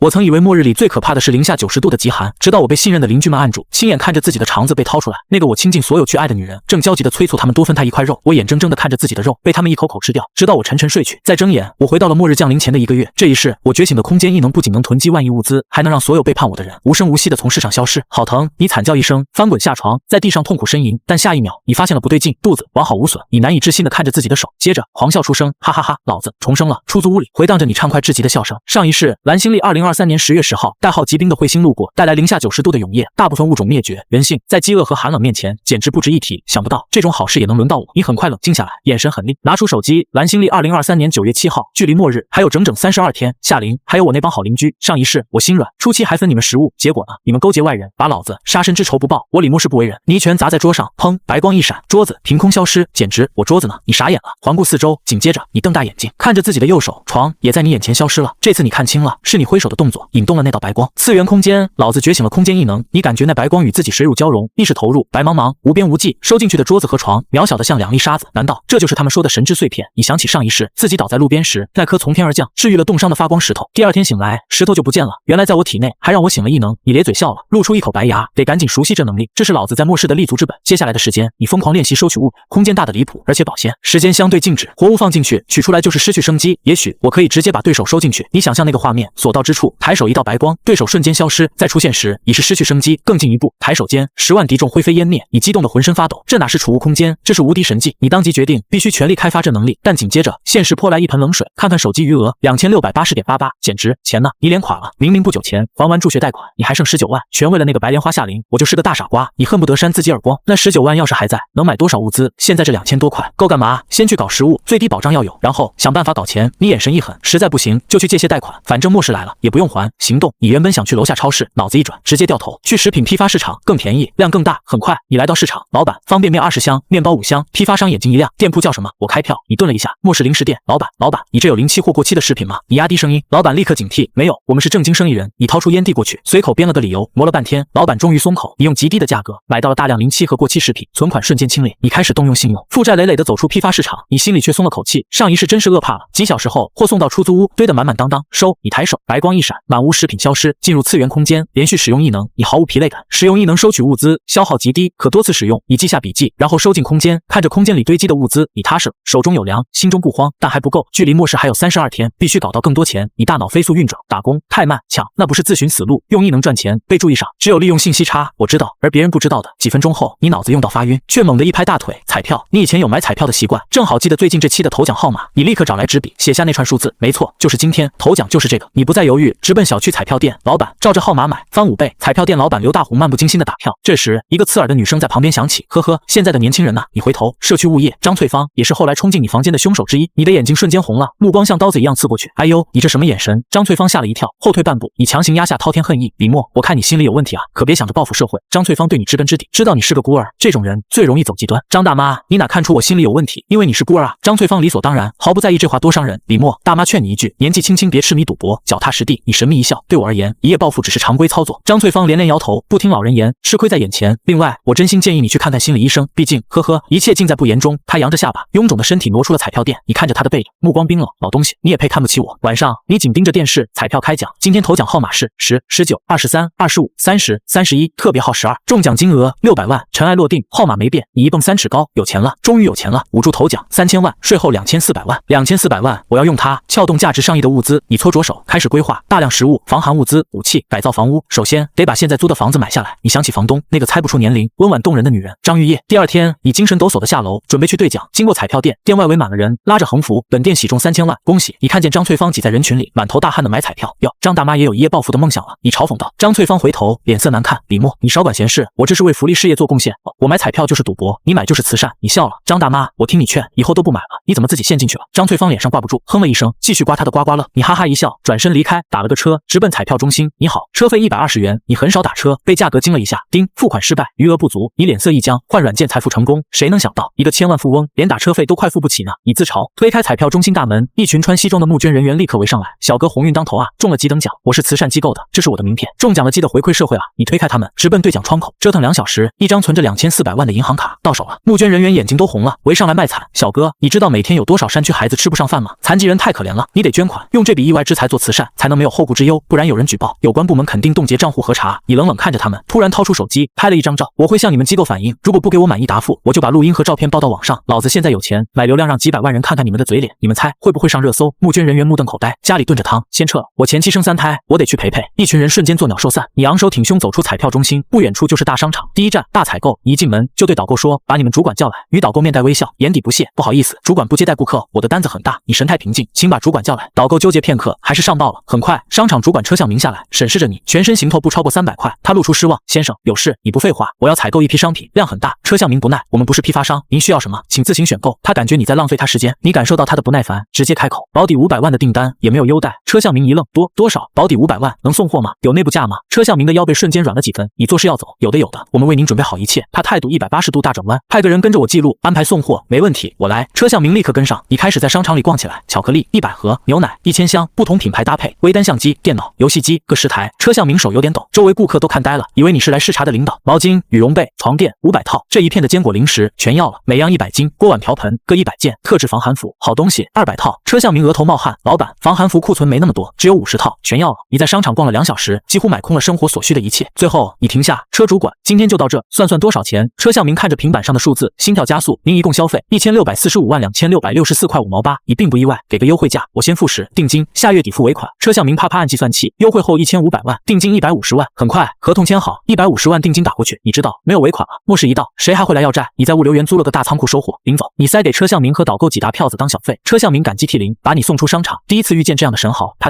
我曾以为末日里最可怕的是零下90度的极寒，直到我被信任的邻居们按住，亲眼看着自己的肠子被掏出来。那个我倾尽所有去爱的女人，正焦急地催促他们多分她一块肉，我眼睁睁地看着自己的肉被他们一口口吃掉，直到我沉沉睡去。再睁眼，我回到了末日降临前的1个月。这一世，我觉醒的空间异能不仅能囤积万亿物资，还能让所有背叛我的人无声无息地从世上消失。好疼！你惨叫一声，翻滚下床，在地上痛苦呻吟。但下一秒，你发现了不对劲，肚子完好无损。你难以置信地看着自己的手，接着狂笑出声，哈哈哈！老子重生了！出租屋里回荡着你畅快至极的笑声。上一世，蓝星历2023年10月10号，代号疾冰的彗星路过，带来零下90度的永夜，大部分物种灭绝，人性在饥饿和寒冷面前简直不值一提。想不到这种好事也能轮到我。你很快冷静下来，眼神狠厉，拿出手机，蓝星历2023年9月7号，距离末日还有整整32天。夏琳，还有我那帮好邻居，上一世我心软，初期还分你们食物，结果呢？你们勾结外人，把老子杀身之仇不报，我李默誓不为人。你一拳砸在桌上，砰，白光一闪，桌子凭空消失，简直我桌子呢？你傻眼了，环顾四周，紧接着你瞪大眼睛，看着自己的右手，床也在你眼前消失了。这次你看清了，是你挥手的动作引动了那道白光。次元空间，老子觉醒了空间异能，你感觉那白光与自己水乳交融，意识投入，白茫茫，无边无际，收进去的桌子和床渺小的像2粒沙子。难道这就是他们说的神之碎片？你想起上一世自己倒在路边时，那颗从天而降治愈了冻伤的发光石头。第二天醒来，石头就不见了，原来在我体内还让我醒了异能。你咧嘴笑了，露出一口白牙，得赶紧熟悉这能力，这是老子在末世的立足之本。接下来的时间，你疯狂练习收取物品，空间大的离谱，而且保鲜，时间相对静止，活物放进去，取出来就是失去生机。也许我可以直接把对手收进去，你想象那个画面，所到之处，抬手一道白光，对手瞬间消失，再出现时已是失去生机。更进一步，抬手间10万敌众灰飞烟灭，你激动的浑身发抖，这哪是储物空间，这是无敌神技。你当即决定必须全力开发这能力，但紧接着现实泼来一盆冷水，看看手机余额2680.88，简直钱呢？你脸垮了，明明不久前还完助学贷款，你还剩19万，全为了那个白莲花夏琳，我就是个大傻瓜。你恨不得扇自己耳光，那19万要是还在，能买多少物资？现在这2000多块够干嘛？先去搞食物，最低保障要有，然后想办法搞钱。你眼神一狠，实在不行就去借些贷款，反正末世来了也不用还。行动！你原本想去楼下超市，脑子一转，直接掉头去食品批发市场，更便宜，量更大。很快你来到市场，老板，方便面20箱，面包5箱。批发商眼睛一亮，店铺叫什么？我开票。你顿了一下，末世零食店。老板，你这有临期或过期的食品吗？你压低声音，老板立刻警惕，没有，我们是正经生意人。你掏出烟蒂过去，随口编了个理由，磨了半天，老板终于松口。你用极低的价格买到了大量临期和过期食品，存款瞬间清零。你开始动用信用，负债累累的走出批发市场，你心里却松了口气。上一世真是饿怕了，几小时后货送到出租屋，堆得满满当当。收！你抬手，白光一闪，满屋食品消失，进入次元空间，连续使用异能，你毫无疲累感。使用异能收取物资，消耗极低，可多次使用。你记下笔记，然后收进空间，看着空间里堆积的物资，你踏实了，手中有粮，心中不慌。但还不够，距离末世还有32天，必须搞到更多钱。你大脑飞速运转，打工太慢，抢，那不是自寻死路，用异能赚钱。备注一上，只有利用信息差，我知道，而别人不知道的。几分钟后，你脑子用到发晕，却猛地一拍大腿，彩票！你以前有买彩票的习惯，正好记得最近这期的头奖号码，你立刻找来纸笔，写下那串数字。没错，就是今天头奖就是这个。你不再犹豫，直奔小区彩票店，老板，照着号码买，翻5倍。彩票店老板刘大虎漫不经心的打票。这时，一个刺耳的女声在旁边响起，呵呵，现在的年轻人呐！你回头，社区物业张翠芳也是后来冲进你房间的凶手之一。你的眼睛瞬间红了，目光像刀子一样刺过去。哎呦，你这什么眼神？张翠芳吓了一跳，后退半步，你强行压下滔天恨意。李默，我看你心里有问题啊，可别想着报复社会。张翠芳对你知根知底，知道你是个孤儿，这种人最容易走极端。张大妈，你哪看出我心里有问题？因为你是孤儿啊。张翠芳理所当然，毫不在意这话多伤人。李默，大妈劝你一句，年纪轻轻别痴迷赌博，脚踏实地。你神秘一笑，对我而言，一夜暴富只是常规操作。张翠芳连连摇头，不听老人言，吃亏在眼前。另外，我真心建议你去看看心理医生，毕竟，呵呵，一切尽在不言中。他扬着下巴，臃肿的身体挪出了彩票店，你看着他的背影，目光冰冷。老东西，你也配看不起我？晚上，你紧盯着电视，彩票开奖，今天头奖号码是10、19、23、25、30、31，特别号12，中奖金额600万，尘埃落定，号码没变。你一蹦3尺高，有钱了，终于有钱了。捂住头奖3000万，税后2400万，2400万，我要用它撬动价值上亿的物资。你搓着手，开始规划大量食物、防寒物资、武器，改造房屋。首先得把现在租的房子买下来。你想起房东那个猜不出年龄、温婉动人的女人张玉叶。第二天，你精神抖擞的下楼，准备去兑奖。经过彩票店，店外围满了人，拉着横幅，本店喜中3000万，恭喜！你看见张翠芳挤在人群里，满头大汗的买彩票。哟，张大妈也有一夜暴富的梦想了。你嘲讽道。张翠芳回头，脸色难看。李默，你少管闲事，我这是为福利事业做贡献。我买彩票就是赌博，你买就是慈善。你笑了。张大妈，我听你劝，以后都不买了。你怎么自己陷进去了？张翠芳脸上挂不住，哼了一声，继续刮她的刮刮乐。你哈哈一笑，转身离开，打了个车，直奔彩票中心。你好，车费120元。你很少打车，被价格惊了一下。叮，付款失败，余额不足。你脸色一僵，换软件财富成功。谁能想到一个千万富翁连打车费都快付不起呢？你自嘲。推开彩票中心大门，一群穿西装的募捐人员立刻围上来。小哥鸿运当头啊，中了几等奖？我是慈善机构的，这是我的名片，中奖了记得回馈社会啊！你推开他们，直奔兑奖窗口，折腾2小时，一张存着2400万的银行卡到手了。募捐人员眼睛都红了，围上来卖惨。小哥，你知道每天有多少山区孩子吃不上饭吗？残疾人太可怜了，你得捐款，用这笔意外之财做慈善，才能没有后顾之忧，不然有人举报，有关部门肯定冻结账户核查。你冷冷看着他们，突然掏出手机拍了一张照。我会向你们机构反映，如果不给我满意答复，我就把录音和照片报到网上。老子现在有钱，买流量让几百万人看看你们的嘴脸，你们猜会不会上热搜？募捐人员目瞪口呆，家里炖着汤，先撤了。我前妻生3胎，我得去陪陪。一群人瞬间作鸟兽散。你昂首挺胸走出彩票中心，不远处就是大商场，第一站大采购。一进门就对导购说，把你们主管叫来。女导购面带微笑，眼底不屑，不好意思，主管不接待顾客，我的单子很大。你神态平静，请把主管叫来。导购纠结片刻，还是上报了。很快，商场主管车向明下来，审视着你，全身行头不超过300块。他露出失望，先生，有事？你不废话，我要采购一批商品，量很大。车向明不耐，我们不是批发商，您需要什么，请自行选购。他感觉你在浪费他时间，你感受到他的不耐烦，直接开口，保底500万的订单也没有优待。车向明一愣，多少？保底500万，能送货吗？有内部价吗？车向明的腰背瞬间软了几分，你做事要走，有的，我们为您准备好一切。他态度180度大转弯，派个人跟着我记录，安排送货，没问题，我来。车向明立刻跟上，你开始在商场里逛起来，巧克力100盒，牛奶1000箱，不同品牌搭配，微单相机、电脑、游戏机各10台。车向明手有点抖，周围顾客都看呆了，以为你是来视察的领导。毛巾、羽绒被、床垫500套，这一片的坚果零食全要了，每样100斤，锅碗瓢盆各100件，特制防寒服，好东西200套。车向明额头冒汗，老板，防寒服库存没那么多，只有50套，全要了。你在商场逛了2小时，几乎买空了生活所需的一切。最后你停下，车主管，今天就到这，算多少钱？车向明看着平板上的数字，心跳加速。您一共消费16452664块5毛8，你并不意外，给个优惠价，我先付10，定金，下月底付尾款。车向明啪啪按计算器，优惠后1500万，定金150万。很快，合同签好，150万定金打过去。你知道没有尾款了，末世一到，谁还会来要债？你在物流园租了个大仓库收货，领走。你塞给车向明和导购几沓票子当小费。车向明感激涕零，把你送出商场。第一次遇见这样的神豪，他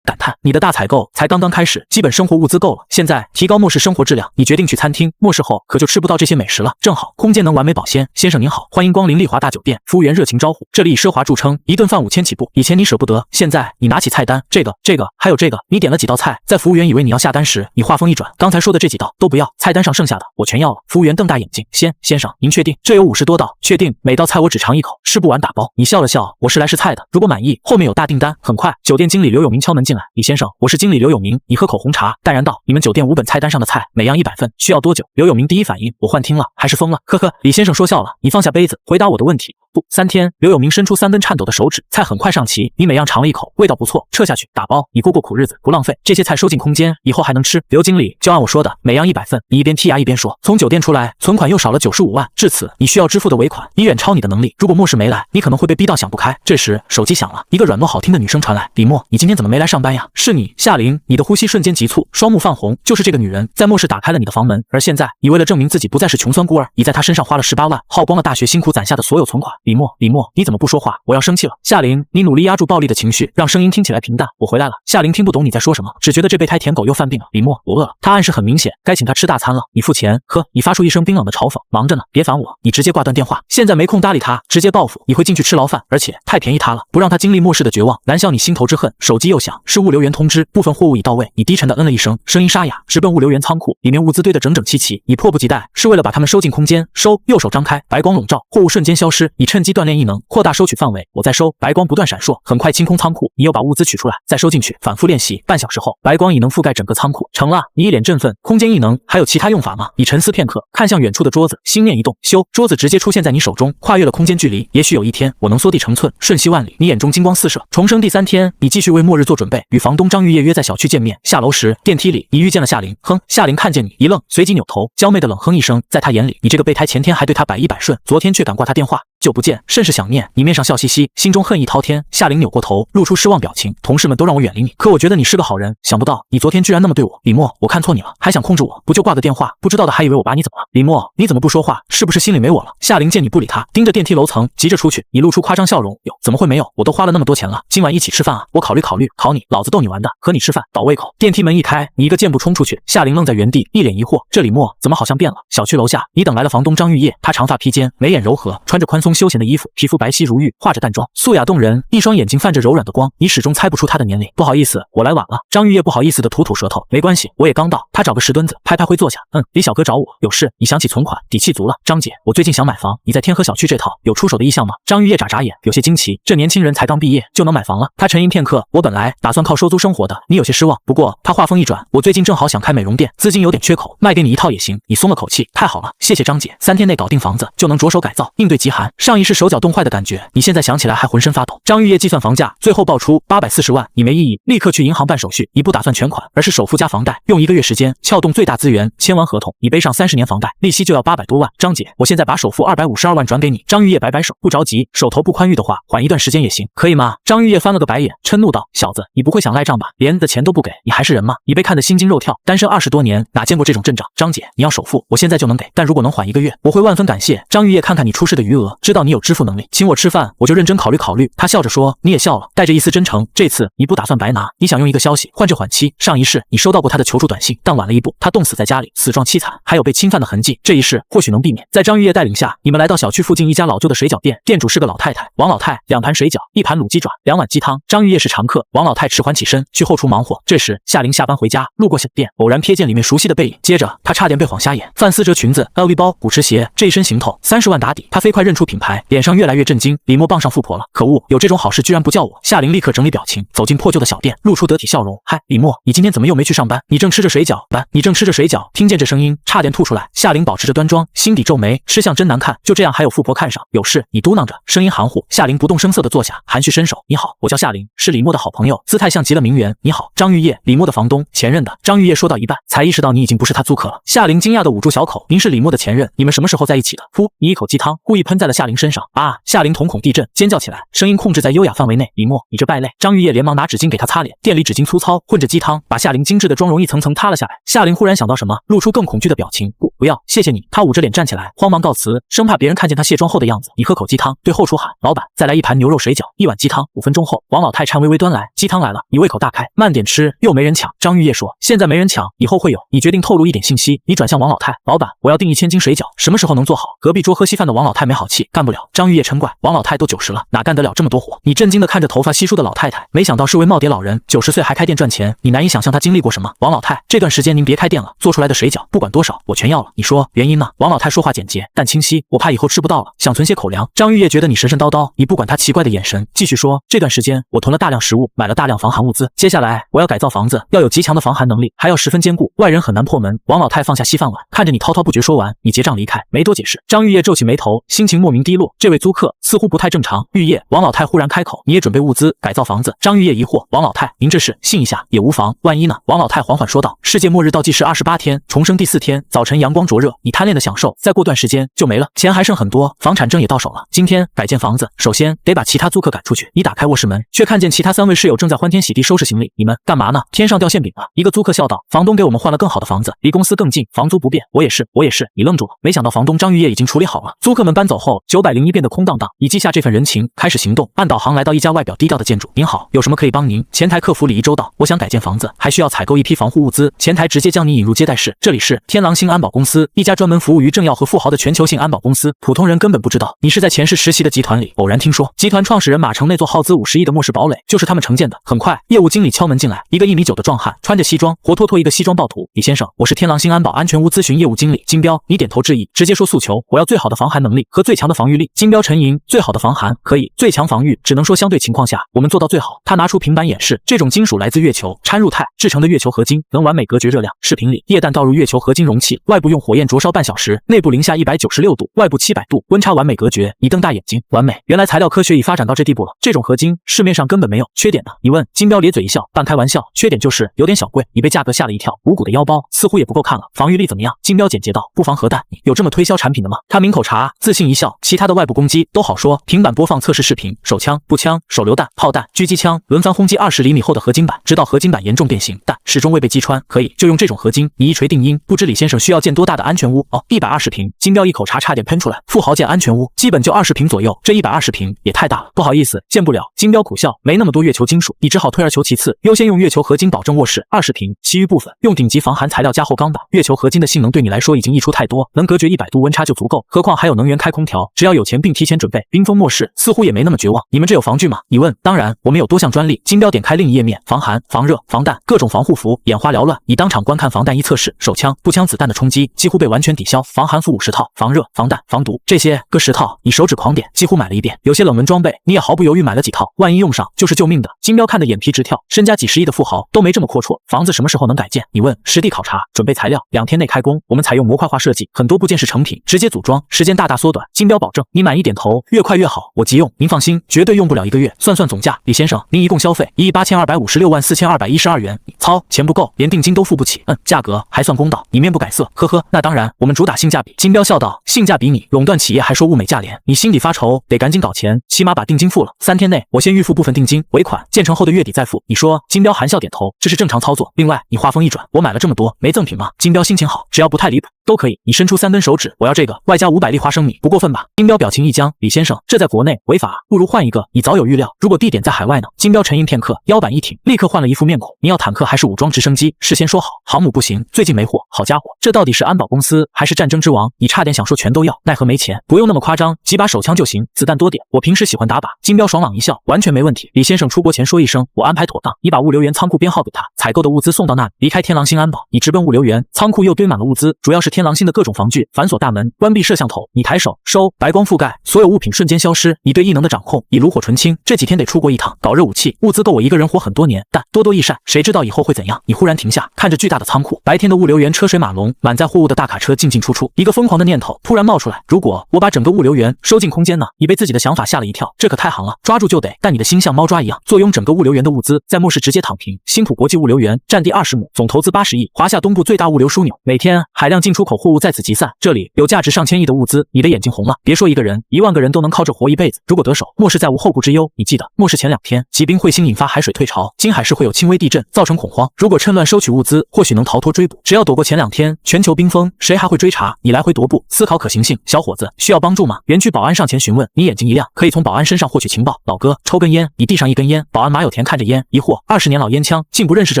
感叹，你的大采购才刚刚开始，基本生活物资够了，现在提高末世生活质量。你决定去餐厅，末世后可就吃不到这些美食了。正好空间能完美保鲜。先生您好，欢迎光临丽华大酒店。服务员热情招呼，这里以奢华著称，一顿饭5000起步。以前你舍不得，现在你拿起菜单，这个还有这个。你点了几道菜，在服务员以为你要下单时，你话锋一转，刚才说的这几道都不要，菜单上剩下的我全要了。服务员瞪大眼睛，先生您确定？这有50多道，确定？每道菜我只尝一口，吃不完打包。你笑了笑，我是来试菜的，如果满意，后面有大订单。很快，酒店经理刘永明敲门进来，李先生，我是经理刘永明，你喝口红茶。淡然道，你们酒店5本菜单上的菜，每样100份，需要多久？刘永明第一反应，我幻听了，还是疯了？呵呵，李先生说笑了，你放下杯子，回答我的问题。不，3天。刘永明伸出3根颤抖的手指，菜很快上齐，你每样尝了一口，味道不错，撤下去打包，你过苦日子，不浪费。这些菜收进空间，以后还能吃。刘经理，就按我说的，每样100份。你一边剔牙一边说，从酒店出来，存款又少了95万，至此你需要支付的尾款已远超你的能力。如果末世没来，你可能会被逼到想不开。这时手机响了，一个软糯好听的女声传来，李默，你今天怎么没来上班呀？是你，夏琳。你的呼吸瞬间急促，双目泛红，就是这个女人在末世打开了你的房门，而现在你为了证明自己不再是穷酸孤儿，你在她身上花了18万，耗光了大学辛苦攒下的所有存款。李默，你怎么不说话？我要生气了。夏琳，你努力压住暴力的情绪，让声音听起来平淡。我回来了。夏琳听不懂你在说什么，只觉得这备胎舔狗又犯病了。李默，我饿了。他暗示很明显，该请他吃大餐了。你付钱。呵，你发出一声冰冷的嘲讽，忙着呢，别烦我。你直接挂断电话，现在没空搭理他，直接报复。你会进去吃牢饭，而且太便宜他了，不让他经历末世的绝望，燃烧你心头之恨。手机又响，是物流员通知，部分货物已到位。你低沉的嗯了一声，声音沙哑，直奔物流员仓库，里面物资堆得整整齐齐。你迫不及待，是为了把它们收进空间。收，右手张开，白光笼罩，货物瞬间消失。你趁机锻炼异能，扩大收取范围。我在收，白光不断闪烁，很快清空仓库。你又把物资取出来，再收进去，反复练习。半小时后，白光已能覆盖整个仓库。成了。你一脸振奋，空间异能还有其他用法吗？你沉思片刻，看向远处的桌子，心念一动，修，桌子直接出现在你手中，跨越了空间距离。也许有一天，我能缩地成寸，瞬息万里。你眼中金光四射。重生第3天，你继续为末日做准备，与房东张玉叶约在小区见面。下楼时，电梯里你遇见了夏琳。哼，夏琳看见你一愣，随即扭头，娇媚的冷哼一声，在她眼里，你这个备胎前天还对她百依百顺，昨天却敢挂她电话。久不见，甚是想念。你面上笑嘻嘻，心中恨意滔天。夏琳扭过头，露出失望表情。同事们都让我远离你，可我觉得你是个好人。想不到你昨天居然那么对我。李默，我看错你了，还想控制我，不就挂个电话？不知道的还以为我把你怎么了？李默，你怎么不说话？是不是心里没我了？夏琳见你不理他，盯着电梯楼层，急着出去。你露出夸张笑容，有怎么会没有？我都花了那么多钱了，今晚一起吃饭啊？我考虑，考你，老子逗你玩的，和你吃饭倒胃口。电梯门一开，你一个箭步冲出去。夏琳愣在原地，一脸疑惑，这李默怎么好像变了？小区楼下，你等来了房东张玉叶，他长发披肩，眉眼柔和，穿着宽松休闲的衣服，皮肤白皙如玉，化着淡妆，素雅动人，一双眼睛泛着柔软的光，你始终猜不出他的年龄。不好意思，我来晚了。张玉叶不好意思的吐舌头，没关系，我也刚到。他找个石墩子，拍灰坐下。李小哥找我有事。你想起存款，底气足了。张姐，我最近想买房，你在天河小区这套有出手的意向吗？张玉叶眨眨眼，有些惊奇，这年轻人才刚毕业就能买房了。他沉吟片刻，我本来打算靠收租生活的，你有些失望。不过他话锋一转，我最近正好想开美容店，资金有点缺口，卖给你一套也行。你松了口气，太好了，谢谢张姐。3天内搞定房子就能着手改造，应对极寒。上一世手脚冻坏的感觉，你现在想起来还浑身发抖。张玉叶计算房价，最后报出840万，你没异议，立刻去银行办手续，你不打算全款，而是首付加房贷，用1个月时间撬动最大资源，签完合同，你背上30年房贷，利息就要800多万。张姐，我现在把首付252万转给你。张玉叶摆摆手，不着急，手头不宽裕的话，缓一段时间也行，可以吗？张玉叶翻了个白眼，嗔怒道：小子，你不会想赖账吧？连的钱都不给，你还是人吗？你被看得心惊肉跳，单身20多年，哪见过这种阵仗？张姐，你要首付，我现在就能给，但如果能缓1个月，我会万分感谢。张玉叶看看你出示的余额，知道你有支付能力，请我吃饭，我就认真考虑考虑。他笑着说，你也笑了，带着一丝真诚。这次你不打算白拿，你想用一个消息换这缓期。上一世你收到过他的求助短信，但晚了一步，他冻死在家里，死状凄惨，还有被侵犯的痕迹。这一世或许能避免。在张玉叶带领下，你们来到小区附近一家老旧的水饺店，店主是个老太太。王老太，2盘水饺，1盘卤鸡爪，2碗鸡汤。张玉叶是常客，王老太迟缓起身去后厨忙活。这时夏琳下班回家，路过小店，偶然瞥见里面熟悉的背影，接着她差点被晃瞎眼。范思哲裙子、LV 包、古驰鞋，这一身行头30万打底。她飞快认出品牌，脸上越来越震惊。李默傍上富婆了，可恶，有这种好事居然不叫我。夏琳立刻整理表情，走进破旧的小店，露出得体笑容。嗨，李默，你今天怎么又没去上班？你正吃着水饺。你正吃着水饺。听见这声音，差点吐出来。夏琳保持着端庄，心底皱眉，吃相真难看。就这样还有富婆看上，有事你嘟囔着，声音含糊。夏琳不动声色地坐下，含蓄伸手，你好，我叫夏琳，是李默的好朋友，姿态像极了名媛。你好，张玉叶，李默的房东，前任的。张玉叶说到一半，才意识到你已经不是他租客了。夏琳惊讶地捂住小口，您是李默的前任，你们什么时候在一起的？噗，你一口鸡汤故意喷在了夏琳身上。啊！夏琳瞳孔地震，尖叫起来，声音控制在优雅范围内。李默，你这败类！张玉叶连忙拿纸巾给他擦脸，店里纸巾粗糙，混着鸡汤，把夏琳精致的妆容一层层塌了下来。夏琳忽然想到什么，露出更恐惧的表情。不要，谢谢你。他捂着脸站起来，慌忙告辞，生怕别人看见他卸妆后的样子。你喝口鸡汤，对后厨喊，老板，再来1盘牛肉水饺，1碗鸡汤。5分钟后，王老太颤巍巍端来，鸡汤来了，你胃口大开，慢点吃，又没人抢。张玉叶说，现在没人抢，以后会有。你决定透露一点信息。你转向王老太，老板，我要订1000斤水饺，什么时候能做好？隔壁桌喝稀饭的王老太没好气，干不了。张玉叶嗔怪，王老太都90了，哪干得了这么多活？你震惊地看着头发稀疏的老太太，没想到是位耄耋老人，90岁还开店赚钱，你难以想象她经历过什么。王老太，这段时间您别开店了，做出来的水饺不管多少，我全要了。你说原因呢？王老太说话简洁但清晰，我怕以后吃不到了，想存些口粮。张玉叶觉得你神神叨叨，你不管他奇怪的眼神，继续说，这段时间我囤了大量食物，买了大量防寒物资，接下来我要改造房子，要有极强的防寒能力，还要十分坚固，外人很难破门。王老太放下稀饭碗，看着你滔滔不绝说完，你结账离开，没多解释。张玉叶皱起眉头，心情莫名低落，这位租客似乎不太正常。玉叶，王老太忽然开口，你也准备物资改造房子？张玉叶疑惑，王老太，您这是信一下也无妨，万一呢？王老太缓缓说道，世界末日倒计时28天，重生第4天，早晨阳光灼热，你贪恋的享受，再过段时间就没了，钱还剩很多，房产证也到手了。今天改建房子，首先得把其他租客赶出去。你打开卧室门，却看见其他3位室友正在欢天喜地收拾行李，你们干嘛呢？天上掉馅饼了。一个租客笑道，房东给我们换了更好的房子，离公司更近，房租不变。我也是。你愣住了，没想到房东张玉叶已经处理好了。租客们搬走后，901变得空荡荡，你记下这份人情，开始行动。按导航来到一家外表低调的建筑。您好，有什么可以帮您？前台客服礼仪周到，我想改建房子，还需要采购一批防护物资。前台直接将你引入接待室，这里是天狼星安保公司，一家专门服务于政要和富豪的全球性安保公司。普通人根本不知道，你是在前世实习的集团里偶然听说。集团创始人马成那座耗资50亿的末世堡垒，就是他们承建的。很快，业务经理敲门进来，一个1米9的壮汉，穿着西装，活脱脱一个西装暴徒。李先生，我是天狼星安保安全屋咨询业务经理金彪。你点头致意，直接说诉求，我要最好的防寒能力和最强的防御力。金彪沉吟，最好的防寒可以，最强防御只能说相对情况下我们做到最好。他拿出平板演示，这种金属来自月球，掺入钛制成的月球合金，能完美隔绝热量。视频里，液氮倒入月球合金容器，外部用火焰灼烧半小时，内部零下196度，外部700度，温差完美隔绝。你瞪大眼睛，完美！原来材料科学已发展到这地步了，这种合金市面上根本没有。缺点呢？你问。金彪咧嘴一笑，半开玩笑，缺点就是有点小贵。你被价格吓了一跳，五谷的腰包似乎也不够看了。防御力怎么样？金彪简洁道，不防核弹。你有这么推销产品的吗？他抿口茶，自信一笑，其他的外部攻击都好说。平板播放测试视频，手枪、步枪、手榴弹、炮弹、狙击枪轮番轰击20厘米厚的合金板，直到合金板严重变形，但始终未被击穿。可以，就用这种合金，你一锤定音。不知李先生需要建多大的安全屋？哦，120平。金彪一口茶差点喷出来。富豪建安全屋基本就20平左右，这120平也太大了，不好意思，建不了。金彪苦笑，没那么多月球金属，你只好退而求其次，优先用月球合金保证卧室20平，其余部分用顶级防寒材料加厚钢板。月球合金的性能对你来说已经溢出太多，能隔绝100度温差就足够，何况还有能源开空调，只要有钱并提前准备，冰封末世似乎也没那么绝望。你们这有防具吗？你问。当然，我们有多项专利。金彪点开另一页面，防寒、防热、防弹，各种防护服眼花缭乱。你当场观看防弹衣测试，手枪、步枪子弹的冲击，几乎被完全抵消，防寒服50套，防热、防弹、防毒，这些各10套，你手指狂点，几乎买了一遍。有些冷门装备，你也毫不犹豫买了几套，万一用上就是救命的。金彪看得眼皮直跳，身家几10亿的富豪都没这么阔绰，房子什么时候能改建？你问，实地考察，准备材料，2天内开工。我们采用模块化设计，很多部件是成品，直接组装，时间大大缩短。金彪保证你满意点头，越快越好，我急用，您放心，绝对用不了1个月。算总价，李先生，您一共消费182564212元，操，钱不够，连定金都付不起。价格还算公道，你面不改色，呵呵，那当然，我们主打性价比。金彪笑道，性价比你垄断企业还说物美价廉，你心里发愁，得赶紧搞钱，起码把定金付了。3天内我先预付部分定金，尾款建成后的月底再付。你说？金彪含笑点头，这是正常操作。另外，你话锋一转，我买了这么多，没赠品吗？金彪心情好，只要不太离谱都可以。你伸出3根手指，我要这个，外加500粒花生米，不过分吧？金彪表情一僵，李先生，这在国内违法，不如换一个。你早有预料，如果地点在海外呢？金彪沉吟片刻，腰板一挺，立刻换了一副面孔。你要坦克还是武装直升机？事先说好。航母不行，最近没货。好家伙，这到底是安保公司还是战争之王？你差点想说全都要，奈何没钱。不用那么夸张，几把手枪就行，子弹多点。我平时喜欢打靶。金彪爽朗一笑，完全没问题。李先生出国前说一声，我安排妥当。你把物流园仓库编号给他，采购的物资送到那里。离开天狼星安保，你直奔物流园，仓库又堆满了物资，主要是天狼星的各种防具。反锁大门，关闭摄像头。你抬手收，白光覆盖，所有物品瞬间消失。你对异能的掌控以炉火纯青。这几天得出国一趟，搞热武器，物资够我一个人活很多年，但多多益善，谁知道以后会怎样？你忽然停下，看着巨大的仓库，白天的物流园车水马龙，满载货物的大卡车进进出出。一个疯狂的念头突然冒出来，如果我把整个物流园收进空间呢？你被自己的想法吓了一跳，这可太行了，抓住就得。但你的心像猫抓一样，坐拥整个物流园的物资，在末世直接躺平。新浦国际物流园占地20亩，总投资80亿，华夏东部最大物流枢纽，每天海量进出口货物在此集散，这里有价值上千亿的物资。你的眼睛红了，别说1个人，1万个人都能靠这活一辈子。如果得手，末世再无后顾之忧。你记得，末世前2天，骑兵彗星引发海水退潮，金海市会有轻微地震，造成恐慌。如果趁乱收取物资，或许能逃脱追捕。只要躲过前2天全球冰封，谁还会追查？你来回踱步，思考可行性。小伙子，需要帮助吗？园区保安上前询问。你眼睛一亮，可以从保安身上获取情报。老哥，抽根烟。你递上1根烟。保安马有田看着烟，疑惑，20年老烟枪，竟不认识这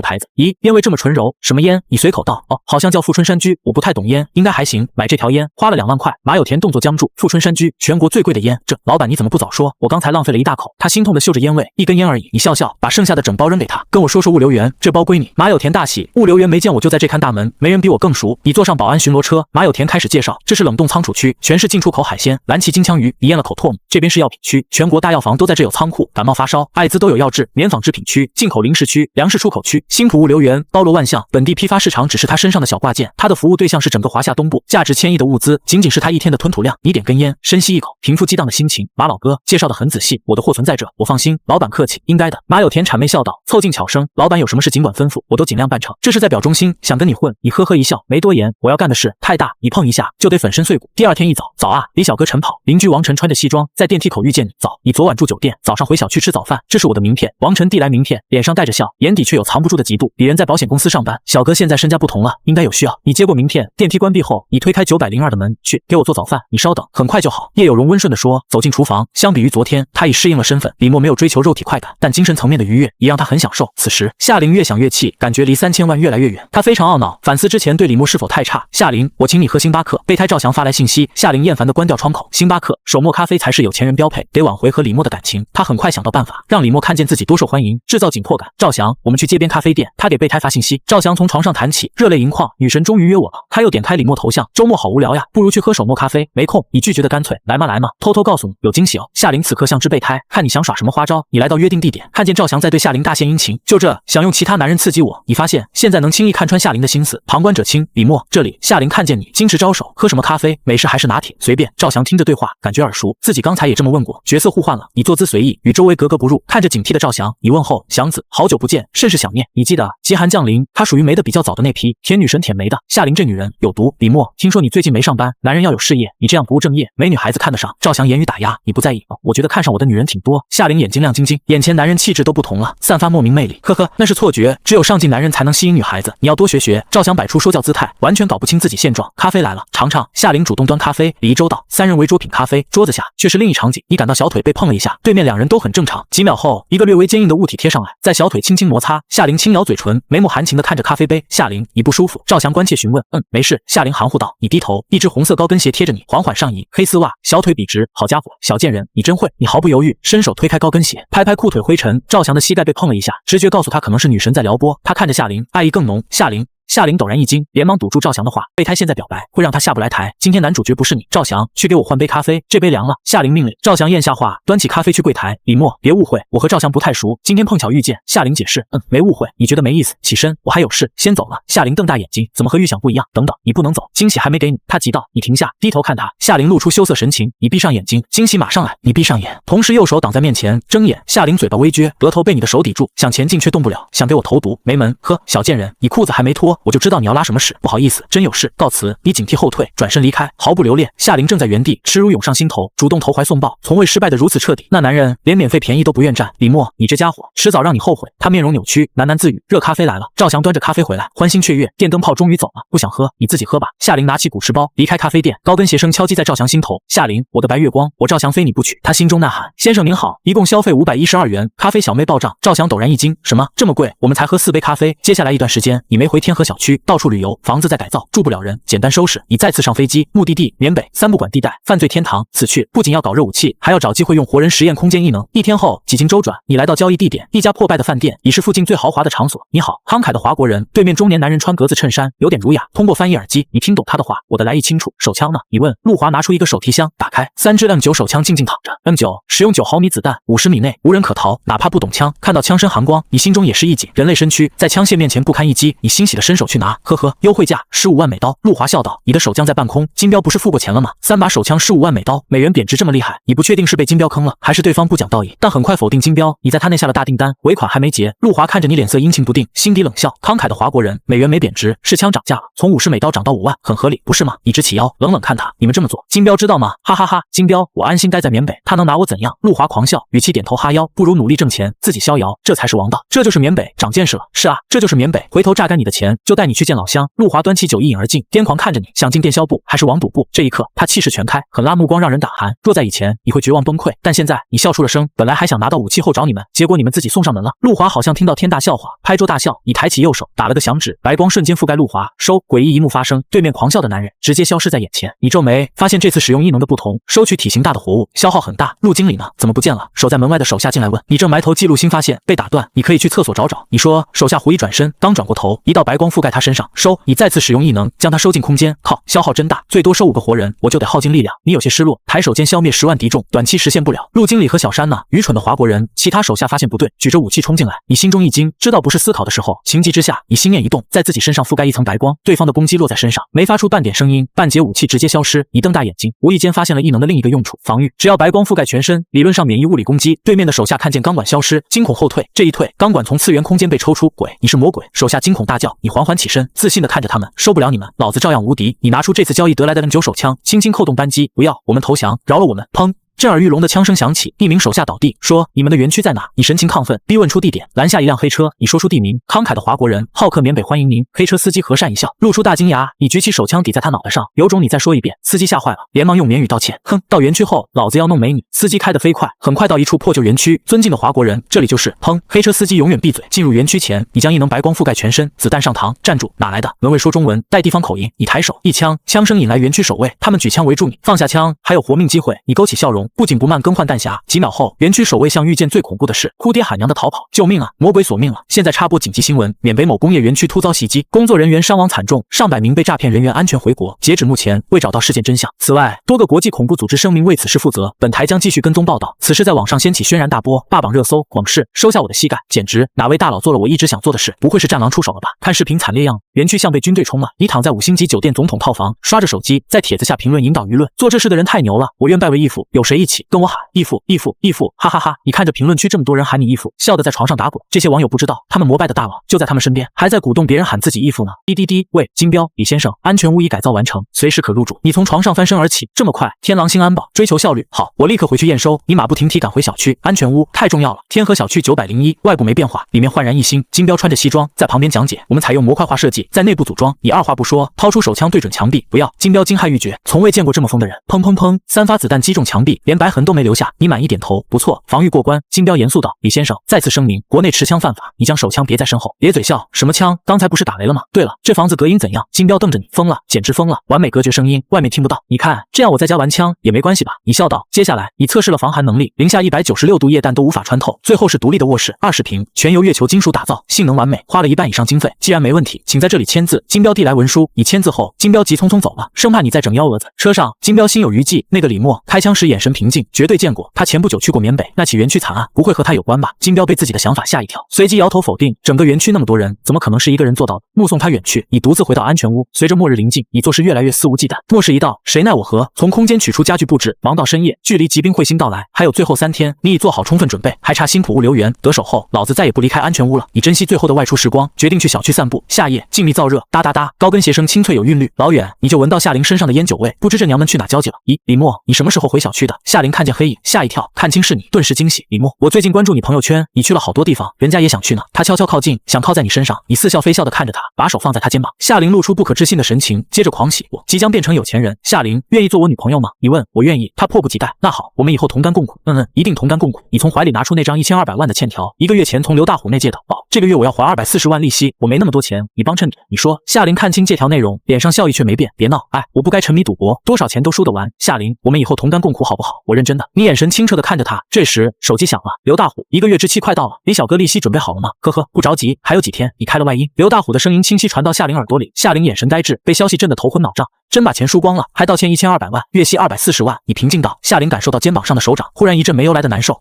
牌子。咦，烟味这么纯柔，什么烟？你随口道。哦，好像叫富春山居，我不太懂烟，应该还行。买这条烟花了2万块。马有田动作僵住。富春山居，全国最贵的烟，这老板你怎么不早说？我刚才浪费了一大口。他心痛的嗅着烟味，1根烟而已。你笑笑，把剩下的整包扔给他，跟我说说物流园，这包归你。马有田大喜，物流园没见我就在这看大门，没人比我更熟。你坐上保安巡逻车，马有田开始介绍，这是冷冻仓储区，全是进出口海鲜，蓝鳍金枪鱼。你咽了口唾沫，这边是药品区，全国大药房都在这有仓库，感冒发烧、艾滋都有药治。棉纺织品区，进口零食区，粮食出口区。新浦物流园包罗万象，本地批发市场只是他身上的小挂件，他的服务对象是整个华夏东部，价值1000亿的物资，仅仅是他1天的吞吐量。你点根烟，深吸一口，平复激荡的心情。马老哥介绍的很仔细，我的货存在这，我放心。老板客气，应该的。马有田谄媚笑道，凑近巧声，老板有什么事尽管吩咐，我都尽量办成。这是在表忠心，想跟你混。你呵呵一笑，没多言。我要干的事太大，你碰一下就得粉身碎骨。第2天一早，早啊，李小哥晨跑，邻居王晨穿着西装在电梯口遇见你。早，你昨晚住酒店，早上回小区吃早饭，这是我的名片。王晨递来名片，脸上带着笑，眼底却有藏不住的嫉妒。别人在保险公司上班，小哥现在身家不同了，应该有需要。你接过名片，电梯关闭后，你推开902的门，去给我做早饭。你稍等，很快就好。叶有容温顺地说，走进厨房。相比于昨天，他已适应了身份。李默没有追求肉体快感，但精神层面的愉悦也让他很享受。此时，夏琳越想越气，感觉离3000万越来越远。他非常懊恼，反思之前对李默是否太差。夏琳，我请你喝星巴克。备胎赵翔发来信息，夏琳厌烦地关掉窗口。星巴克手磨咖啡才是有钱人标配，得挽回和李默的感情。他很快想到办法，让李默看见自己多受欢迎，制造紧迫感。赵翔，我们去街边咖啡店。他给备胎发信息。赵翔从床上弹起，热泪盈眶。女神终于约我了。他又点开李默头像，周末好无聊呀，不如去喝手磨咖啡。没空，你拒绝的干脆。来嘛来嘛，偷偷告诉你，有惊喜哦。夏琳此刻像只备胎，看你想耍什么花招。你来到约定地点，看见赵翔在对夏琳大献殷勤，就这想用其他男人刺激我。你发现现在能轻易看穿夏琳的心思，旁观者清。李默，这里。夏琳看见你，矜持招手，喝什么咖啡？美式还是拿铁？随便。赵翔听着对话，感觉耳熟，自己刚才也这么问过。角色互换了，你坐姿随意，与周围格格不入。看着警惕的赵翔，你问候祥子，好久不见，甚是想念。你记得极寒降临，她属于没的比较早的那批，舔女神舔没的。夏琳这女人有毒。李默，听说你最近没上班，男人要有事业，你这样不务正业，没女孩子看得上。赵翔言语打压，你不在意我觉得看上我的女人挺多。夏琳眼睛亮晶晶，眼前男人气质都不同了，散发莫名魅力。呵呵，那是错觉，只有上进男人才能吸引女孩子，你要多学学。赵翔摆出说教姿态，完全搞不清自己现状。咖啡来了，尝尝。夏琳主动端咖啡，李一周道，3人围桌品咖啡。桌子下却是另一场景，你感到小腿被碰了一下，对面2人都很正常。几秒后，一个略微坚硬的物体贴上来，在小腿轻轻摩擦。夏琳轻咬嘴唇，眉目含情地看着咖啡杯。夏琳，你不舒服？赵翔关切询问。没事。夏琳含糊道。你低头，一只红色高跟鞋贴着你，缓缓上移，黑丝袜，小腿笔直。好家伙，小贱人，你真会。你毫不犹豫，伸手推开高跟鞋，拍拍裤腿灰尘。赵翔的膝盖被碰了一下，直觉告诉他可能是女神在撩拨。他看着夏琳，爱意更浓。夏琳。夏琳陡然一惊，连忙堵住赵翔的话，备胎现在表白会让他下不来台，今天男主角不是你，赵翔，去给我换杯咖啡，这杯凉了。夏琳命令。赵翔咽下话，端起咖啡去柜台，李默，别误会，我和赵翔不太熟，今天碰巧遇见。夏琳解释，没误会，你觉得没意思，起身，我还有事，先走了。夏琳瞪大眼睛，怎么和预想不一样？等等，你不能走，惊喜还没给你。他急道，你停下，低头看他。夏琳露出羞涩神情，你闭上眼睛，惊喜马上来。你闭上眼，同时右手挡在面前，睁眼。夏琳嘴巴微撅，额头被你的手抵住，想前进却动不了，想给我投毒，没门。呵，小贱人，你裤子还没脱，我就知道你要拉什么屎。不好意思，真有事，告辞。你警惕后退，转身离开，毫不留恋。夏琳正在原地，耻辱涌上心头，主动投怀送抱，从未失败的如此彻底。那男人连免费便宜都不愿占。李默，你这家伙，迟早让你后悔。他面容扭曲，喃喃自语。热咖啡来了。赵翔端着咖啡回来，欢欣雀跃。电灯泡终于走了，不想喝，你自己喝吧。夏琳拿起古驰包，离开咖啡店，高跟鞋声敲击在赵翔心头。夏琳，我的白月光，我赵翔非你不娶。他心中呐喊。先生您好，一共消费512元。咖啡小妹报账。赵翔陡然一惊，什么这么贵？我们才喝4杯咖啡。接下来一段时间，你没回天河小区，到处旅游，房子在改造，住不了人，简单收拾。你再次上飞机，目的地缅北三不管地带，犯罪天堂。此去不仅要搞热武器，还要找机会用活人实验空间异能。一天后，几经周转，你来到交易地点，一家破败的饭店，已是附近最豪华的场所。你好，慷慨的华国人。对面中年男人穿格子衬衫，有点儒雅。通过翻译耳机，你听懂他的话。我的来意清楚。手枪呢？你问。陆华拿出一个手提箱，打开，3支 M9 手枪静静躺着。M9 使用9毫米子弹，50米内无人可逃。哪怕不懂枪，看到枪身寒光，你心中也是一紧。人类身躯在枪械面前不堪一击，你欣喜的伸手去拿。呵呵，优惠价15万美刀。陆华笑道，你的手匠在半空，金标不是付过钱了吗？3把手枪15万美刀，美元贬值这么厉害，你不确定是被金标坑了，还是对方不讲道义？但很快否定金标，你在他那下了大订单，尾款还没结。陆华看着你脸色阴晴不定，心底冷笑，慷慨的华国人，美元没贬值，是枪涨价了，从50美刀涨到5万，很合理，不是吗？你直起腰，冷冷看他，你们这么做，金标知道吗？哈哈哈，金标，我安心待在缅北，他能拿我怎样？陆华狂笑，语气点头哈腰，不如努力挣钱，自己逍遥，这才是王道。这就是缅北，长见识了。是啊，这就是缅北，回头榨干你的钱，就带你去见老乡。陆华端起酒一饮而尽，癫狂看着你，想进电销部还是往赌部？这一刻，他气势全开，狠辣目光让人胆寒。若在以前，你会绝望崩溃，但现在你笑出了声，本来还想拿到武器后找你们，结果你们自己送上门了。陆华好像听到天大笑话，拍桌大笑。你抬起右手，打了个响指，白光瞬间覆盖陆华。收，诡异一幕发生，对面狂笑的男人直接消失在眼前。你皱眉，发现这次使用异能的不同，收取体型大的活物，消耗很大。陆经理呢？怎么不见了？守在门外的手下进来问。你正埋头记录新发现，被打断，你可以去厕所找找。你说，手下狐一转身，刚转过头，一道白光覆盖他身上。收，你再次使用异能，将他收进空间。靠，消耗真大，最多收5个活人，我就得耗尽力量。你有些失落，抬手间消灭10万敌众，短期实现不了。陆经理和小山呢？愚蠢的华国人。其他手下发现不对，举着武器冲进来。你心中一惊，知道不是思考的时候，情急之下，你心念一动，在自己身上覆盖一层白光，对方的攻击落在身上，没发出半点声音，半截武器直接消失。你瞪大眼睛，无意间发现了异能的另一个用处，防御。只要白光覆盖全身，理论上免疫物理攻击。对面的手下看见钢管消失，惊恐后退，这一退，钢管从次元空间被抽出。鬼，你是魔鬼！手下惊恐大叫。你缓缓起身，自信地看着他们，收不了你们，老子照样无敌。你拿出这次交易得来的 M9 手枪，轻轻扣动扳机，不要，我们投降，饶了我们！砰！震耳欲聋的枪声响起，一名手下倒地，说：“你们的园区在哪？”你神情亢奋，逼问出地点，拦下一辆黑车。你说出地名，慷慨的华国人，好客缅北欢迎您。黑车司机和善一笑，露出大金牙。你举起手枪抵在他脑袋上，有种你再说一遍。司机吓坏了，连忙用缅语道歉。哼，到园区后，老子要弄没你。司机开得飞快，很快到一处破旧园区。尊敬的华国人，这里就是。砰！黑车司机永远闭嘴。进入园区前，你将异能白光覆盖全身，子弹上膛。站住！哪来的？门卫说中文，带地方口音。你抬手，一枪，枪声引来园区守卫，他们举枪围住你。放下枪，还有活命机会。你勾起笑容，不紧不慢更换弹匣。几秒后，园区守卫像遇见最恐怖的事，哭爹喊娘的逃跑。救命啊！魔鬼索命了！现在插播紧急新闻：缅北某工业园区突遭袭击，工作人员伤亡惨重，上百名被诈骗人员安全回国。截止目前，未找到事件真相。此外，多个国际恐怖组织声明为此事负责。本台将继续跟踪报道。此事在网上掀起轩然大波，霸榜热搜。广式，收下我的膝盖，简直！哪位大佬做了我一直想做的事？不会是战狼出手了吧？看视频惨烈样，园区像被军队冲了。你躺在5星级酒店总统套房，刷着手机，在帖子下评论引导舆论。做这事的人太牛了，我愿拜为义父。有谁一起跟我喊义父？义父，义父，哈哈哈！你看着评论区这么多人喊你义父，笑得在床上打滚。这些网友不知道，他们膜拜的大佬就在他们身边，还在鼓动别人喊自己义父呢。滴滴滴，喂，金标，李先生，安全屋已改造完成，随时可入住。你从床上翻身而起，这么快？天狼星安保，追求效率。好，我立刻回去验收。你马不停蹄赶回小区，安全屋太重要了。天河小区901，外部没变化，里面焕然一新。金标穿着西装在旁边讲解，我们采用模块化设计，在内部组装。你二话不说，掏出手枪对准墙壁，不要。金标惊骇欲绝，从未见过这么疯的人。砰砰砰，3发子弹击中墙壁，连白痕都没留下。你满意点头，不错，防御过关。金彪严肃道：“李先生，再次声明，国内持枪犯法，你将手枪别在身后。”咧嘴笑：“什么枪？刚才不是打雷了吗？对了，这房子隔音怎样？”金彪瞪着你，疯了，简直疯了，完美隔绝声音，外面听不到。你看，这样我在家玩枪也没关系吧？你笑道。接下来，你测试了防寒能力，零下196度液弹都无法穿透。最后是独立的卧室，20平，全由月球金属打造，性能完美，花了1半以上经费。既然没问题，请在这里签字。金彪递来文书，你签字后，金彪急匆匆走了，生怕你再整幺蛾子。车上，金彪心有余悸，那个李默开枪时眼神平静，绝对见过。他前不久去过缅北，那起园区惨案不会和他有关吧？金彪被自己的想法吓一跳，随即摇头否定。整个园区那么多人，怎么可能是一个人做到的？目送他远去，你独自回到安全屋。随着末日临近，你做事越来越肆无忌惮。末世一到，谁奈我何？从空间取出家具布置，忙到深夜。距离疾兵彗星到来还有最后3天，你已做好充分准备，还差辛普物流员。得手后，老子再也不离开安全屋了。你珍惜最后的外出时光，决定去小区散步。夏夜静谧燥热，哒哒哒，高跟鞋声清脆有韵律。老远你就闻到夏琳身上的烟酒味，不知这娘们去哪交际了。咦，李默，你什么时候回小区的？夏琳看见黑影，吓一跳，看清是你，顿时惊喜。李默，我最近关注你朋友圈，你去了好多地方，人家也想去呢。他悄悄靠近，想靠在你身上，你似笑非笑的看着他，把手放在他肩膀。夏琳露出不可置信的神情，接着狂喜，我即将变成有钱人。夏琳，愿意做我女朋友吗？你问，我愿意。他迫不及待。那好，我们以后同甘共苦。一定同甘共苦。你从怀里拿出那张1200万的欠条，1个月前从刘大虎那借的。这个月我要还240万利息，我没那么多钱，你帮衬点。你说。夏琳看清借条内容，脸上笑意却没变。别闹，我不该沉迷赌博，多少钱都输得完。夏琳，我们以后同甘共苦好不好？我认真的。你眼神清澈的看着他。这时手机响了，刘大虎，1个月之期快到了，李小哥利息准备好了吗？呵呵，不着急，还有几天。你开了外音。刘大虎的声音清晰传到夏琳耳朵里，夏琳眼神呆滞，被消息震得头昏脑胀。真把钱输光了，还倒欠1200万，月息240万。你平静道。夏琳感受到肩膀上的手掌，忽然一阵没由来的难受。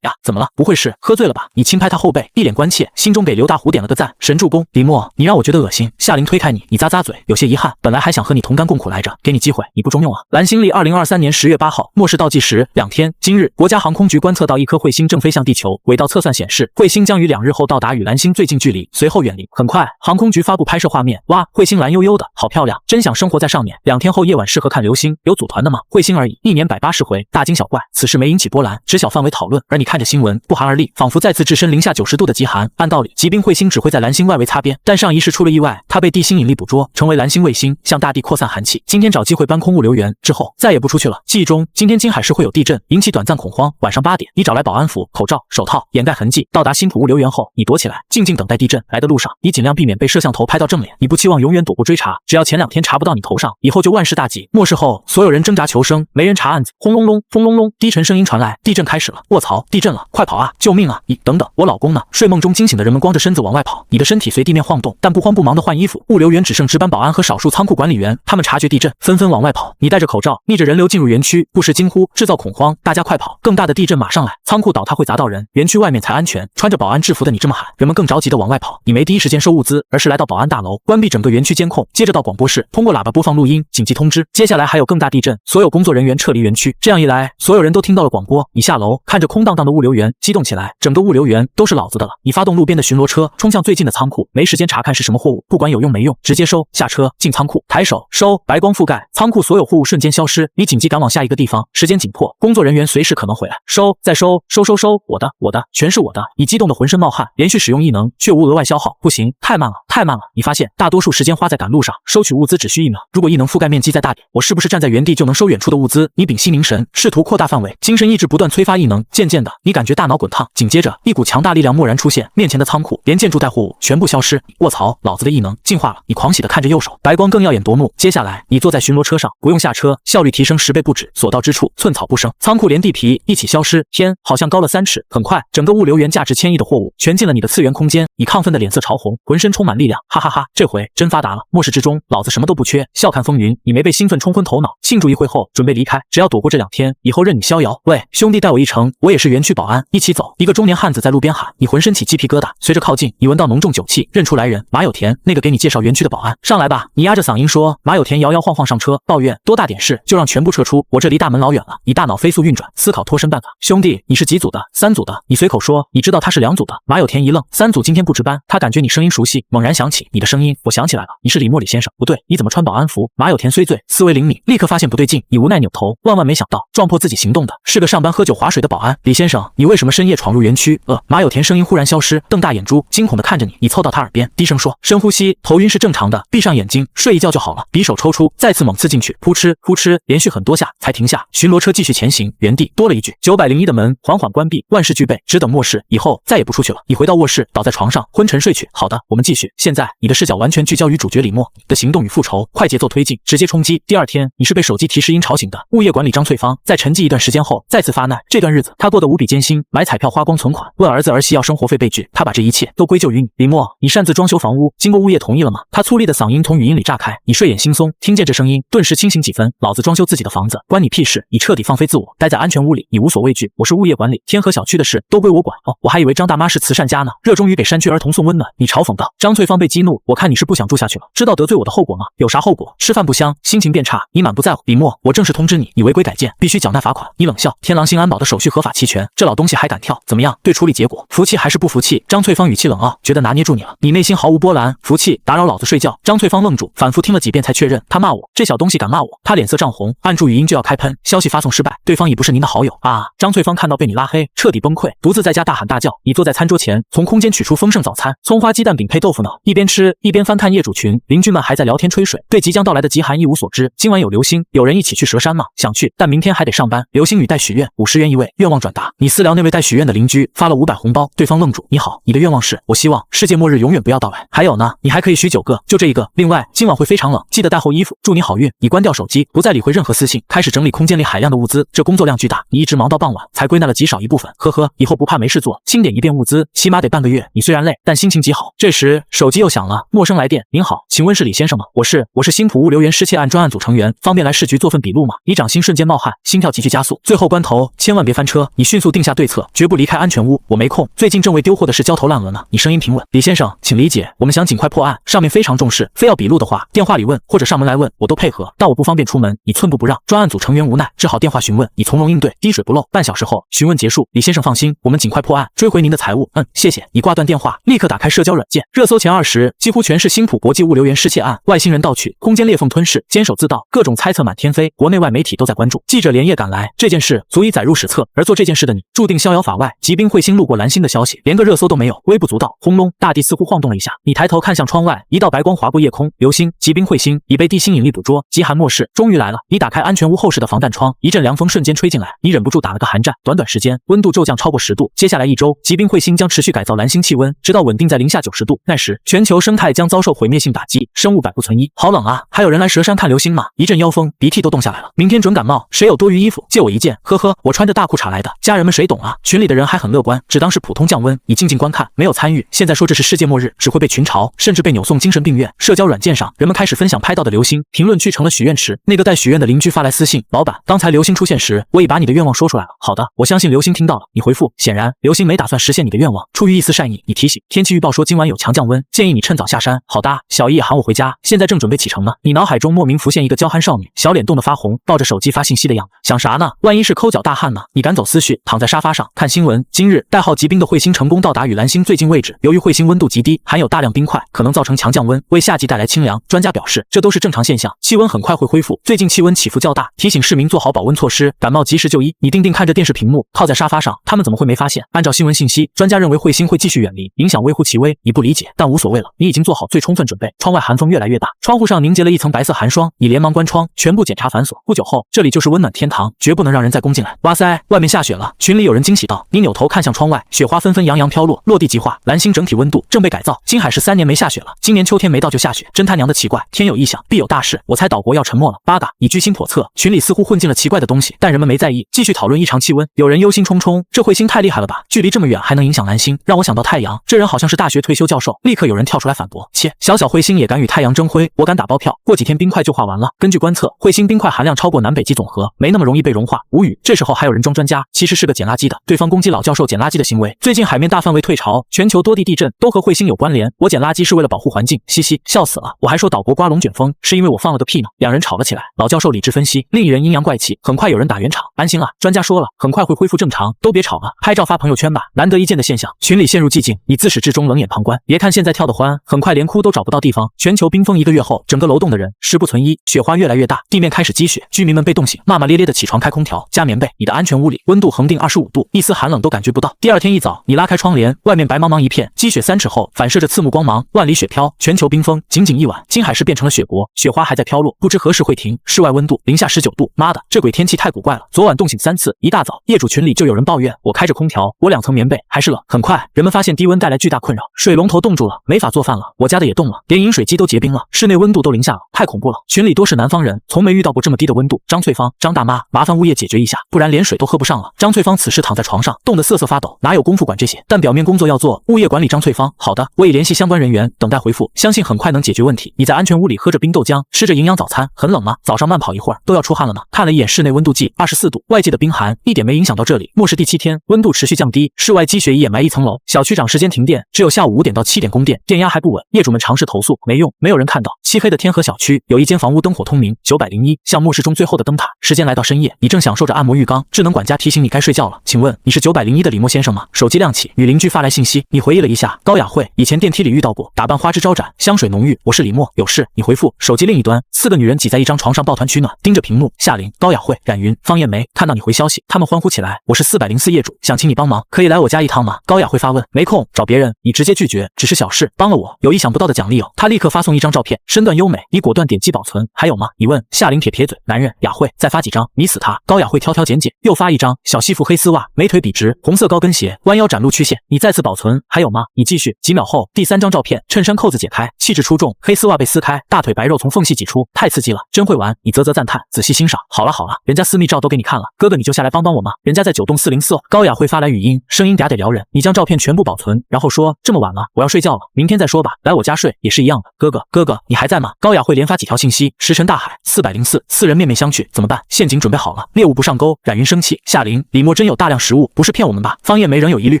呀，怎么了？不会是喝醉了吧？你轻拍他后背，一脸关切，心中给刘大虎点了个赞，神助攻。李默，你让我觉得恶心。夏琳推开你，你咂咂嘴，有些遗憾，本来还想和你同甘共苦来着，给你机会，你不中用啊。蓝星历2023年10月8号，末世倒计时2天。今日，国家航空局观测到一颗彗星正飞向地球，轨道测算显示，彗星将于2日后到达与蓝星最近距离，随后远离。很快，航空局发布拍摄画面，哇，彗星蓝悠悠的，好漂亮，真想生活在上面。2天后夜晚适合看流星，有组团的吗？彗星而已，一年180回，大惊小怪。此事没引起波澜，只小范围讨论。而你看着新闻，不寒而栗，仿佛再次置身零下90度的极寒。按道理，疾兵彗星只会在蓝星外围擦边，但上一世出了意外，它被地心引力捕捉，成为蓝星卫星，向大地扩散寒气。今天找机会搬空物流员之后，再也不出去了。记忆中，今天金海市会有地震，引起短暂恐慌。晚上8点，你找来保安服、口罩、手套，掩盖痕迹。到达新浦物流员后，你躲起来，静静等待地震。来的路上，你尽量避免被摄像头拍到正脸。你不期望永远躲过追查，只要前2天查不到你头上，以后就万事大吉。末世后，所有人挣扎求生，没人查案子。轰隆隆，轰隆隆，低沉声音传来，地震开始了。卧槽，地震了，快跑啊！救命啊！等等，我老公呢？睡梦中惊醒的人们光着身子往外跑，你的身体随地面晃动，但不慌不忙地换衣服。物流员只剩值班保安和少数仓库管理员，他们察觉地震，纷纷往外跑。你戴着口罩，逆着人流进入园区，不时惊呼，制造恐慌，大家快跑！更大的地震马上来，仓库倒塌会砸到人，园区外面才安全。穿着保安制服的你这么喊，人们更着急地往外跑。你没第一时间收物资，而是来到保安大楼，关闭整个园区监控，接着到广播室，通过喇叭播放录音，紧急通知，接下来还有更大地震，所有工作人员撤离园区。这样一来，所有人都听到了广播。你下楼，看着空荡荡的物流园，激动起来，整个物流园都是老子的了。你发动路边的巡逻车，冲向最近的仓库，没时间查看是什么货物，不管有用没用，直接收。下车，进仓库，抬手收，白光覆盖仓库，所有货物瞬间消失。你紧急赶往下一个地方，时间紧迫，工作人员随时可能回来。收，再收，收，我的，全是我的。你激动的浑身冒汗，连续使用异能，却无额外消耗。不行，太慢了，太慢了。你发现大多数时间花在赶路上，收取物资只需1秒。如果异能覆盖面积再大点，我是不是站在原地就能收远处的物资？你屏息凝神，试图扩大范围，精神意志不断催发异能。渐渐的，你感觉大脑滚烫，紧接着一股强大力量蓦然出现，面前的仓库连建筑带货物全部消失。卧槽，老子的异能进化了！你狂喜的看着右手，白光更耀眼夺目。接下来，你坐在巡逻车上，不用下车，效率提升10倍不止，所到之处寸草不生，仓库连地皮一起消失。天，好像高了3尺。很快，整个物流园价值1000亿的货物全进了你的次元空间。你亢奋的脸色潮红，浑身充满力量，哈哈哈！这回真发达了，末世之中，老子什么都不缺。笑看风云，你没被兴奋冲昏头脑，庆祝一会后准备离开，只要躲过这2天，以后任你逍遥。喂，兄弟，带我一程，我也是园区保安，一起走。一个中年汉子在路边喊，你浑身起鸡皮疙瘩。随着靠近，你闻到浓重酒气，认出来人，马有田，那个给你介绍园区的保安。上来吧，你压着嗓音说。马有田摇摇晃晃上车，抱怨多大点事就让全部撤出，我这离大门老远了。你大脑飞速运转，思考脱身办法。兄弟，你是几组的？3组的。你随口说，你知道他是2组的。马有田一愣，3组今天不值班。他感觉你声音熟悉，猛然想起你的声音，我想起来了，你是李默李先生。不对，你怎么穿保安服？马有田虽醉，思维灵敏，立刻发现不对劲，已无奈扭头，万万没想到撞破自己行动的是个上班喝酒划水的保安。李先生，你为什么深夜闯入园区？马有田声音忽然消失，瞪大眼珠，惊恐地看着你。你凑到他耳边，低声说：深呼吸，头晕是正常的，闭上眼睛，睡一觉就好了。匕首抽出，再次猛刺进去，扑哧扑哧，连续很多下才停下。巡逻车继续前行，原地多了一句901的门缓缓关闭，万事俱备，只等末世，以后再也不出去了。你回到卧室，倒在床上昏沉睡去。好的，我们继续。现在你的视角完全聚焦于主角李默的行动与复仇，快节奏推进，直接冲击。第二天，你是被手机提示音吵醒的。物业管理张翠芳在沉寂一段时间后再次发难，这段日子她过得无比艰辛，买彩票花光存款，问儿子儿媳要生活费被拒，她把这一切都归咎于你。李默，你擅自装修房屋，经过物业同意了吗？他粗粝的嗓音从语音里炸开，你睡眼惺忪，听见这声音，顿时清醒几分。老子装修自己的房子，关你屁事！你彻底放飞自我，待在安全屋里，你无所畏惧。我是物业管理，天河小区的事都归我管。哦，我还以为张大妈是慈善家呢，热衷于给山区儿童送温暖。你嘲讽道。张翠芳被激怒，我看你是不想住下去了，知道得罪我的后果吗？有啥后果？吃饭不香，心情变差，你满不在乎。李默，我正式通知你，你违规改建，必须缴纳罚款。你冷笑，天狼星安保的手续合法齐全，这老东西还敢跳？怎么样？对处理结果，服气还是不服气？张翠芳语气冷傲，觉得拿捏住你了，你内心毫无波澜。服气？打扰老子睡觉。张翠芳愣住，反复听了几遍才确认，他骂我，这小东西敢骂我？他脸色涨红，按住语音就要开喷，消息发送失败，对方已不是您的好友啊！张翠芳看到被你拉黑，彻底崩溃，独自在家大喊大叫。你坐在餐桌前，从空间取出丰盛早餐，葱花鸡蛋饼配豆腐脑，一边吃一边翻看业主群，邻居们还在聊天吹水，对即将到来的极寒一无所知。今晚有流星，有人一起去蛇山吗？想去，但明天还得上班。流星雨带许愿，50元一位，愿望转达。你私聊那位带许愿的邻居，发了500红包，对方愣住。你好，你的愿望是？我希望世界末日永远不要到来。还有呢，你还可以许9个，就这一个。另外，今晚会非常冷，记得带厚衣服，祝你好运。你关掉手机，不再理会任何私信，开始整理空间里海量的物资。这工作量巨大，你一直忙到傍晚才归纳了极少一部分。呵呵，以后不怕没事做，清点一遍物资，起码得半个月。你虽然累，但心情极好。这时手机又响了，陌生来电。您好，请问是李先生吗？我是新浦物流园失窃案专案组成员，方便来市局做份笔录吗？你掌心瞬间冒汗，心跳急剧加速，最后关头千万别翻车。你迅速定下对策，绝不离开安全屋。我没空，最近正为丢货的事焦头烂额呢。你声音平稳。李先生，请理解，我们想尽快破案，上面非常重视，非要笔录的话，电话里问或者上门来问，我都配合。但我不方便出门，你寸步不让。专案组成员无奈，只好电话询问。你从容应对，滴水不漏。半小时后，询问结束。李先生放心，我们尽快破案，追回您的财物。谢谢。你挂断电话，立刻打开社交软件，热搜前20几乎全是新浦国际物流园失窃案，外星人盗取，空间裂缝吞噬，监守自盗，各种猜测满天飞。国内外媒体都在关注，记者连夜赶来，这件事足以载入史册。而做这件事的你，注定逍遥法外。骑兵彗星路过蓝星的消息，连个热搜都没有，微不足道。轰隆，大地似乎晃动了一下。你抬头看向窗外，一道白光划过夜空，流星、骑兵彗星已被地心引力捕捉，极寒末世终于来了。你打开安全屋后室的防弹窗，一阵凉风瞬间吹进来，你忍不住打了个寒战。短短时间，温度骤降超过10度。接下来1周，骑兵彗星将持续改造蓝星气温，直到稳定在零下90度。那时，全球生态将遭受毁灭性打击，生物百不存一。好冷啊！还有人来蛇山看流星吗？一阵妖风，鼻涕都冻下来了。明天准感冒，谁有多余衣服借我一件？呵呵，我穿着大裤衩来的，家人们谁懂啊？群里的人还很乐观，只当是普通降温。你静静观看，没有参与。现在说这是世界末日，只会被群嘲，甚至被扭送精神病院。社交软件上，人们开始分享拍到的流星，评论区成了许愿池。那个带许愿的邻居发来私信：老板，刚才流星出现时，我已把你的愿望说出来了。好的，我相信流星听到了。你回复：显然流星没打算实现你的愿望，出于一丝善意，你提醒天气预报说今晚有强降温，建议你趁早下山。好的，小姨也喊我回家，现在正准备启程呢。你脑海中莫名浮现一个娇憨少女，小脸冻得发红，抱着手机发信息的样子，想啥呢？万一是抠脚大汉呢？你赶走思绪，躺在沙发上看新闻。今日代号疾冰的彗星成功到达与蓝星最近位置，由于彗星温度极低，含有大量冰块，可能造成强降温，为夏季带来清凉。专家表示，这都是正常现象，气温很快会恢复。最近气温起伏较大，提醒市民做好保温措施，感冒及时就医。你定定看着电视屏幕，靠在沙发上，他们怎么会没发现？按照新闻信息，专家认为彗星会继续远离，影响微乎其微。你不理解，但无所谓了，你已经做好最充分准备。窗外寒风越来越大，窗户上凝结了一层白色寒霜，你连忙关窗，全部检查反锁。不久后，这里就是温暖天堂，绝不能让人再攻进来。哇塞，外面下雪了！群里有人惊喜道。你扭头看向窗外，雪花纷纷扬扬飘落，落地即化。蓝星整体温度正被改造，金海市3年没下雪了，今年秋天没到就下雪，真他娘的奇怪！天有异象，必有大事，我猜岛国要沉没了。八嘎，你居心叵测。群里似乎混进了奇怪的东西，但人们没在意，继续讨论异常气温。有人忧心忡忡，这彗星太厉害了吧，距离这么远还能影响蓝星，让我想到太阳。这人好像是大学退休教授。立刻有人跳出来反驳，切，小小彗星也敢与太阳争辉，我敢打包票，过几天冰块就化完了。根据观测，彗星冰块含量超过南北极总和，没那么容易被融化。无语。这时候还有人装专家，其实是个捡垃圾的。对方攻击老教授捡垃圾的行为。最近海面大范围退潮，全球多地地震都和彗星有关联。我捡垃圾是为了保护环境，嘻嘻，笑死了。我还说岛国刮龙卷风是因为我放了个屁呢。两人吵了起来。老教授理智分析，另一人阴阳怪气。很快有人打圆场，安心了，专家说了，很快会恢复正常，都别吵了，拍照发朋友圈吧。难得一见的现象。群里陷入寂静，你自始至终冷眼旁观。别看现在跳得欢，很快连哭都找不到地方。全球冰封1个月后，整个楼栋的人十不存一，雪花越来越大，地面开始积雪，居民们被冻醒，骂骂咧咧的起床开空调加棉被。你的安全屋里温度恒定25度，一丝寒冷都感觉不到。第二天一早，你拉开窗帘，外面白茫茫一片，积雪3尺厚，反射着刺目光芒，万里雪飘，全球冰封。仅仅一晚，金海市变成了雪国，雪花还在飘落，不知何时会停。室外温度零下19度，妈的，这鬼天气太古怪了！昨晚冻醒3次，一大早业主群里就有人抱怨，我开着空调，我2层棉被还是冷。很快，人们发现低温带来巨大困扰，水龙头冻住了，没法做饭了，我家的也冻了，连饮水机都结冰了，室内温度都零下了，太恐怖了！群里多是南方人，从没遇到过这么低的温度。张翠芳，张大妈，麻烦物业解决一下，不然连水都喝不上了。张翠芳此时躺在床上，冻得瑟瑟发抖，哪有功夫管这些？但表面工作要做，物业管理张翠芳。好的，我已联系相关人员，等待回复，相信很快能解决问题。你在安全屋里喝着冰豆浆，吃着营养早餐，很冷吗？早上慢跑一会儿都要出汗了呢。看了一眼室内温度计24度，外界的冰寒一点没影响到这里。末世第7天，温度持续降低，室外积雪已掩埋1层楼。小区长时间停电，只有下午5点到7点供电，电压还不稳，业主们尝试投诉，没用，没有人看到。漆黑的天河小区有一间房屋灯火通明，901，像末世中最后的灯塔。时间来到深夜，你正享受着按摩浴缸，智能管家提醒你该睡觉了。请问你是901的李默先生吗？手机亮起，女邻居发来信息，你回忆了一下，高雅慧，以前电梯里遇到过，打扮花枝招展，香水浓郁，我是李默，有事。你回复，手机另一端，4个女人挤在一张床上抱团取暖，盯着屏幕，夏琳、高雅慧、冉云、方艳梅。看到你回消息，他们欢呼起来，我是404业主，想请你帮忙，可以来我家一趟吗？高雅慧发问，没空，找别人。你直接拒绝，只是小事，帮了我，有意想不到的奖励哦。他立刻发送一张照片，身段优美，你果断点击保存。还有吗？你问。夏琳撇嘴，男人。雅慧，再发几张，你死他。高雅慧挑挑拣拣，又发一张，小西服黑丝袜，美腿笔直，红色高跟鞋，弯腰展露曲线。你再次保存。还有吗？你继续。几秒后，第3张照片，衬衫扣子解开，气质出众，黑丝袜被撕开，大腿白肉从缝隙挤出，太刺激了，真会玩。你啧啧赞叹，仔细欣赏。好了好了，人家私密照都给你看了，哥哥你就下来帮帮我嘛，人家在9栋404哦。高雅慧发来语音，声音嗲嗲撩人。你将照片全部保存，然后说，这么晚了，我要睡觉了，明天再说吧，来我家睡也是一样的。哥哥，你还在吗？高雅慧连发几条信息，石沉大海。404，四人面面相觑，怎么办？陷阱准备好了，猎物不上钩。冉云生气，夏琳，李默真有大量食物，不是骗我们吧？方艳梅仍有疑虑。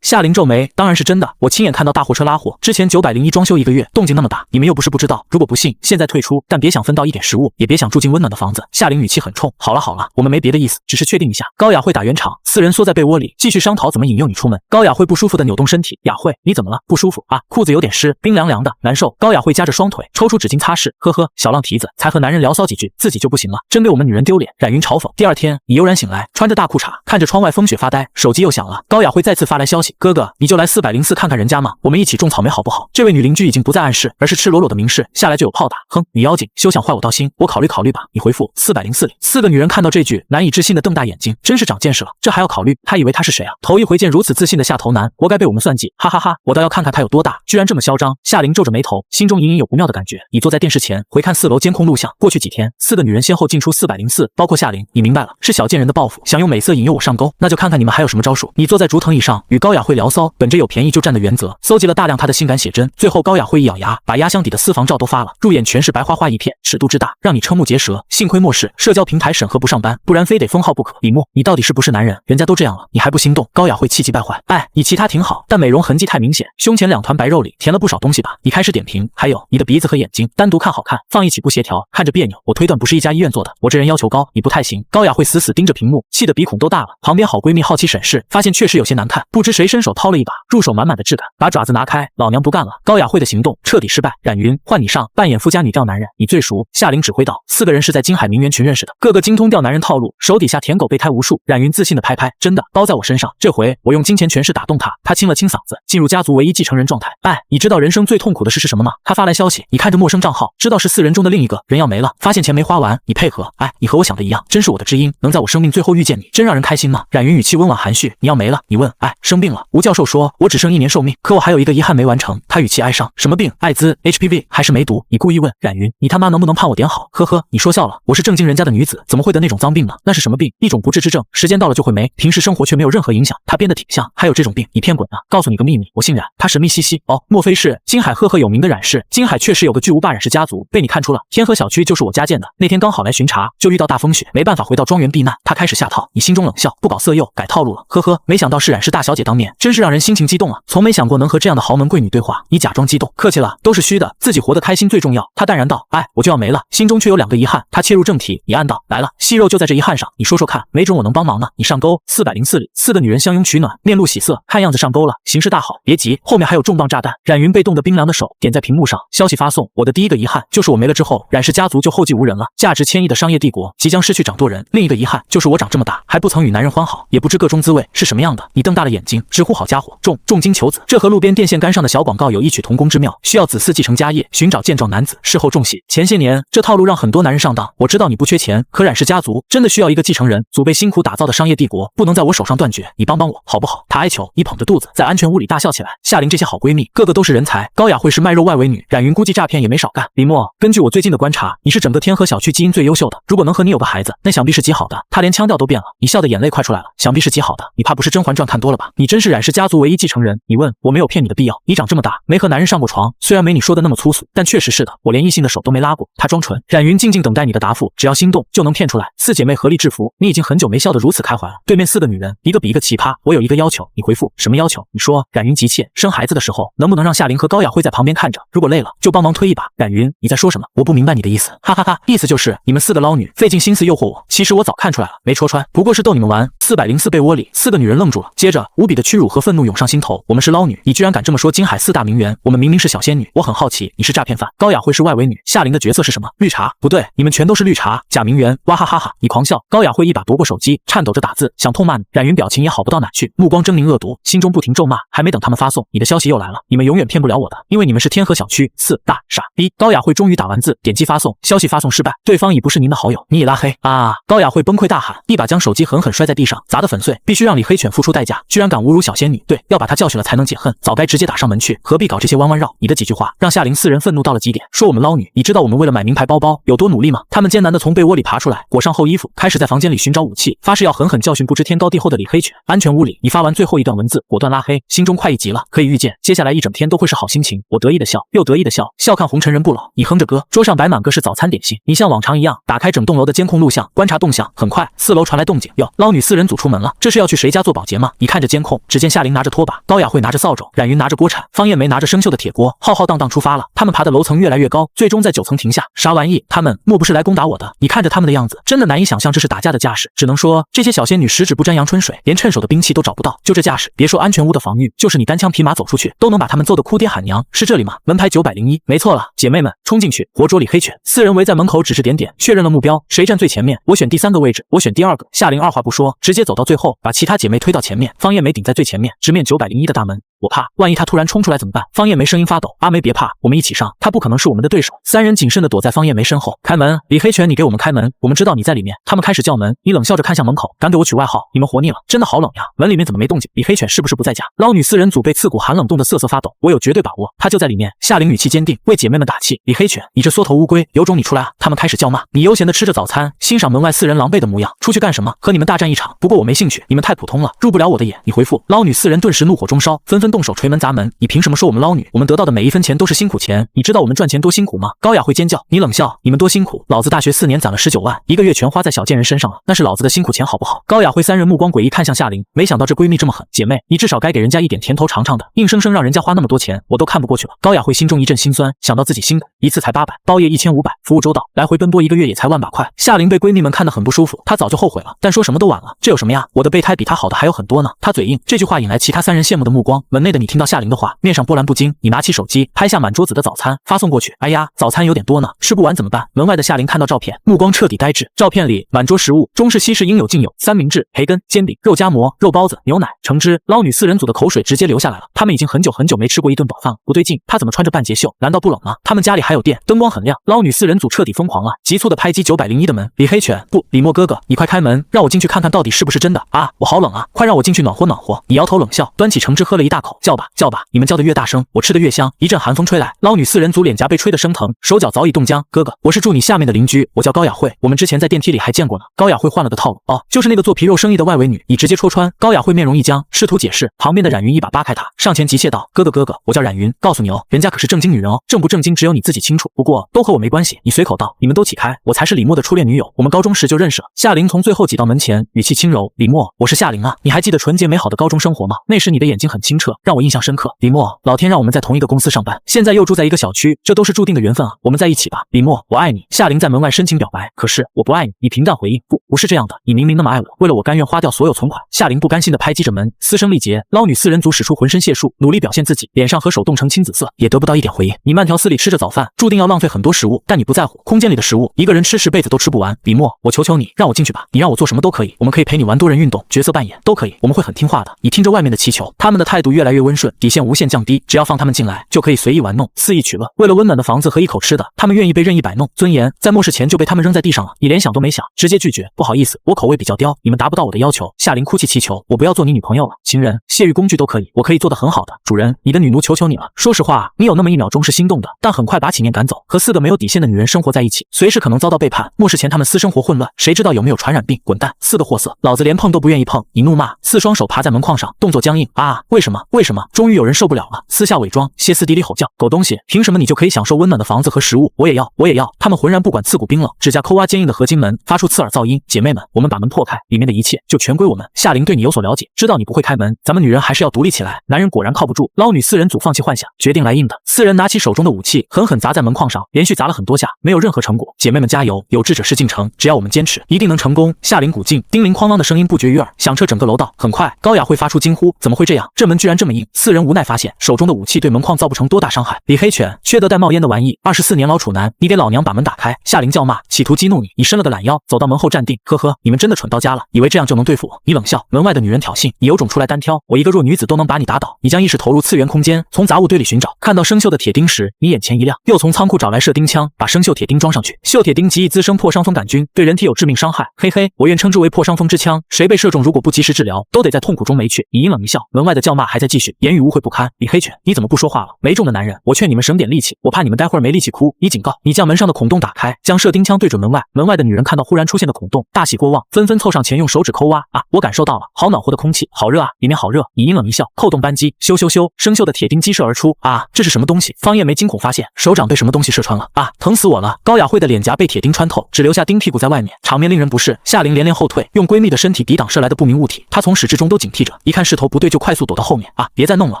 夏琳皱眉，当然是真的，我亲眼看到大货车拉货，之前901装修1个月，动静那么大，你们又不是不知道，如果不信，现在退出，但别想分到一点食物，也别想住进温暖的房子。夏琳语气很冲，好了，我们没别的意思，只是确定一下。高雅慧打圆场，4人缩在被窝里，继续商讨怎么引诱你出门。高雅慧不舒服的扭动身体，雅慧，你怎么了？不舒服啊？裤子有点湿，冰凉凉的，难受。高雅慧夹着双腿，抽出纸巾擦拭，呵呵，小浪蹄子，才和男人聊骚几句，自己就不行了，真给我们女人丢脸。冉云嘲讽。第二天，你悠然醒来，穿着大裤衩，看着窗外风雪发呆，手机又响了。高雅慧再次发来消息，哥哥，你就来404看看人家嘛，我们一起种草莓好不好？这位女邻居已经不再暗示，而是赤裸裸的明示，下来就有炮打。哼，你妖精，休想坏我道心，我考虑吧。你回复404里。4个女人看到这句，难以置信的瞪大眼睛，真是长见识了，这还要考虑？他以为他是谁啊？头一回见如此自信的下头男，活该被我们算计，哈哈哈！我倒要看看他有多大，居然这么嚣张。夏琳皱着眉头，心中隐隐有不妙的感觉。你坐在电视前回看4楼监控录像，过去几天，4个女人先后进出404，包括夏琳。你明白了，是小贱人的报复，想用美色引诱我上钩，那就看看你们还有什么招数。你坐在竹藤椅上，与高雅慧聊骚，本着有便宜就占的原则，搜集了大量她的性感写真。最后高雅慧一咬牙，把压箱底的私房照都发了，入眼全是白花花一片，尺度之大，让你瞠目结舌。幸亏末世社交平台审核不上班，不然非得封号不可。李默，你到底是不是男人？人家都这样了，你还不心动？高雅慧气急败坏。你其他挺好，但美容痕迹太明显，胸前2团白肉里填了不少东西吧？你开始点评，还有你的鼻子和眼睛，单独看好看，放一起不协调，看着别扭。我推断不是一家医院做的，我这人要求高，你不太行。高雅慧死盯着屏幕，气得鼻孔都大了。旁边好闺蜜好奇审视，发现确实有些难看，不知谁伸手掏了一把，入手满满的质感，把爪子拿开，老娘不干了。高雅慧的行动彻底失败。冉云，换你上，扮演富家女钓男人，你最熟。夏琳指挥道，4个人是在金海名媛群认识的，个个精通钓男人套路，手底下舔狗备胎无数。冉云自信的拍拍，真的包在我身上，这回我用金钱权势打动他。他清了清嗓子，进入家族唯一继承人状态。你知道人生最痛苦的事是什么吗？他发来消息，你看着陌生账号，知道是4人中的另一个人要没了，发现钱没花完，你配合。你和我想的一样，真是我的知音，能在我生命最后遇见你，真让人开心吗？冉云语气温婉含蓄，你要没了？你问。生病了。吴教授说，我只剩1年寿命，可我还有一个遗憾没完成。他语气哀伤，什么病？艾滋、HPV 还是梅毒？你故意问。冉云，你他妈能不能判我点好？呵呵，你说笑了，我是正经人家的女子，怎么会得那种脏病呢？那是什么病？一种不治之症，时间到了就会没，平时生活却没有任何影响。他编的挺像，还有这种病，你骗滚啊！告诉你个秘密，我姓冉。他神秘兮兮，莫非是金海赫赫有名的冉氏？金海确实有个巨无霸冉氏家族，被你看出了。天河小区就是我家建的，那天刚好来巡查，就遇到大风雪，没办法回到庄园避难。他开始下套，你心中冷笑，不搞色诱，改套路了。呵呵，没想到是冉氏大小姐当面，真是让人心情激动啊！从没想过能和这样的豪门贵女对话。你假装激动，客气了，都是虚的，自己活得开心最重要。他淡然道，我就要没了，心中却有2个遗憾。他切入正题，你暗道，来了，息肉就在这遗憾上，你说说看，没准我能帮忙呢。你上钩。404里，4个女人相拥取暖，面露喜色，看样子上钩了，形势大好。别急，后面还有重磅炸弹。冉云被冻得冰凉的手点在屏幕上，消息发送，我的第一个个遗憾就是我没了之后，冉氏家族就后继无人了，价值千亿的商业帝国即将失去掌舵人。另一个遗憾就是我长这么大还不曾与男人欢好，也不知个中滋味是什么样的。你瞪大了眼睛，直呼好家伙，重金求子，这和路边电线杆上的小广告有异曲同工之妙。需要子嗣继承家业，寻找健壮男子，事后重喜。前些年这套路让很多男人上当。我知道你不缺钱，可冉氏家族真的需要一个继承人，祖辈辛苦打造的商业帝国不能在我手上断绝，你帮帮我好不好？他哀求，你捧着肚子在安全屋里大笑起来。夏琳这些好闺蜜个个都是人才，高雅慧是卖肉外围女，冉云估计诈骗也没少干。李默，根据我最近的观察，你是整个天河小区基因最优秀的，如果能和你有个孩子，那想必是极好的。他连腔调都变了，你笑的眼泪快出来了，想必是极好的。你怕不是《甄嬛传》看多了吧？你真是冉氏家族唯一继承人。你问我没有骗你的必要，你长这么大没和男人上过床，虽然没你说的那么粗俗，但确实是的，我连异性的手都没拉过。他装纯，冉云静静等待你的答复，只要心动就能骗出来。四姐妹合力制服你，已经很久没笑得如此开怀了。对面4个女人，一个比一个奇葩，我有一个要求，你回复什么要求？你说。冉云急切，生孩子的时候能不能让夏琳和高雅慧在旁边看着，如果累了就帮忙推一把。冉云，你在说什么？我不明白你的意思。哈哈哈，意思就是你们4个捞女费尽心思诱惑我，其实我早看出来了，没戳穿，不过是逗你们玩。404被窝里，4个女人愣住了，接着无比的屈辱和愤怒涌上心头。我们是捞女，你居然敢这么说金海4大名媛，我们明明是小仙女。我很好奇，你是诈骗犯，高雅慧是外围女，夏琳的角色是什么？绿茶？不对，你们全都是绿茶，假名媛。哇哈哈哈！你狂笑，高雅慧一把夺过手机，颤抖着打字，想痛骂你。冉云表情也好不到哪去，目光狰狞恶毒，心中不停咒骂。还没等他们发送，你的消息又来了，你们永远骗不了我的，因为你们是天河小区4大傻逼。高雅慧终于打完字，点击发送，消息发送失败，对方已不是您的好友，你已拉黑啊！高雅慧崩溃大喊，一把将手机狠狠摔在地上，砸得粉碎。必须让李黑犬付出代价，居然敢侮辱小仙女，对，要把他教训了才能解恨，早该直接打上门去，何必搞这些弯弯绕？你的几句话让夏琳4人愤怒到了极点，说我们捞女，你知道我们为了买名牌包包有多努力吗？他们艰难地从被窝里爬出来，裹上厚衣服，开始在房间里寻找武器，发誓要狠狠教训不知天高地厚的李黑犬。安全屋里，你发完最后一段文字，果断拉黑，心中快意极了，可以预见接下来一整天都会是好心情。我得意的笑，又得意的笑，笑看红尘人不老。你哼着歌，桌上摆满各式早餐点心，你像往常一样打开整栋楼的监控录像，观察动向。很快，4楼传来动静，哟，捞女4人组出门了，这是要去谁家做保洁吗？你看着监控，只见夏琳拿着拖把，高雅慧拿着扫帚，冉云拿着锅铲，方艳梅拿着生锈的铁锅，浩浩荡荡出发了。他们爬的楼层越来越高，最终在9层停下。啥玩意？他们莫不是来攻打我的？你看着他们的样子，真的难以想象这是打架的架势。只能说这些小仙女十指不沾阳春水，连趁手的兵器都找不到。就这架势，别说安全屋的防御，就是你单枪匹马走出去，都能把他们揍得哭爹喊娘。是这里吗？门牌901，没错了，姐妹们，冲进去，活捉李黑犬。4人围在门口指指点点，确认了目标，谁站最前面？我选第3个位置，我选第2个。夏琳二话不说，直接走到最后，把其他姐妹推到前面。方艳梅顶在最前面，直面901的大门。我怕，万一他突然冲出来怎么办？方艳梅声音发抖，阿梅别怕，我们一起上，他不可能是我们的对手。3人谨慎地躲在方艳梅身后。开门，李黑犬，你给我们开门，我们知道你在里面。他们开始叫门，你冷笑着看向门口，敢给我取外号？你们活腻了，真的好冷呀。门里面怎么没动静？李黑犬是不是不在家？捞女4人组被刺骨寒冷冻得瑟瑟发抖。我有绝对把握，他就在里面。夏琳语气坚定，为姐妹们打气。李黑犬，你这缩头乌龟，有种你出来啊！他们开始叫骂。你悠闲地吃着早餐，欣赏门外4人狼狈的模样。出去干什么？和你们大战一场。不过我没兴趣，你们太普通了，入不了我的眼。你回复。捞女4人顿时怒火中烧，纷纷动手捶门砸门。你凭什么说我们捞女？我们得到的每一分钱都是辛苦钱，你知道我们赚钱多辛苦吗？高雅慧尖叫。你冷笑，你们多辛苦？老子大学4年攒了19万，一个月全花在小贱人身上了，那是老子的辛苦钱好不好？高雅慧3人目光诡异看向夏琳，没想到这闺蜜这么狠。姐妹，你至少该给人家一点甜头尝尝的，硬生生让人家花那么多钱，我都看不过去了。高雅慧心中一阵心酸，想到自己辛苦，一次才800，包夜1500，服务周到，来回奔波1个月也才万把块。夏琳被闺蜜们看得很不舒服，她早就后悔了，但说什么都晚了。这有什么呀？我的备胎比她好的还有很多呢。她嘴硬，这句话引来其他3人羡慕的目光。门内的你听到夏琳的话，面上波澜不惊。你拿起手机，拍下满桌子的早餐，发送过去。哎呀，早餐有点多呢，吃不完怎么办？门外的夏琳看到照片，目光彻底呆滞。照片里满桌食物，中式西式应有尽有，三明治、培根、煎饼、肉夹馍、肉包子、牛奶、橙汁。捞女4人组的口水直接流下来了，他们已经很久没吃过一顿饱饭了。不对劲，她怎么穿着半截袖？难道不冷吗？他们家里还有电，灯光很亮。捞女4人组彻底疯狂了，急促的拍击901的门。李黑犬，不，李默哥哥，你快开门，让我进去看看到底是不是真的啊！我好冷啊，快让我进去暖和暖和。你摇头冷笑，端起橙汁喝了一大口。叫吧叫吧，你们叫的越大声，我吃的越香。一阵寒风吹来，捞女4人组脸颊被吹得生疼，手脚早已冻僵。哥哥，我是住你下面的邻居，我叫高雅慧，我们之前在电梯里还见过呢。高雅慧换了个套路，哦，就是那个做皮肉生意的外围女。你直接戳穿。高雅慧面容一僵，试图解释。旁边的冉云一把扒开她，上前急切道：哥哥，我叫冉云，告诉你哦，人家可是正经女人哦，正不正经只有你自己清楚。不过都和我没关系。你随口道，你们都起开，我才是李默的初恋女友，我们高中时就认识了。夏琳从最后挤到门前，语气轻柔，李默，我是夏琳啊，你还记得纯洁美好的高中生活吗？那时你的眼睛很清澈，让我印象深刻。李默，老天让我们在同一个公司上班，现在又住在一个小区，这都是注定的缘分啊！我们在一起吧。李默，我爱你。夏琳在门外深情表白，可是我不爱你。你平淡回应，不是这样的，你明明那么爱我，为了我甘愿花掉所有存款。夏琳不甘心地拍击着门，嘶声力竭。捞女四人组使出浑身解数，努力表现自己，脸上和手冻成青紫色，也得不到一点回应。你慢条斯理吃着早饭，注定要浪费很多食物，但你不在乎。空间里的食物，一个人吃10辈子都吃不完。李默，我求求你，让我进去吧。你让我做什么都可以，我们可以陪你玩多人运动、角色扮演，都可以，我们会很听话的。你听着外面的气球，他们的态度越来越温顺，底线无限降低，只要放他们进来，就可以随意玩弄，肆意取乐。为了温暖的房子和一口吃的，他们愿意被任意摆弄。尊严在末世前就被他们扔在地上了，你连想都没想，直接拒绝。不好意思，我口味比较刁，你们达不到我的要求。夏琳哭泣祈求，我不要做你女朋友了，情人、泄欲工具都可以，我可以做得很好的。主人，你的女奴求求你了。说实话，你有那么1秒钟是心动的，但很快把起念赶走。和4个没有底线的女人生活在一起，随时可能遭到背叛。末世前他们私生活混乱，谁知道有没有传染病？滚蛋，4个货色，老子连碰都不愿意碰。你怒骂，4双手爬在门框上，动作僵硬。啊，为什么？为什么？终于有人受不了了，私下伪装，歇斯底里吼叫，狗东西，凭什么你就可以享受温暖的房子和食物？我也要，我也要。他们浑然不管刺骨冰冷，指甲抠挖坚硬的合金门，发出刺耳噪音。姐妹们，我们把门破开，里面的一切就全归我们。夏琳对你有所了解，知道你不会开门，咱们女人还是要独立起来。男人果然靠不住，捞女4人组放弃幻想，决定来硬的。4人拿起手中的武器，狠狠砸在门框上，连续砸了很多下，没有任何成果。姐妹们加油，有志者事竟成，只要我们坚持，一定能成功。夏琳鼓劲，叮铃哐啷的声音不绝于耳，响彻整个楼道。很快，高雅会发出惊呼：怎么会这样？这门居然这么硬！4人无奈发现，手中的武器对门框造不成多大伤害。李黑犬，缺德带冒烟的玩意，24年老处男，你给老娘把门打开！夏琳叫骂，企图激怒你，你伸了个懒腰，走到门后站定。呵呵，你们真的蠢到家了，以为这样就能对付我？你冷笑，门外的女人挑衅，你有种出来单挑，我一个弱女子都能把你打倒。你将意识投入次元空间，从杂物堆里寻找，看到生锈的铁钉时，你眼前一亮，又从仓库找来射钉枪，把生锈铁钉装上去。锈铁钉极易滋生破伤风杆菌，对人体有致命伤害。嘿嘿，我愿称之为破伤风之枪。谁被射中，如果不及时治疗，都得在痛苦中没去。你阴冷一笑，门外的叫骂还在继续，言语污秽不堪。李黑犬，你怎么不说话了？没中的男人，我劝你们省点力气，我怕你们待会儿没力气哭。你警告，你将门上的孔洞打开，将射钉枪对准门外。门外的女人看到忽然出现的孔洞，大喜过望，纷纷凑上前用手指抠挖。啊，我感受到了，好暖和的空气，好热啊，里面好热。你阴冷一笑，扣动扳机，咻咻咻，生锈的铁钉激射而出。啊，这是什么东西？方艳梅惊恐发现手掌被什么东西射穿了。啊，疼死我了！高雅慧的脸颊被铁钉穿透，只留下钉屁股在外面，场面令人不适。夏琳连连后退，用闺蜜的身体抵挡射来的不明物体。她从始至终都警惕着，一看势头不对就快速躲到后面。啊，别再弄了，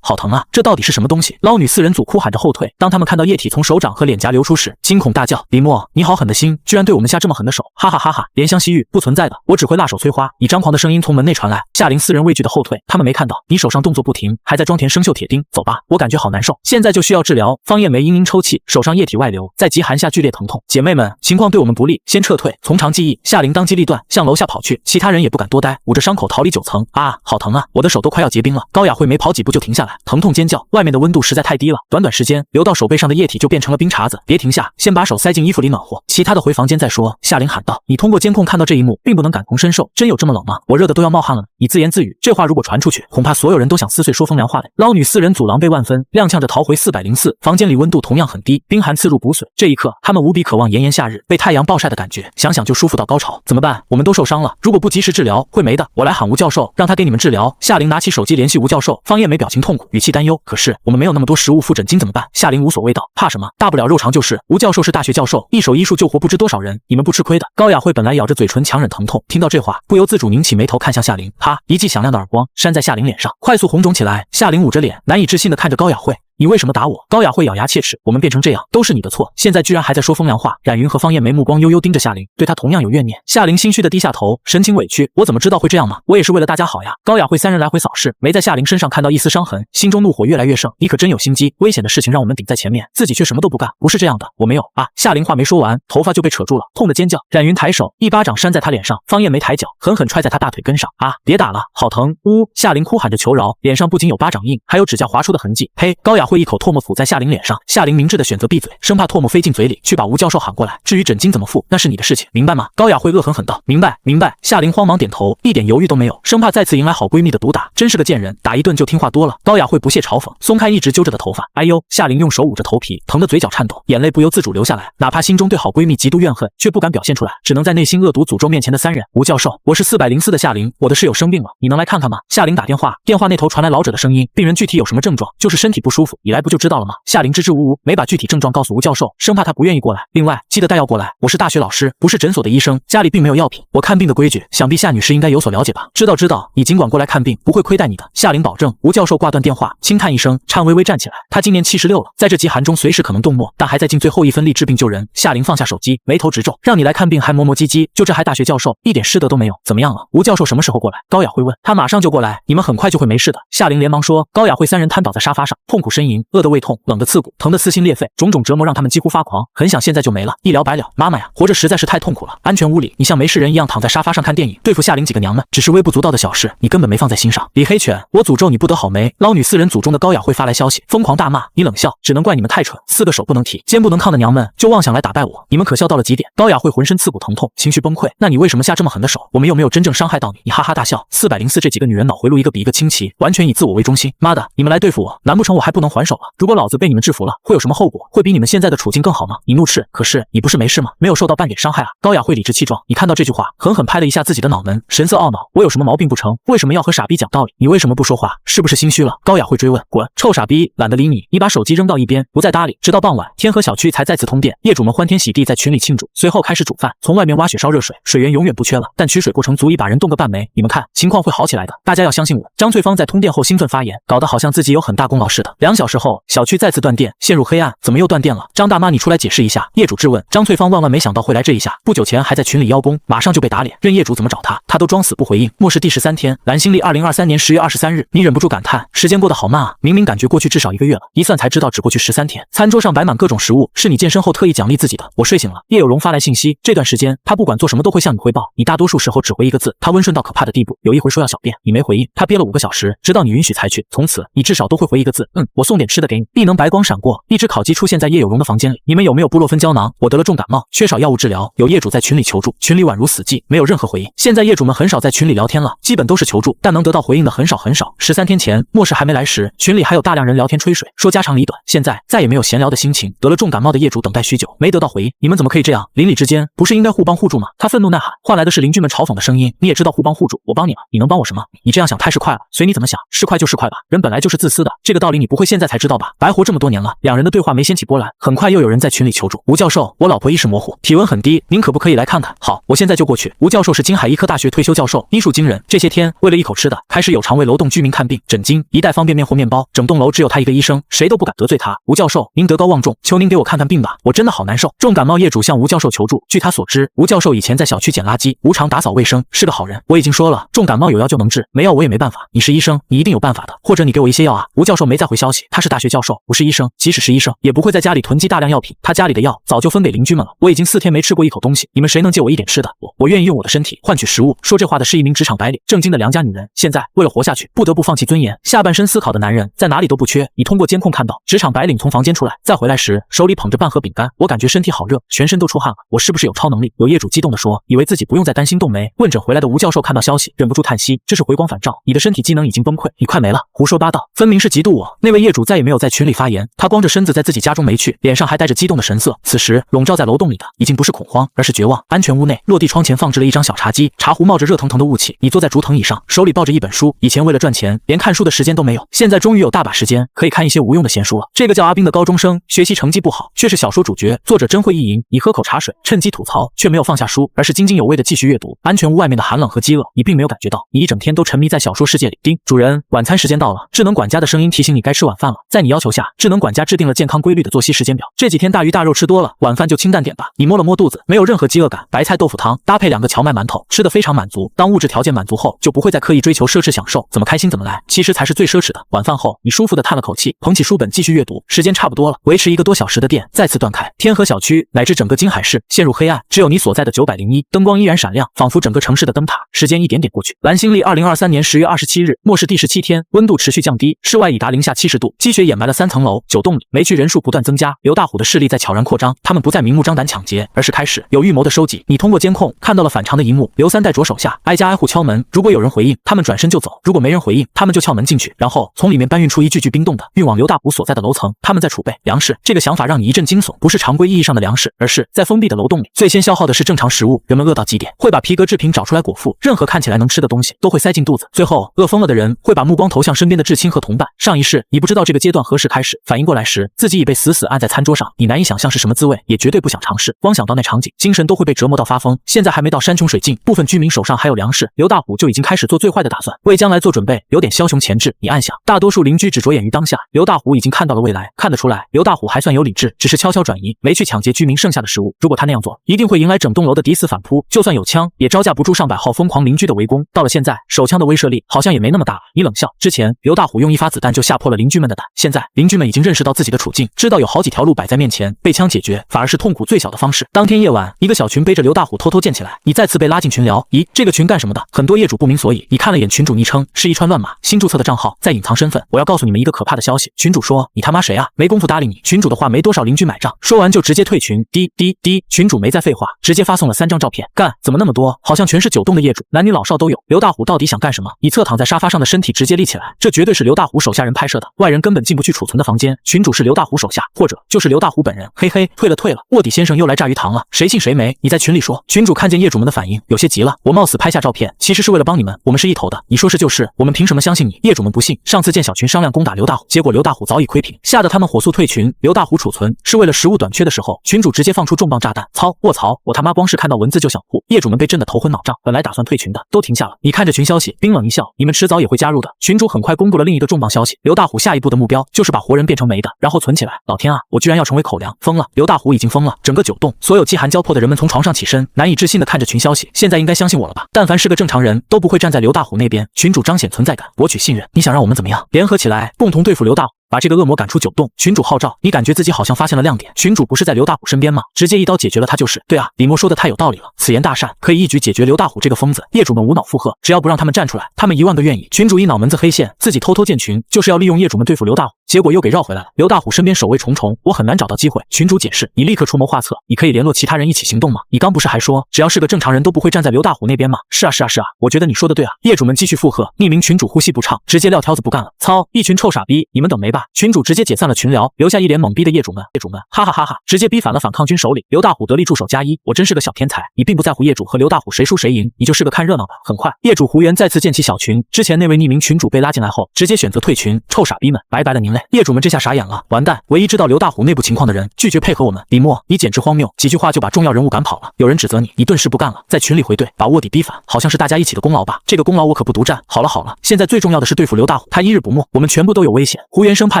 好疼啊！这到底是什么东西？捞女4人组哭喊着后退。当他们看到液体从手掌和脸颊流出时，惊恐大叫：李默，你好狠的心，居然对我们下这么狠的手！哈哈哈哈！怜香惜玉，不存在的，我只会辣手摧花。你张狂的声音从门内传来。夏琳4人畏惧的后退，他们没看到你手上动作不停，还在装填生锈铁钉。走吧，我感觉好难受，现在就需要治疗。方艳梅嘤嘤抽泣，手上液体外流，在极寒下剧烈疼痛。姐妹们，情况对我们不利，先撤退。从长计议，夏琳当机立断，向楼下跑去，其他人也不敢多待，捂着伤口逃离9层。啊，好疼啊，我的手都快要结冰了。高雅慧没跑几步就停下来，疼痛尖叫，外面的温度实在太低了，短短时间流到手背上的液体就变成了冰碴子。别停下，先把手塞进衣服里暖和，其他的回房间再说。夏琳喊道。你通过监控看到这一幕，并不能感同身受，真有这么冷吗？我热得都要冒汗了。你自言自语，这话如果传出去，恐怕所有人都想撕碎说风凉话嘞。捞女4人组狼狈万分，踉跄着逃回404，房间里温度同样很低，冰寒刺入骨髓。这一刻，他们无比渴望炎炎夏日被太阳暴晒的感觉，想想就舒服到高潮。怎么办？我们都受伤了，如果不及时治疗，会没的。我来喊吴教授，让他给你们治疗。夏琳拿起手机联系吴教授，方艳梅表情痛苦，语气担忧。可是我们没有那么多食物付诊金怎么办？夏琳无所谓道，怕什么？大不了肉偿就是。吴教授是大学教授，一手医术救活不知多少人，你们不吃亏的。高雅慧本来咬着嘴唇强忍疼痛，听到这话，不由自主拧起眉头看向夏琳。啪，一记响亮的耳光扇在夏琳脸上，快速红肿起来。夏琳捂着脸，难以置信地看着高雅慧。你为什么打我？高雅慧咬牙切齿，我们变成这样都是你的错，现在居然还在说风凉话。冉云和方艳梅目光悠悠盯着夏琳，对她同样有怨念。夏琳心虚地低下头，神情委屈，我怎么知道会这样吗？我也是为了大家好呀。高雅慧3人来回扫视，没在夏琳身上看到一丝伤痕，心中怒火越来越盛。你可真有心机，危险的事情让我们顶在前面，自己却什么都不干。不是这样的，我没有啊。夏琳话没说完，头发就被扯住了，痛得尖叫。冉云抬手一巴掌扇在她脸上，方艳梅抬脚狠狠踹在她大腿根上。啊，别打了，好疼！呜！夏琳哭喊着求饶，脸上不仅有巴掌印，还有指甲划出的痕迹。呸！高雅慧一口唾沫吐在夏琳脸上，夏琳明智的选择闭嘴，生怕唾沫飞进嘴里，去把吴教授喊过来。至于诊金怎么付，那是你的事情，明白吗？高雅慧恶狠狠道。明白，明白。夏琳慌忙点头，一点犹豫都没有，生怕再次迎来好闺蜜的毒打。真是个贱人，打一顿就听话多了。高雅慧不屑嘲讽，松开一直揪着的头发。哎呦！夏琳用手捂着头皮，疼得嘴角颤抖，眼泪不由自主流下来。哪怕心中对好闺蜜极度怨恨，却不敢表现出来，只能在内心恶毒诅咒面前的3人。吴教授，我是404的夏琳，我的室友生病了，你能来看看吗？夏琳打电话，电话那头传来老者的声音，病人具体有什么症状？就是身体不舒服，你来不就知道了吗？夏琳支支吾吾，没把具体症状告诉吴教授，生怕他不愿意过来。另外，记得带药过来，我是大学老师，不是诊所的医生，家里并没有药品。我看病的规矩，想必夏女士应该有所了解吧？知道知道，你尽管过来看病，不会亏待你的。夏琳保证。吴教授挂断电话，轻叹一声，颤巍巍站起来。他今年76了，在这极寒中随时可能冻没，但还在尽最后一分力治病救人。夏琳放下手机，眉头直皱，让你来看病还磨磨唧唧，就这还大学教授，一点师德都没有，怎么样了？吴教授什么时候过来？高雅会问。他马上就过来，你们很快就会没事的。夏琳连忙说。高雅会三人瘫倒在沙发上，痛苦呻吟，饿得胃痛，冷得刺骨，疼得撕心裂肺，种种折磨让他们几乎发狂，很想现在就没了，一了百了。妈妈呀，活着实在是太痛苦了。安全屋里，你像没事人一样躺在沙发上看电影，对付夏琳几个娘们，只是微不足道的小事，你根本没放在心上。李黑犬，我诅咒你不得好霉！捞女4人组中的高雅会发来消息，疯狂大骂。你冷笑，只能怪你们太蠢，4个手不能提，肩不能抗的娘们就妄想来打败我，你们可笑到了极点。高雅会浑身刺骨疼痛，情绪崩溃。那你为什么下这么狠的手？我们又没有真正伤害到你。你哈哈大笑。404这几个女人脑回路一个比一个清奇，完全以自我为中心。妈的，你们来对付我，难不成我还不能还手了？如果老子被你们制服了，会有什么后果？会比你们现在的处境更好吗？你怒斥，可是你不是没事吗？没有受到半点伤害啊！高雅会理直气壮，你看到这句话，狠狠拍了一下自己的脑门，神色懊恼。我有什么毛病不成？为什么要和傻逼讲道理？你为什么不说话？是不是心虚了？高雅会追问。滚，臭傻逼，懒得理你。你把手机扔到一边，不再搭理。直到傍晚，天河小区才再次通电，业主们欢天喜地在群里庆祝，随后开始煮饭，从外面挖雪烧热水，水源永远不缺了，但取水过程足以把人冻个半没。你们看，情况会好起来的，大家要相信我。张翠芳在通电后兴奋发言，搞得好像自己有很大功劳似的。2小时后，小区再次断电，陷入黑暗。怎么又断电了？张大妈，你出来解释一下。业主质问。张翠芳万万没想到会来这一下，不久前还在群里邀功，马上就被打脸，任业主怎么找他都装死不回应。末世第13天，蓝心丽2023年10月23日，你忍不住感叹，时间过得好慢啊！明明感觉过去至少1个月了，一算才知道只过去13天。餐桌上摆满各种食物，是你健身后特意奖励自己的。我睡醒了，叶有荣发来信息，这段时间他不管做什么都会向你汇报，你大多数时候只回一个字。他温顺到可怕的地步，有一回说要小便，你没回应，他憋了5个小时，直到你允许才去。从此你至少都会回一个字，我送点吃的给你。异能白光闪过，一只烤鸡出现在叶有荣的房间里。你们有没有布洛芬胶囊？我得了重感冒，缺少药物治疗。有业主在群里求助，群里宛如死寂，没有任何回应。现在业主们很少在群里聊天了，基本都是求助，但能得到回应的很少很少。13天前末世还没来时，群里还有大量人聊天吹水，说家长里短。现在再也没有闲聊的心情。得了重感冒的业主等待许久，没得到回应。你们怎么可以这样？邻里之间不是应该互帮互助吗？他愤怒呐喊，换来的是邻居们嘲讽的声音。你也知道互帮互助，我帮你了，你能帮我什么？你这样想太市侩了，随你怎么想，市侩就是快吧。人本来就是自私的，这个道理你不会现在才知道吧？白活这么多年了。两人的对话没掀起波澜，很快又有人在群里求助。吴教授，我老婆意识模糊，体温很低，您可不可以来看看？好，我现在就过去。吴教授是京海医科大学退休教授，医术惊人。这些天为了一口吃的，开始有偿为楼栋居民看病、诊金，一袋方便面或面包。整栋楼只有他一个医生，谁都不敢得罪他。吴教授，您德高望重，求您给我看看病吧，我真的好难受。重感冒业主向吴教授求助。据他所知，吴教授以前在小区捡垃圾，无偿打扫卫生，是个好人。我已经说了，重感冒有药就能治，没药我也没办法。你是医生，你一定有办法的，或者你给我一些药啊。吴教授没再回消息，他是大学教授，不是医生，即使是医生，也不会在家里囤积大量药品。他家里的药早就分给邻居们了。我已经4天没吃过一口东西，你们谁能借我一点吃的？我愿意用我的身体换取食物。说这话的是一名职场白领，正经的良家女人。现在为了活下去，不得不放弃尊严，下半身思考的男人在哪里都不缺。你通过监控看到，职场白领从房间出来，再回来时手里捧着半盒饼干。我感觉身体好热，全身都出汗了，我是不是有超能力？有业主激动地说，以为自己不用再担心冻没。问诊回来的吴教授看到消息，忍不住叹息，这是回光返照，你的身体机能已经崩溃，你快没了。胡说八道，分明是嫉妒我。那位业主再也没有在群里发言，他光着身子在自己家中没去，脸上还带着激动的神色。此时笼罩在楼栋里的已经不是恐慌，而是绝望。安全屋内，落地窗前放置了一张小茶几，茶壶冒着热腾腾的雾气。你坐在竹藤椅上，手里抱着一本书。以前为了赚钱，连看书的时间都没有，现在终于有大把时间可以看一些无用的闲书了。这个叫阿斌的高中生，学习成绩不好，却是小说主角，作者真会意淫。你喝口茶水，趁机吐槽，却没有放下书，而是津津有味的继续阅读。安全屋外面的寒冷和饥饿，你并没有感觉到，你一整天都沉迷在小说世界里。叮，主人，晚餐时间到了。智能管家的声音提醒你该吃晚饭了。在你要求下，智能管家制定了健康规律的作息时间表。这几天大鱼大肉吃多了，晚饭就清淡点吧。你摸了摸肚子，没有任何饥饿感。白菜豆腐汤搭配2个荞麦馒头，吃得非常满足。当物质条件满足后，就不会再刻意追求奢侈享受，怎么开心怎么来，其实才是最奢侈的。晚饭后，你舒服地叹了口气，捧起书本继续阅读。时间差不多了，维持1个多小时的电再次断开，天河小区乃至整个京海市陷入黑暗，只有你所在的901灯光依然闪亮，仿佛整个城市的灯塔。时间一点点过去，蓝心丽2023年10月27日，末世第17天，温度持续降低，室外已达零下70度，积雪掩埋了3层楼9栋里，煤区人数不断增加，刘大虎的势力在悄然扩张。他们不再明目张胆抢劫，而是开始有预谋的收集。你通过监控看到了反常的一幕，刘三代着手下挨家挨户敲门，如果有人回应，他们转身就走；如果没人回应，他们就撬门进去，然后从里面搬运出一具具冰冻的，运往刘大虎所在的楼层。他们在储备粮食，这个想法让你一阵惊悚，不是常规意义上的粮食，而是在封闭的楼栋里，最先消耗的是正常食物。人们饿到极点，会把皮革制品找出来果腹，任何看起来能吃的东西都会塞进肚子，最后饿疯了的人会把目光投向身边的至亲和同伴。上一世你不知道道这个阶段何时开始，反应过来时，自己已被死死按在餐桌上，你难以想象是什么滋味，也绝对不想尝试。光想到那场景，精神都会被折磨到发疯。现在还没到山穷水尽，部分居民手上还有粮食，刘大虎就已经开始做最坏的打算，为将来做准备，有点枭雄潜质。你暗想，大多数邻居只着眼于当下，刘大虎已经看到了未来，看得出来，刘大虎还算有理智，只是悄悄转移，没去抢劫居民剩下的食物。如果他那样做，一定会迎来整栋楼的抵死反扑，就算有枪，也招架不住上百号疯狂邻居的围攻。到了现在，手枪的威慑力好像也没那么大了。你冷笑，之前刘大虎用1发子弹就吓破了邻居们的胆，现在邻居们已经认识到自己的处境，知道有好几条路摆在面前，被枪解决反而是痛苦最小的方式。当天夜晚，一个小群背着刘大虎偷偷建起来，你再次被拉进群聊。咦，这个群干什么的？很多业主不明所以。你看了眼群主昵称，是一串乱码，新注册的账号，在隐藏身份。我要告诉你们一个可怕的消息。群主说：“你他妈谁啊？没工夫搭理你。”群主的话没多少邻居买账，说完就直接退群。滴滴滴，群主没再废话，直接发送了3张照片。干，怎么那么多？好像全是9栋的业主，男女老少都有。刘大虎到底想干什么？你侧躺在沙发上的身体直接立起来，这绝对是刘大虎手下人拍摄的，外人根本进不去储存的房间。群主是刘大虎手下，或者就是刘大虎本人。嘿嘿，退了，卧底先生又来炸鱼塘了，谁信谁没？你在群里说。群主看见业主们的反应，有些急了。我冒死拍下照片，其实是为了帮你们，我们是一头的，你说是就是，我们凭什么相信你？业主们不信，上次见小群商量攻打刘大虎，结果刘大虎早已窥屏，吓得他们火速退群。刘大虎储存是为了食物短缺的时候，群主直接放出重磅炸弹。卧槽，我他妈光是看到文字就想吐。业主们被震得头昏脑胀，本来打算退群的都停下了。你看着群消息，冰冷一笑，你们迟早也会加入的。群主很快公布了另一个重磅消息，刘大虎下一步的目标就是把活人变成没的，然后存起来。老天啊，我居然要成为口粮，疯了！刘大虎已经疯了。整个9栋所有饥寒交迫的人们从床上起身，难以置信地看着群消息。现在应该相信我了吧？但凡是个正常人都不会站在刘大虎那边。群主彰显存在感，博取信任。你想让我们怎么样？联合起来，共同对付刘大虎，把这个恶魔赶出9栋。群主号召，你感觉自己好像发现了亮点。群主不是在刘大虎身边吗？直接一刀解决了他就是。对啊，李默说的太有道理了，此言大善，可以一举解决刘大虎这个疯子。业主们无脑附和，只要不让他们站出来，他们1万个愿意。群主一脑门子黑线，自己偷偷建群，就是要利用业主们对付刘大虎，结果又给绕回来了。刘大虎身边守卫重重，我很难找到机会。群主解释，你立刻出谋划策，你可以联络其他人一起行动吗？你刚不是还说，只要是个正常人都不会站在刘大虎那边吗？是啊，我觉得你说的对啊。业主们继续附和，匿名群主呼吸不畅，直接撂挑子不干了。操，一群臭傻逼，你们等没吧？群主直接解散了群聊，留下一脸懵逼的业主们，哈哈哈哈，直接逼反了反抗军首领。刘大虎得力助手+1，我真是个小天才。你并不在乎业主和刘大虎谁输谁赢，你就是个看热闹的。很快，业主胡元再次建起小群，之前那位匿名群主被拉进来后，直接选择退群。臭傻逼们，拜拜了您嘞！业主们这下傻眼了，完蛋，唯一知道刘大虎内部情况的人拒绝配合我们。李默，你简直荒谬，几句话就把重要人物赶跑了。有人指责你，你顿时不干了，在群里回怼，把卧底逼反，好像是大家一起的功劳吧？这个功劳我可不独占。好了，现在最重要的是对付刘大虎，他一日不没，我们全部都有危险。胡元生怕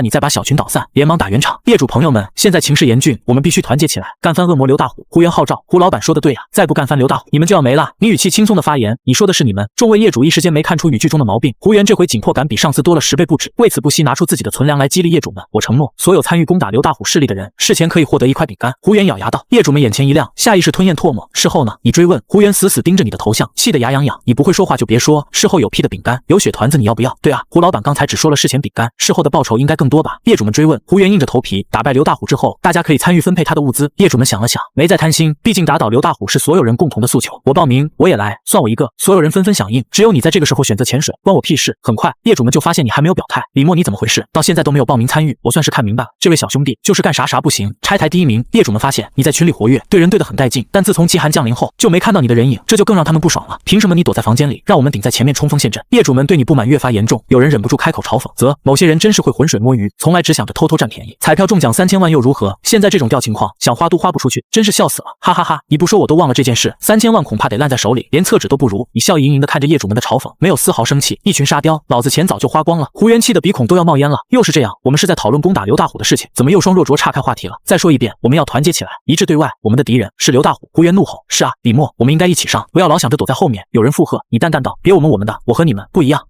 你再把小群捣散，连忙打圆场。业主朋友们，现在情势严峻，我们必须团结起来，干翻恶魔刘大虎。胡元号召，胡老板说的对呀，再不干翻刘大虎，你们就要没了。你语气轻松的发言，你说的是你们。众位业主一时间没看出语句中的毛病，胡元这回紧迫感比上次多了10倍不止，为此不惜拿出自己的存粮来激励业主们。我承诺，所有参与攻打刘大虎势力的人，事前可以获得1块饼干。胡元咬牙道。业主们眼前一亮，下意识吞咽唾沫。事后呢？你追问。胡元死死盯着你的头像，气得牙痒痒。你不会说话就别说，事后有屁的饼干，有血团子你要不要？对啊，胡老板刚才只说了事前饼干，事后的报酬应该更多吧？业主们追问。胡元硬着头皮，打败刘大虎之后，大家可以参与分配他的物资。业主们想了想，没再贪心，毕竟打倒刘大虎是所有人共同的诉求。我报名，我也来，算我一个。所有人纷纷响应。只有你在这个时候选择潜水，关我屁事。很快，业主们就发现你还没有表态。李默，你怎么回事？到现在都没有报名参与，我算是看明白了，这位小兄弟就是干啥啥不行，拆台第1名。业主们发现你在群里活跃，对人对得很带劲，但自从饥寒降临后，就没看到你的人影，这就更让他们不爽了。凭什么你躲在房间里，让我们顶在前面冲锋陷阵？业主们对你不满越发严重，有人忍不住开口嘲讽，则某些人真是会浑水摸鱼，从来只想着偷偷占便宜。彩票中奖3000万又如何？现在这种掉情况，想花都花不出去，真是笑死了！哈哈哈，你不说我都忘了这件事，3000万恐怕得烂在手里，连厕纸都不如。你笑盈盈的看着业主们的嘲讽，没有丝毫生气。一群沙雕，老子钱早就花光了。胡元气的鼻孔都要冒烟了。又是这样，我们是在讨论攻打刘大虎的事情，怎么又双若浊岔开话题了？再说一遍，我们要团结起来，一致对外。我们的敌人是刘大虎。胡元怒吼：是啊，李默，我们应该一起上，不要老想着躲在后面。有人附和，你淡淡道：别我们的，我和你们不一样。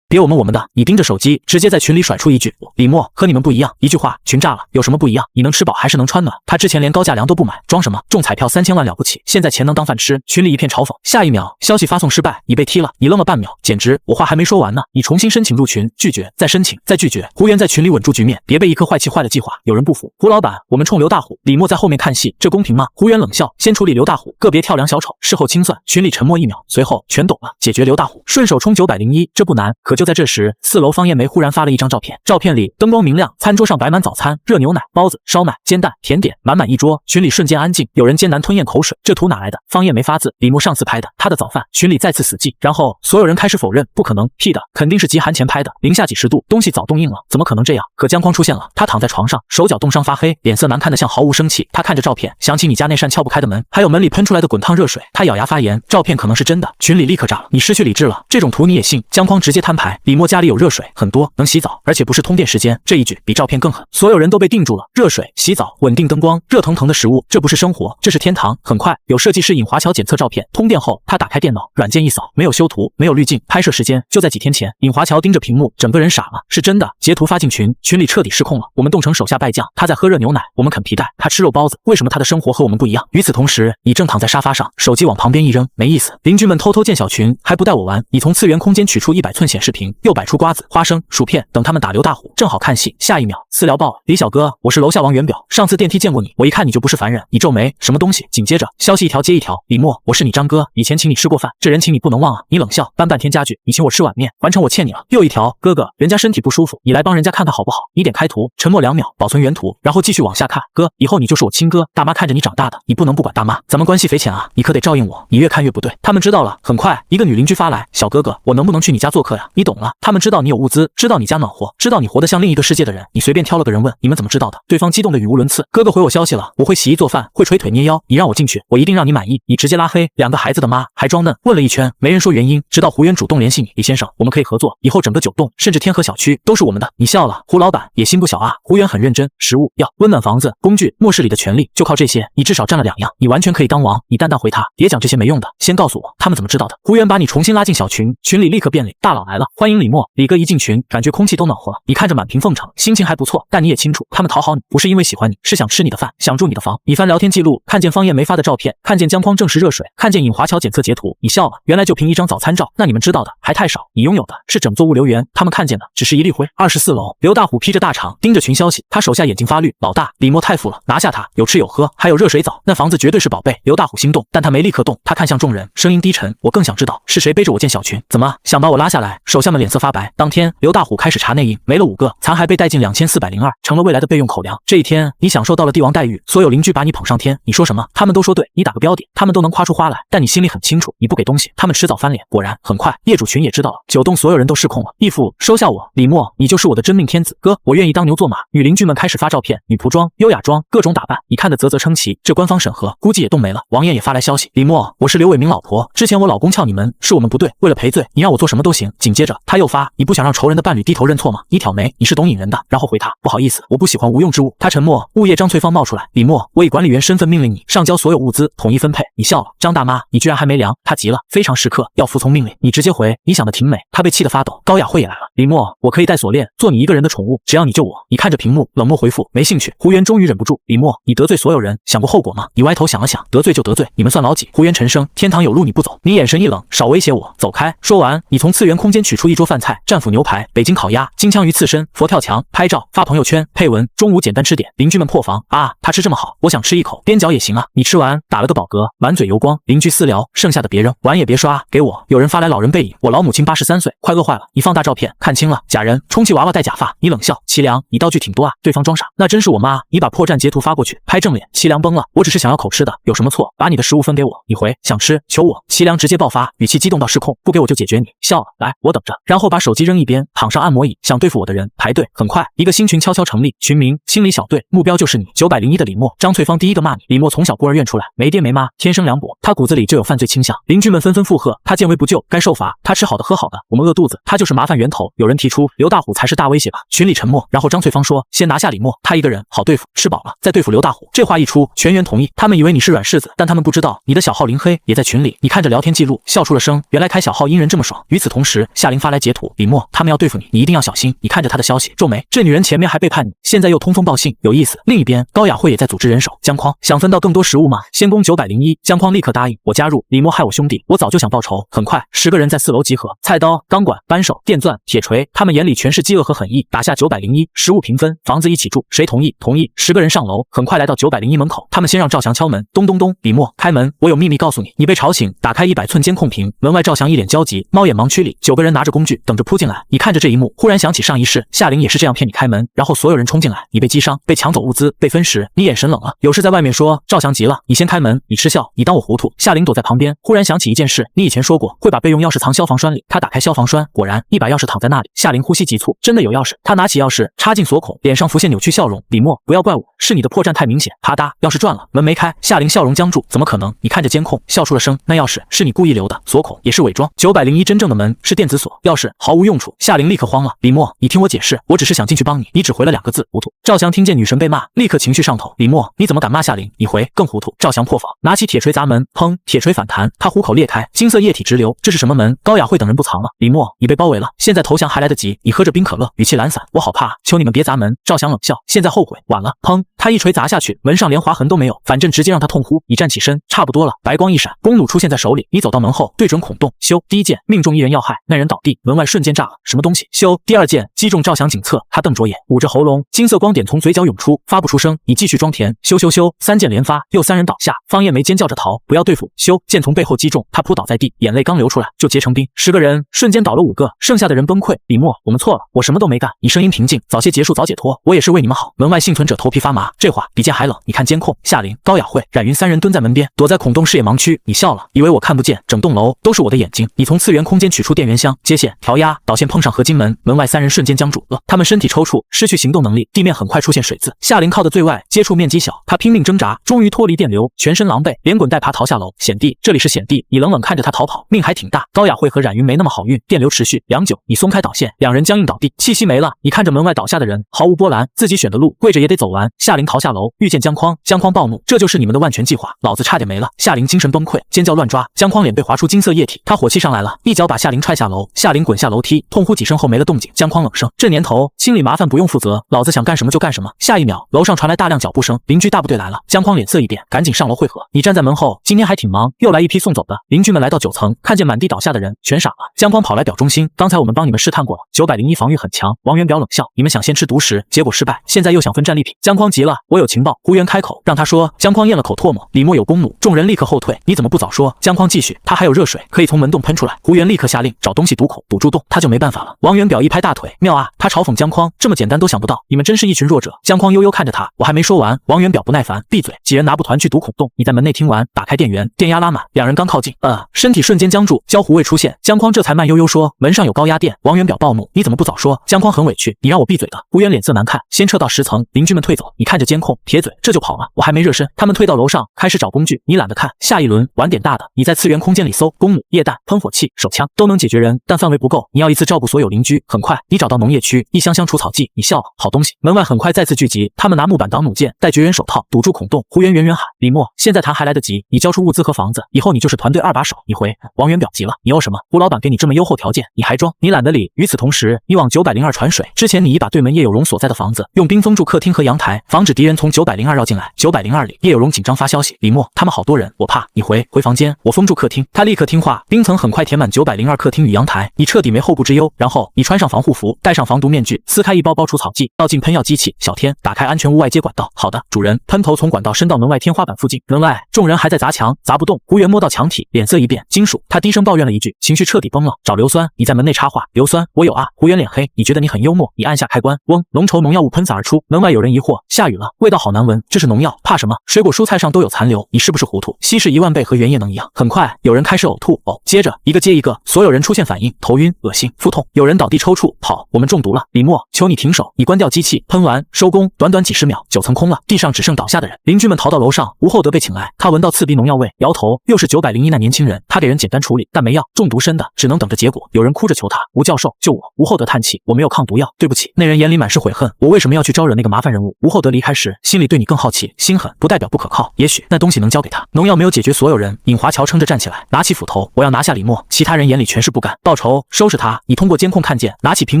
别我们的，你盯着手机，直接在群里甩出一句：李默和你们不一样。一句话，群炸了。有什么不一样？你能吃饱还是能穿暖？他之前连高价粮都不买，装什么？中彩票3000万了不起，现在钱能当饭吃？群里一片嘲讽。下一秒，消息发送失败，你被踢了。你愣了半秒，简直，我话还没说完呢。你重新申请入群，拒绝，再申请，再拒绝。胡元在群里稳住局面，别被一颗坏气坏了计划。有人不服，胡老板，我们冲刘大虎。李默在后面看戏，这公平吗？胡元冷笑，先处理刘大虎，个别跳梁小丑，事后清算。群里沉默1秒，随后全懂了，解决刘大虎，顺手冲901，这不难，可就在这时，4楼方艳梅忽然发了一张照片，照片里灯光明亮，餐桌上摆满早餐，热牛奶、包子、烧麦、煎蛋、甜点，满满一桌。群里瞬间安静，有人艰难吞咽口水，这图哪来的？方艳梅发自李默上次拍的，他的早饭。群里再次死寂，然后所有人开始否认，不可能，屁的，肯定是极寒前拍的，零下几十度，东西早冻硬了，怎么可能这样？可姜匡出现了，他躺在床上，手脚冻伤发黑，脸色难看得像毫无生气。他看着照片，想起你家那扇撬不开的门，还有门里喷出来的滚烫热水，他咬牙发言，照片可能是真的。群里立刻炸了，你失去理智了，这种图你也信？姜匡直接摊牌，李默家里有热水，很多，能洗澡，而且不是通电时间，这一举比照片更狠。所有人都被定住了，热水、洗澡、稳定灯光、热腾腾的食物，这不是生活，这是天堂。很快，有设计师尹华侨检测照片，通电后，他打开电脑，软件一扫，没有修图，没有滤镜，拍摄时间就在几天前。尹华侨盯着屏幕，整个人傻了，是真的。截图发进群，群里彻底失控了。我们冻成手下败将，他在喝热牛奶，我们啃皮带，他吃肉包子，为什么他的生活和我们不一样？与此同时，你正躺在沙发上，手机往旁边一扔，没意思。邻居们偷偷建小群，还不带我玩。你从次元空间取出100寸显示屏，又摆出瓜子、花生、薯片，等他们打刘大虎，正好看戏。下一秒，私聊爆了，李小哥，我是楼下王元表，上次电梯见过你，我一看你就不是凡人。你皱眉，什么东西？紧接着，消息一条接一条，李默，我是你张哥，以前请你吃过饭，这人请你不能忘啊。你冷笑，搬半天家具，你请我吃碗面，完成我欠你了。又一条，哥哥，人家身体不舒服，你来帮人家看看好不好？你点开图，沉默2秒，保存原图，然后继续往下看。哥，以后你就是我亲哥，大妈看着你长大的，你不能不管大妈，咱们关系匪浅啊，你可得照应我。你越看越不对。他们知道了，很快一个女邻居发来，小哥哥，我能不能去你家做客呀？你懂了。他们知道你有物资，知道你家暖和，知道你活得像另一个世界的人，你随便挑了个人问，你们怎么知道的？对方激动的语无伦次。哥哥回我消息了，我会洗衣做饭，会捶腿捏腰，你让我进去，我一定让你满意。你直接拉黑2个孩子的妈，还装嫩。问了一圈，没人说原因，直到胡源主动联系你，李先生，我们可以合作，以后整个9栋甚至天河小区都是我们的。你笑了，胡老板也心不小啊。胡源很认真，食物、药、温暖房子、工具，末世里的权利就靠这些，你至少占了2样，你完全可以当王。你淡淡回他，别讲这些没用的，先告诉我他们怎么知道的。胡源把你重新拉进小群，群里立刻变脸，大佬来了，欢迎李默。李哥一进群，感觉空气都暖和了。你看着满屏奉承，心情还不错，但你也清楚，他们讨好你不是因为喜欢你，是想吃你的饭，想住你的房。你翻聊天记录，看见方艳梅发的照片，看见姜匡证实热水，看见尹华侨检测截图，你笑了，原来就凭一张早餐照，那你们知道的还太少，你拥有的是整座物流园，他们看见的只是一粒灰。24楼，刘大虎披着大氅，盯着群消息，他手下眼睛发绿，老大，李默太富了，拿下他，有吃有喝，还有热水澡，那房子绝对是宝贝。刘大虎心动，但他没立刻动，他看向众人，声音低沉，我更想知道是谁背着我建小群，怎么想把我拉下来？手下们脸色发白。当天，刘大虎开始查内应，没了5个，残骸被带进2402，成了未来的备用口粮。这一天，你享受到了帝王待遇，所有邻居把你捧上天，你说什么，他们都说对，你打个标点，他们都能夸出花来，但你心里很清楚，你不给东西，他们迟早翻脸。果然，很快业主群也知道了，9栋所有人都失控了。义父，收下我，李默，你就是我的真命天子，哥，我愿意当牛做马。女邻居们开始发照片，女仆装、优雅装，各种打扮，你看得啧啧称奇。这官方审核估计也冻没了。王艳也发来消息，李默，我是刘伟明老婆，之前我老公撬你门，是我们不对，为了赔罪，你让我做什么都行。紧接着他又发，你不想让仇人的伴侣低头认错吗？你挑眉，你是懂引人的，然后回他，不好意思，我不喜欢无用之物。他沉默，物业张翠芳冒出来，李默，我以管理员身份命令你上交所有物资，统一分配。你笑了，张大妈，你居然还没凉。他急了，非常时刻要服从命令。你直接回，你想的挺美。他被气得发抖。高雅慧也来了，李默，我可以戴锁链，做你一个人的宠物，只要你救我。你看着屏幕，冷漠回复，没兴趣。胡源终于忍不住，李默，你得罪所有人，想过后果吗？你歪头想了想，得罪就得罪，你们算老几？胡源沉声，天堂有路你不走。你眼神一冷，少威胁我，走开。说完，你从次元空间取出一桌饭菜，战斧牛排、北京烤鸭、金枪鱼刺身、佛跳墙，拍照发朋友圈，配文，中午简单吃点。邻居们破防啊，他吃这么好，我想吃一口，边角也行啊。你吃完打了个饱嗝，满嘴油光。邻居私聊，剩下的别扔，碗也别刷，给我。有人发来老人背影，我老母亲83岁，快饿坏了。你放大照片，看清了，假人，充气娃娃戴假发。你冷笑，齐良，你道具挺多啊。对方装傻，那真是我妈。你把破绽截图发过去，拍正脸。齐良崩了，我只是想要口吃的，有什么错？把你的食物分给我。你回，想吃，求我。齐良直接爆发，语气激动到失控，不给我就解决你。笑了，来，我等着。然后把手机扔一边，躺上按摩椅，想对付我的人排队。很快，一个新群悄悄成立，群名清理小队，目标就是你。901的李默，张翠芳第一个骂你。李默从小孤儿院出来，没爹没妈，天生凉薄，他骨子里就有犯罪倾向。邻居们纷纷附和，他见微不救，该受罚。他吃好的喝好的，我们饿肚子，他就是麻烦源头。有人提出刘大虎才是大威胁吧？群里沉默。然后张翠芳说，先拿下李默，他一个人好对付，吃饱了再对付刘大虎。这话一出，全员同意。他们以为你是软柿子，但他们不知道你的小号林黑也在群里。你看着聊天记录，笑出了声。原来开小号阴人这么爽。与此同时，夏琳发来截图，李默，他们要对付你，你一定要小心。你看着他的消息，皱眉，这女人前面还背叛你，现在又通风报信，有意思。另一边，高雅慧也在组织人手。姜匡想分到更多食物吗？先攻901，姜匡立刻答应，我加入。李默害我兄弟，我早就想报仇。很快，10个人在4楼集合，菜刀、钢管、扳手、电钻、铁锤，他们眼里全是饥饿和狠意。打下901，食物平分，房子一起住，谁同意？同意。10个人上楼，很快来到901门口，他们先让赵翔敲门，咚咚咚，李默开门，我有秘密告诉你。你被吵醒，打开100寸监控屏，门外赵翔一脸焦急，猫眼盲区里9个人拿着着工具等着扑进来。你看着这一幕，忽然想起上一世夏琳也是这样骗你开门，然后所有人冲进来，你被击伤，被抢走物资，被分食，你眼神冷了。有事在外面说，赵翔急了，你先开门，你嗤笑，你当我糊涂？夏琳躲在旁边，忽然想起一件事，你以前说过会把备用钥匙藏消防栓里，他打开消防栓，果然一把钥匙躺在那里。夏琳呼吸急促，真的有钥匙。他拿起钥匙插进锁孔，脸上浮现扭曲笑容。李默，不要怪我，是你的破绽太明显。啪嗒，钥匙转了，门没开。夏琳笑容僵住，怎么可能？你看着监控，笑出了声。那钥匙是你故意留的，锁孔也是伪装。901真正的门是电子锁，钥匙毫无用处。夏琳立刻慌了，李默，你听我解释，我只是想进去帮你。你只回了2个字，糊涂。赵翔听见女神被骂，立刻情绪上头。李默，你怎么敢骂夏琳？你回更糊涂。赵翔破防，拿起铁锤砸门，砰，铁锤反弹，他虎口裂开，金色液体直流。这是什么门？高雅慧等人不藏了。李默，你被包围了，现在投降还来得及。你喝着冰可乐，语气懒散，我好怕，求你们别砸门。赵翔冷笑，现在后悔晚了。砰，他一锤砸下去，门上连划痕都没有，反正直接让他痛呼。你站起身，差不多了。白光一闪，弓弩出现在手里，你走到门后，对准孔洞，咻，第一箭命中1人要害，那人倒地，门外瞬间炸了，什么东西？咻，第2箭击中赵翔颈侧，他瞪着眼，捂着喉咙，金色光点从嘴角涌出，发不出声。你继续装甜，咻咻咻，3箭连发，又3人倒下。方艳梅尖叫着逃，不要对付。咻，箭从背后击中，他扑倒在地，眼泪刚流出来就结成冰。10个人瞬间倒了5个，剩下的人崩溃。李默，我们错了，我什么都没干。你声音平静，早些结束早解脱，我也是为你们好。门外幸存者头皮发麻，这话比剑还冷。你看监控，夏琳、高雅慧、冉云3人蹲在门边，躲在孔洞视野盲区。你笑了，以为我看不见？整栋楼都是我的眼睛。你从次元空间取出电源箱，接线、调压、导线碰上合金门，门外3人瞬间僵住了，他们身体抽搐，失去行动能力，地面很快出现水渍。夏琳靠得最外，接触面积小，她拼命挣扎，终于脱离电流，全身狼狈，连滚带爬逃下楼。险地，这里是险地。你冷冷看着他逃跑，命还挺大。高雅慧和冉云没那么好运，电流持续良久，你松开导线，2人僵硬倒地，气息没了。你看着门外倒下的人，毫无波澜，自己选的路，跪着也得走完。夏琳逃下楼，遇见姜匡，姜匡暴怒，这就是你们的万全计划，老子差点没了。夏琳精神崩溃，尖叫乱抓，姜匡脸被划出金色液体，他火气上来了，一脚把夏琳踹下楼。夏琳滚下楼梯，痛呼几声后没了动静。姜匡冷声，这年头清理麻烦不用负责，老子想干什么就干什么。下一秒，楼上传来大量脚步声，邻居大部队来了。姜匡脸色一变，赶紧上楼会合。你站在门后，今天还挺忙，又来一批送走的。邻居们来到9层，看见满地倒下的人，全傻了。姜匡跑来表忠心，刚才我们帮你们试探过了，901防御很强。王元表冷笑，你们想先吃独食，结果失败，现在又想分战利品。姜匡急了，我有情报。胡元开口让他说。姜匡咽了口唾沫，李默有弓弩，众人立刻后退。你怎么不早说？姜匡继续，他还有热水，可以从门洞喷出来。胡元立刻下令找东西堵口，堵住洞，他就没办法了。王元表一拍大腿，妙啊！他嘲讽姜匡，这么简单都想不到，你们真是一群弱者。姜匡悠悠看着他，我还没说完。王元表不耐烦，闭嘴！几人拿布团去堵孔洞，你在门内听完，打开电源，电压拉满。2人刚靠近，身体瞬间僵住，焦糊味出现。姜匡这才慢悠悠说，门上有高压电。王元表暴怒，你怎么不早说？姜匡很委屈，你让我闭嘴的。胡元脸色难看，先撤到10层，邻居们退走。你看着监控，铁嘴，这就跑了，我还没热身。他们退到楼上，开始找工具，你懒得看。下一轮玩点大的，你在次元空间里搜，弓弩、液弹、喷火器、手枪都能解决人，但范围不够，你要一次照顾所有邻居。很快，你找到农业区，一箱箱除草剂，你笑了，好东西。门外很快再次聚集，他们拿木板挡弩箭，戴绝缘手套堵住孔洞。胡元远远喊，李默，现在谈还来得及，你交出物资和房子，以后你就是团队2把手。你回。王元表急了，你要什么？胡老板给你这么优厚条件，你还装？你懒得理。与此同时，你往902传水，之前你已把对门叶有容所在的房子用冰封住客厅和阳台，防止敌人从902绕进来。902里，叶有容紧张发消息，李默，他们好多人，我怕。你回房间，我封住客厅。他立刻听话，冰层很快填满902客厅与阳台，你彻底没后顾之忧。然后你穿上防护服，戴上防毒面具，撕开一包包除草剂，倒进喷药机器。小天，打开安全屋外接管道。好的，主人。喷头从管道伸到门外天花板附近，门外众人还在砸墙，砸不动。胡元摸到墙体，脸色一变，金属。他低声抱怨了一句，情绪彻底崩了。找硫酸。你在门内插话，硫酸我有啊。胡元脸黑，你觉得你很幽默？你按下开关，嗡，浓稠农药物喷洒而出。门外有人疑惑，下雨了，味道好难闻，这是农药，怕什么？水果蔬菜上都有残留，你是不是糊涂？稀释1万倍和原液能一样。很快，有人开始呕吐，接着一个接一个，所有人出现反应，头晕、恶心、腹痛，有人倒地抽搐，跑，我们中毒了。李默，求你停手，你关掉机器，喷完收工。短短几十秒，9层空了，地上只剩倒下的人。邻居们逃到楼上，吴厚德被请来，他闻到刺鼻农药味，摇头，又是901那年轻人，他给人简单处理，但没药，中毒深的，只能等着结果。有人哭着求他，吴教授救我。吴厚德叹气，我没有抗毒药，对不起。那人眼里满是悔恨，我为什么要去招惹那个麻烦人物？吴厚德离开时，心里对你更好奇，心狠不代表不可靠，也许那东西能交给他。农药没有解决所有人，尹华侨撑着站起来，拿起斧头，我要拿下李默。其他人眼里全是不甘，报仇，收拾他。你通过监控看见，拿起苹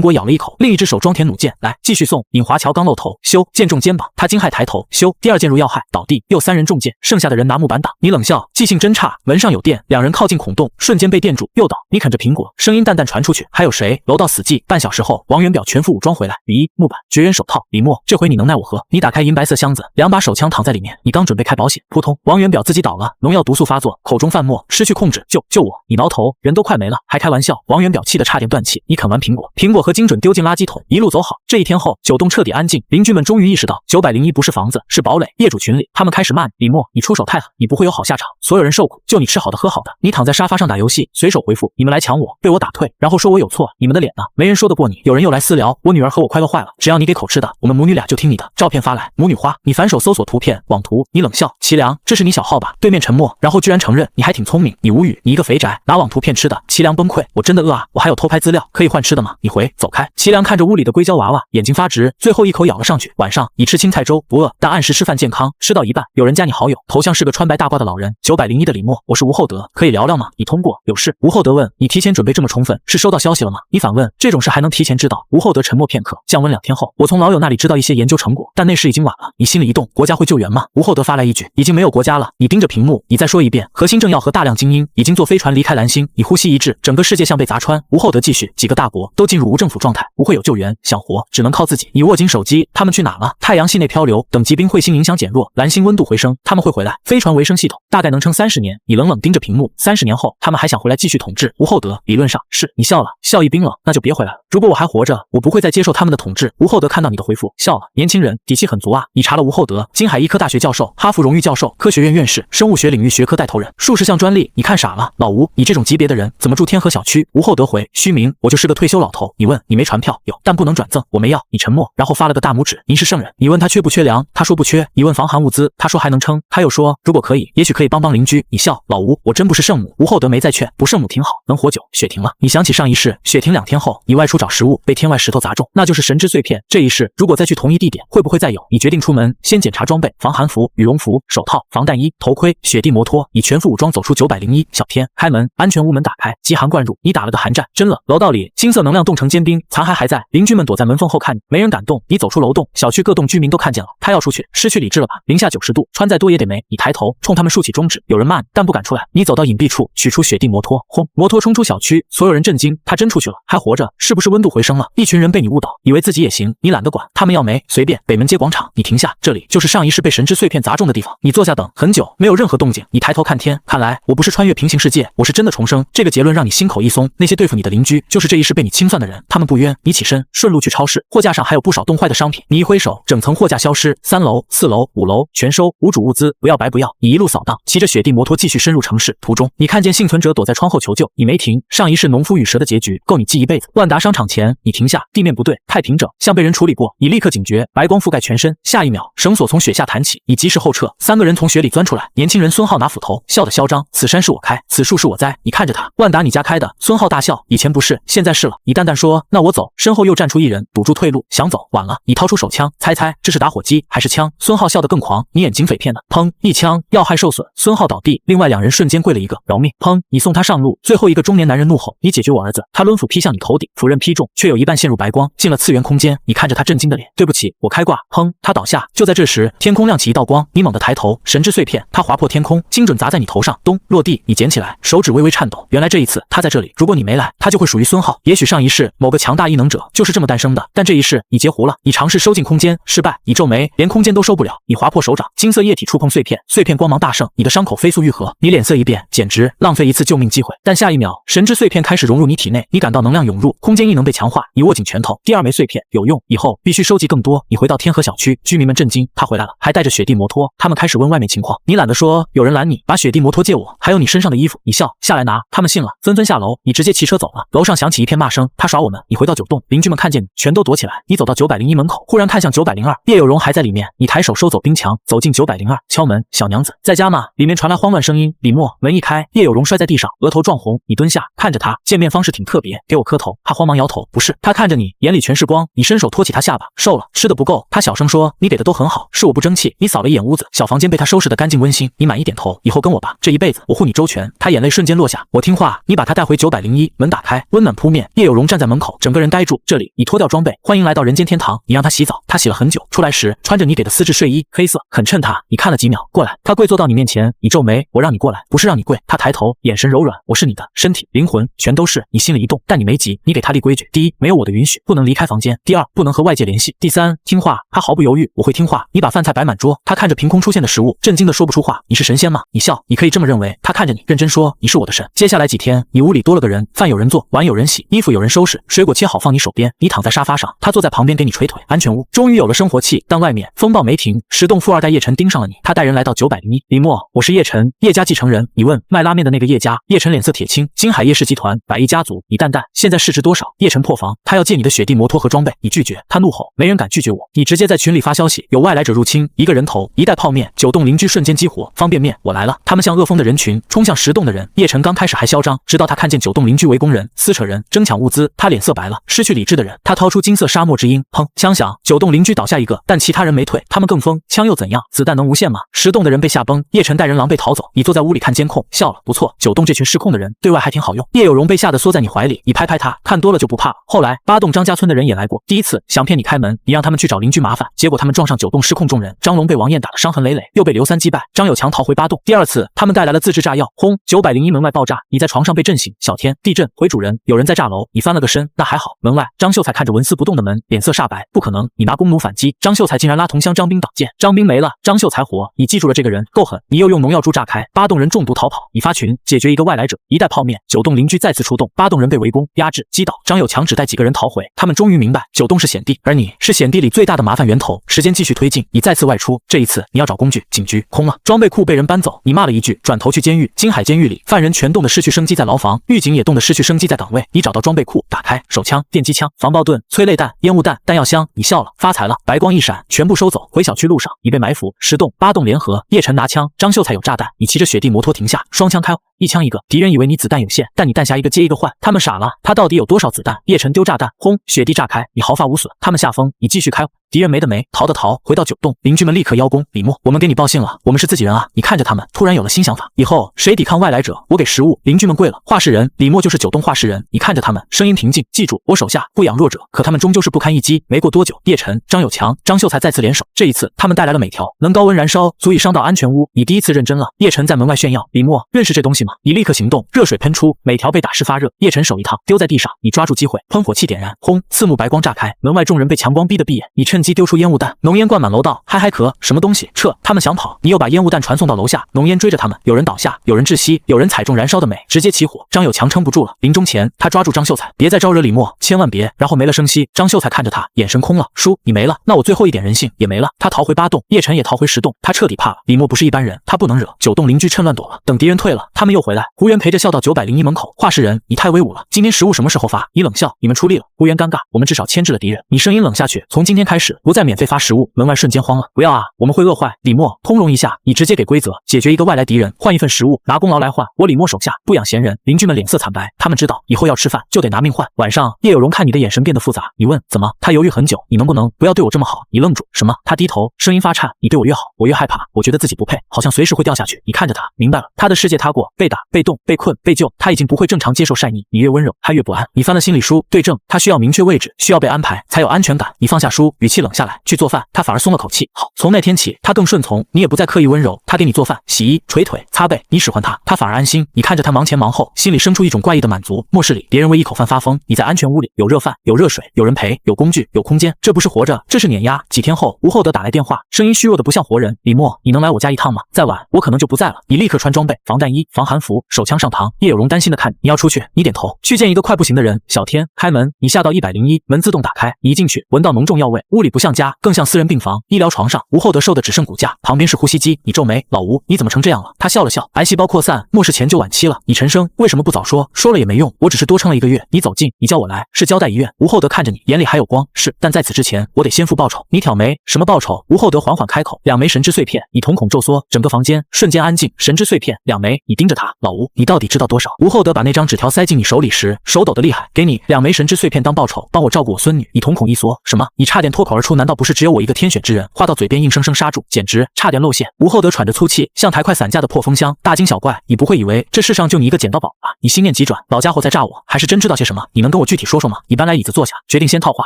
果咬了一口，另一只手装填弩箭，来，继续送。尹华侨刚露头，咻，箭中肩膀，他惊骇抬头，咻，第2箭入要害，倒地，又3人中箭，剩下的人拿木板挡。你冷笑，记性真差，门上有电。2人靠近孔洞，瞬间被电住，又倒。你啃着苹果，声音淡淡传出去，还有谁？楼道死寂。半小时后，王元表全副武装回来，雨衣、木板、绝缘手套。李默，这回你能奈我何？你打开银白色箱子，2把手枪躺在里面，你刚准备开保险，扑通，王元表自己倒了，农药毒素发作，口中泛沫，失去控制，救我！你挠头，人都快没了，还开玩笑。王王元表气得差点断气。你啃完苹果，苹果核精准丢进垃圾桶，一路走好。这一天后，九栋彻底安静，邻居们终于意识到901不是房子，是堡垒。业主群里，他们开始骂你，李默，你出手太狠，你不会有好下场，所有人受苦，就你吃好的喝好的。你躺在沙发上打游戏，随手回复你们来抢我，被我打退，然后说我有错，你们的脸呢？没人说得过你。有人又来私聊，我女儿和我快乐坏了，只要你给口吃的，我们母女俩就听你的。照片发来，母女花。你反手搜索图片网图，你冷笑，齐良，这是你小号吧？对面沉默，然后居然承认，你还挺聪明。你无语，你一个肥宅拿网图骗吃的。齐良崩溃，我真的饿啊，我还有偷拍资料，可以换吃的吗？你回，走开。齐良看着屋里的硅胶娃娃，眼睛发直，最后一口咬了上去。晚上你吃青菜粥，不饿，但按时吃饭健康。吃到一半，有人加你好友，头像是个穿白大褂的老人。901的李默，我是吴厚德，可以聊聊吗？你通过，有事。吴厚德问，你提前准备这么充分，是收到消息了吗？你反问，这种事还能提前知道？吴厚德沉默片刻，降温2天后，我从老友那里知道一些研究成果，但那时已经晚了。你心里一动，国家会救援吗？吴厚德发来一句，已经没有国家了。你盯着屏幕，你再说一遍，核心政要和大量精英已经坐飞船离开蓝星。你呼吸一滞，整个世界像被砸穿。吴厚德继续，几个大国都进入无政府状态，不会有救援，想活只能靠自己。你握紧手机，他们去哪了？太阳系内漂流，等级冰彗星影响减弱，蓝星温度回升，他们会回来。飞船维生系统大概能撑30年。你冷冷盯着屏幕，30年后他们还想回来继续统治。吴厚德，理论上是。你笑了，笑意冰冷，那就别回来了。如果我还活着，我不会再接受他们的统治。吴厚德看到你的回复，笑了，年轻人底气很足啊。你查了吴厚德，京海医科大学教授，哈佛荣誉教授，科学院院士，生物学领域学科带头人，数十项专利。你看傻了，老吴，你这种级别的人怎么住天河小区？吴厚德回，虚名，我就是个退休老头。你问，你没传票？有，但不能转赠，我没要。你沉默，然后发了个大拇指，您是圣人。你问他缺不缺粮，他说不缺。你问防寒物资，他说还能撑。他又说，如果可以，也许可以帮帮邻居。你笑，老吴，我真不是圣母。吴厚德没再劝，不圣母挺好，能活久。雪停了，你想起上一世，雪停2天后，你外出找食物，被天外石头砸中，那就是神之碎片。这一世，如果再去同一地点，会不会再有？你决定出门，先检查装备，防寒服、羽绒服、手套、防弹衣、头盔、雪地摩托。你全副武装走出901。小天，开门，安全屋门打开，极寒灌入，你打了个寒战，真冷。楼道里，金色能量冻成坚冰，残骸还在。邻居们躲在门缝后看你，没人敢动。你走出楼栋，小区各栋居民都看见了，他要出去，失去理智了吧？零下90度，穿再多也得没。你抬头，冲他们竖起中指，有人骂你，但不敢出来。你走到隐蔽处，取出雪地摩托，轰，摩托冲出小区，所有人震惊，他真出去了，还活着，是不是温度回升了？一群人被你误导，以为自己也行，你懒得管，他们要没随便。北门街广场，你停下，这里就是上一世被神之碎片砸中的地方。你坐下等很久，没有任何动静。你抬头看天，看来我不是穿越平行世界，我是真的重生。这个结论让你心口一松。那些对付你的邻居，就是这一世被你清算的人，他们不冤。你起身，顺路去超市，货架上还有不少冻坏的商品。你一挥手，整层货架消失，3楼、4楼、5楼全收，无主物资，不要白不要。你一路扫荡，骑着雪地摩托继续深入城市。途中，你看见幸存者躲在窗后求救，你没停。上一世农夫与蛇的结局，够你记一辈子。万达商场前，你停下，地面不对，太平整，像被人处理过。你立刻警觉，白光覆盖全身。下一秒，绳索从雪下弹起，你及时后撤。3个人从雪里钻出来，年轻人孙浩拿斧头，笑得嚣张。此山是我开，此树是我栽。你看着他，万达你家开的。孙浩大笑，以前不是，现在是了。你淡淡说，那我走。身后又站出一人，堵住退路，想走，晚了。你掏出手枪，猜这是打火机还是枪？孙浩笑得更狂，你眼睛匪片的，砰，一枪，要害受损。孙浩倒地，另外2人瞬间跪了一个，饶命！砰，你送他上路。最后一个中年男人怒吼，你解决我儿子。他抡斧劈向你头顶，斧刃劈中，却有一半陷入白光，进了次元空间。你看着他震惊的脸，对不起，我开挂。砰，他倒下。就在这时，天空亮起一道光，你猛地抬头，神之碎片，它划破天空，精准砸在你头上，咚，落地。你捡起来，手指微微颤抖。原来这一次他在这里，如果你没来，他就会属于孙浩。也许上一世某个强大异能者就是这么诞生的，但这一世你截胡了。你尝试收进空间，失败。你皱眉，连空间都收不了。你划破手掌，金色液体触碰碎片，碎片光芒大盛，你的伤口飞速愈合。你脸色一变，简直浪费一次救命机会。但下一秒，神之碎片开始融入你体内，你感到能量涌入，空间异能被强化。你握紧拳头，第2枚碎片有用，以后必须收集更多。你回到天河小区，居民们震惊，他回来了，还带着雪地摩托。他们开始问外面情况，你懒得说，有人拦你，把雪地摩托借我，还有你身上的衣服。你笑，下来拿。他们信了，纷纷下楼。你直接骑车走了。楼上响起一片骂声，他耍我们。你回到9栋，邻居们看见你，全都躲起来。你走到901门口，忽然看向902，叶有容还在里面。你抬手收走冰墙，走进902，敲门，小娘子在家吗？里面传来慌乱声音。李默，门一开，叶有容摔在地上，额头撞红。你蹲下看着他，见面方式挺特别，给我磕头。他慌忙摇头，不是。他看着你，眼里全是光。你伸手托起他下巴，瘦了，吃的不够。他小声说，你给的都很好，是我不争气。你扫了一眼屋子，小房间被他收拾得干净温馨。你满意点头，以后跟我吧，这一辈子我护你周全。他眼泪瞬间落下，我听话。你把他带回901，门打开，温暖扑面。叶有容站在门口，整个人呆住。这里，你脱掉装备，欢迎来到人间天堂。你让他洗澡，他洗了很久，出来时穿着你给的丝质睡衣，黑色，很衬他。你看了几秒，过来。他跪坐到你面前，你皱眉，我让你过来，不是让你跪。他抬头，眼神柔软，我是你的身体、灵魂，全都是。你心里一动，但你没急。你给他立规矩：第一，没有我的允许，不能离开房间；第2，不能和外界联系；第3，听话。他毫不犹豫，我会听话。你把饭菜摆满桌，他看着凭空出现的食物，震惊的说不出话。你是神仙吗？你笑，你可以这么认为。他看着你，认真说，你是我的神。接下来几天，你屋里多了个人，饭有人做，碗有人洗，衣服有人收拾，水果切好放你手边，你躺在沙发上，他坐在旁边给你捶腿。安全屋终于有了生活气，但外面风暴没停，石洞富二代叶晨盯上了你。他带人来到901，李默，我是叶晨，叶家继承人。你问卖拉面的那个叶家？叶晨脸色铁青，金海叶氏集团100亿家族，你蛋蛋现在市值多少？叶晨破防，他要借你的雪地摩托和装备，你拒绝，他怒吼，没人敢拒绝我。你直接在群里发消息，有外来者入侵，一个人头一袋泡面，9栋邻居瞬间激活，方便面我来了。他们像恶风的人群冲向石洞的人。叶晨刚开始还嚣张，直到他看见9栋邻居围攻人、撕扯人、争抢物资，他脸色白了。失去理智的人，他掏出金色沙漠之鹰，砰，枪响，9栋邻居倒下一个，但其他人没退，他们更疯，枪又怎样？子弹能无限吗？石洞的人被吓崩，叶晨带人狼狈逃走。你坐在屋里看监控，笑了，不错，9栋这群失控的人对外还挺好用。叶有容被吓得缩在你怀里，你拍拍他，看多了就不怕了。后来8栋张家村的人也来过，第一次想骗你开门，你让他们去找邻居麻烦，结果他们撞上9栋失控众人，张龙被王艳打得伤痕累累，又被刘三击败，张有强逃回8栋。第二次他们带来了自制炸药，轰，901门外爆炸，你在床上被震醒，小天，地震，回主人，有人在炸楼，你翻了个身，那还好。门外张秀才看着纹丝不动的门，脸色煞白，不可能，你拿弓弩反击，张秀才竟然拉同乡张兵挡箭，张兵没了，张秀才活，你记住了这个人，够狠。你又用农药珠炸开，8栋人中毒逃跑，你发群解决一个外来者，一袋泡面，9栋邻居再次出动，8栋人被围攻、压制、击倒，张有强只带几个人逃回，他们终于明白9栋是险地，而你是险地里最大的麻烦源头。时间继续推进，你再次外出，这一次你要找工具，警局空了，装备库被人搬走，你骂了一句，转头去监狱。金海监狱里，犯人全冻得失去生机在牢房，狱警也冻得失去生机在岗位。你找到装备库，打开手枪、电击枪、防爆盾、催泪弹、烟雾弹、弹药箱，你笑了，发财了，白光一闪，全部收走。回小区路上，你被埋伏，石洞、8栋联合，叶晨拿枪，张秀才有炸弹，你骑着雪地摩托停下，双枪开。一枪一个，敌人以为你子弹有限，但你弹匣一个接一个换，他们傻了，他到底有多少子弹？叶晨丢炸弹，轰，雪地炸开，你毫发无损，他们下风，你继续开。敌人没的没，逃的逃，回到9栋，邻居们立刻邀功。李默，我们给你报信了，我们是自己人啊！你看着他们，突然有了新想法，以后谁抵抗外来者，我给食物。邻居们跪了，话事人李默就是9栋话事人。你看着他们，声音平静，记住，我手下不养弱者，可他们终究是不堪一击。没过多久，叶晨、张有强、张秀才再次联手，这一次他们带来了镁条，能高温燃烧，足以伤到安全屋。你第一次认真了。叶晨在门外炫耀，李默，认识这东西吗？你立刻行动，热水喷出，镁条被打湿发热。叶晨手一烫，丢在地上，你抓住机会，喷火器点燃，轰，刺目白光炸开，门外众人被强光逼得闭眼，你趁机丢出烟雾弹。浓烟灌满楼道，嗨咳，什么东西？撤！他们想跑，你又把烟雾弹传送到楼下，浓烟追着他们，有人倒下，有人窒息，有人踩中燃烧的镁，直接起火。张有强撑不住了，临终前他抓住张秀才，别再招惹李默，千万别！然后没了声息。张秀才看着他，眼神空了，叔，你没了，那我最后一点人性也没了。他逃回8栋，叶晨也逃回10栋，他彻底怕了。李默不是一般人，他不能惹。9栋邻居趁乱躲了，等敌人退了，他们又回来。胡元陪着笑到901门口，话事人，你太威武了，今天食物什么时候发？你冷笑，你们出力了。胡元尴尬，我们至少牵制了敌人。你声音冷下去，从今天开始不再免费发食物。门外瞬间慌了，不要啊，我们会饿坏。李默，通融一下，你直接给规则，解决一个外来敌人，换一份食物，拿功劳来换。我李默手下不养闲人。邻居们脸色惨白，他们知道以后要吃饭就得拿命换。晚上，叶有容看你的眼神变得复杂，你问怎么？他犹豫很久，你能不能不要对我这么好？你愣住，什么？他低头，声音发颤，你对我越好，我越害怕，我觉得自己不配，好像随时会掉下去。你看着他，明白了，他的世界塌过，被打、被冻、被困、被救，他已经不会正常接受晒腻。你越温柔，他越不安。你翻了心理书，对症，他需要明确位置，需要被安排，才有安全感。你放下书，语气冷下来，去做饭，他反而松了口气。好，从那天起，他更顺从，你也不再刻意温柔，他给你做饭、洗衣、捶腿、擦背，你使唤他，他反而安心。你看着他忙前忙后，心里生出一种怪异的满足。末世里，别人为一口饭发疯，你在安全屋里，有热饭，有热水，有人陪，有工具，有空间，这不是活着，这是碾压。几天后，吴厚德打来电话，声音虚弱的不像活人。李默，你能来我家一趟吗？再晚，我可能就不在了。你立刻穿装备，防弹衣、防寒服，手枪上膛。叶有容担心的看你要出去，你点头，去见一个快不行的人。小天，开门。你下到101，门自动打开，你一进去，闻到浓重药味，屋里不像家，更像私人病房。医疗床上，吴厚德瘦的只剩骨架，旁边是呼吸机。你皱眉，老吴，你怎么成这样了？他笑了笑，癌细胞扩散，末世前就晚期了。你陈生，为什么不早说？说了也没用，我只是多撑了1个月。你走近，你叫我来，是交代遗愿。吴厚德看着你，眼里还有光，是，但在此之前，我得先付报酬。你挑眉，什么报酬？吴厚德缓缓开口，2枚神之碎片。你瞳孔骤缩，整个房间瞬间安静。神之碎片2枚，你盯着他，老吴，你到底知道多少？吴厚德把那张纸条塞进你手里时，手抖得厉害。给你2枚神之碎片当报酬，帮我照顾我孙女。你瞳孔一缩，什么？你差点脱口而出，难道不是只有我一个天选之人？话到嘴边硬生生刹住，简直差点露馅。吴厚德喘着粗气，像抬快散架的破风箱，大惊小怪。你不会以为这世上就你一个捡到宝吧？你心念急转，老家伙在诈我，还是真知道些什么？你能跟我具体说说吗？你搬来椅子坐下，决定先套话。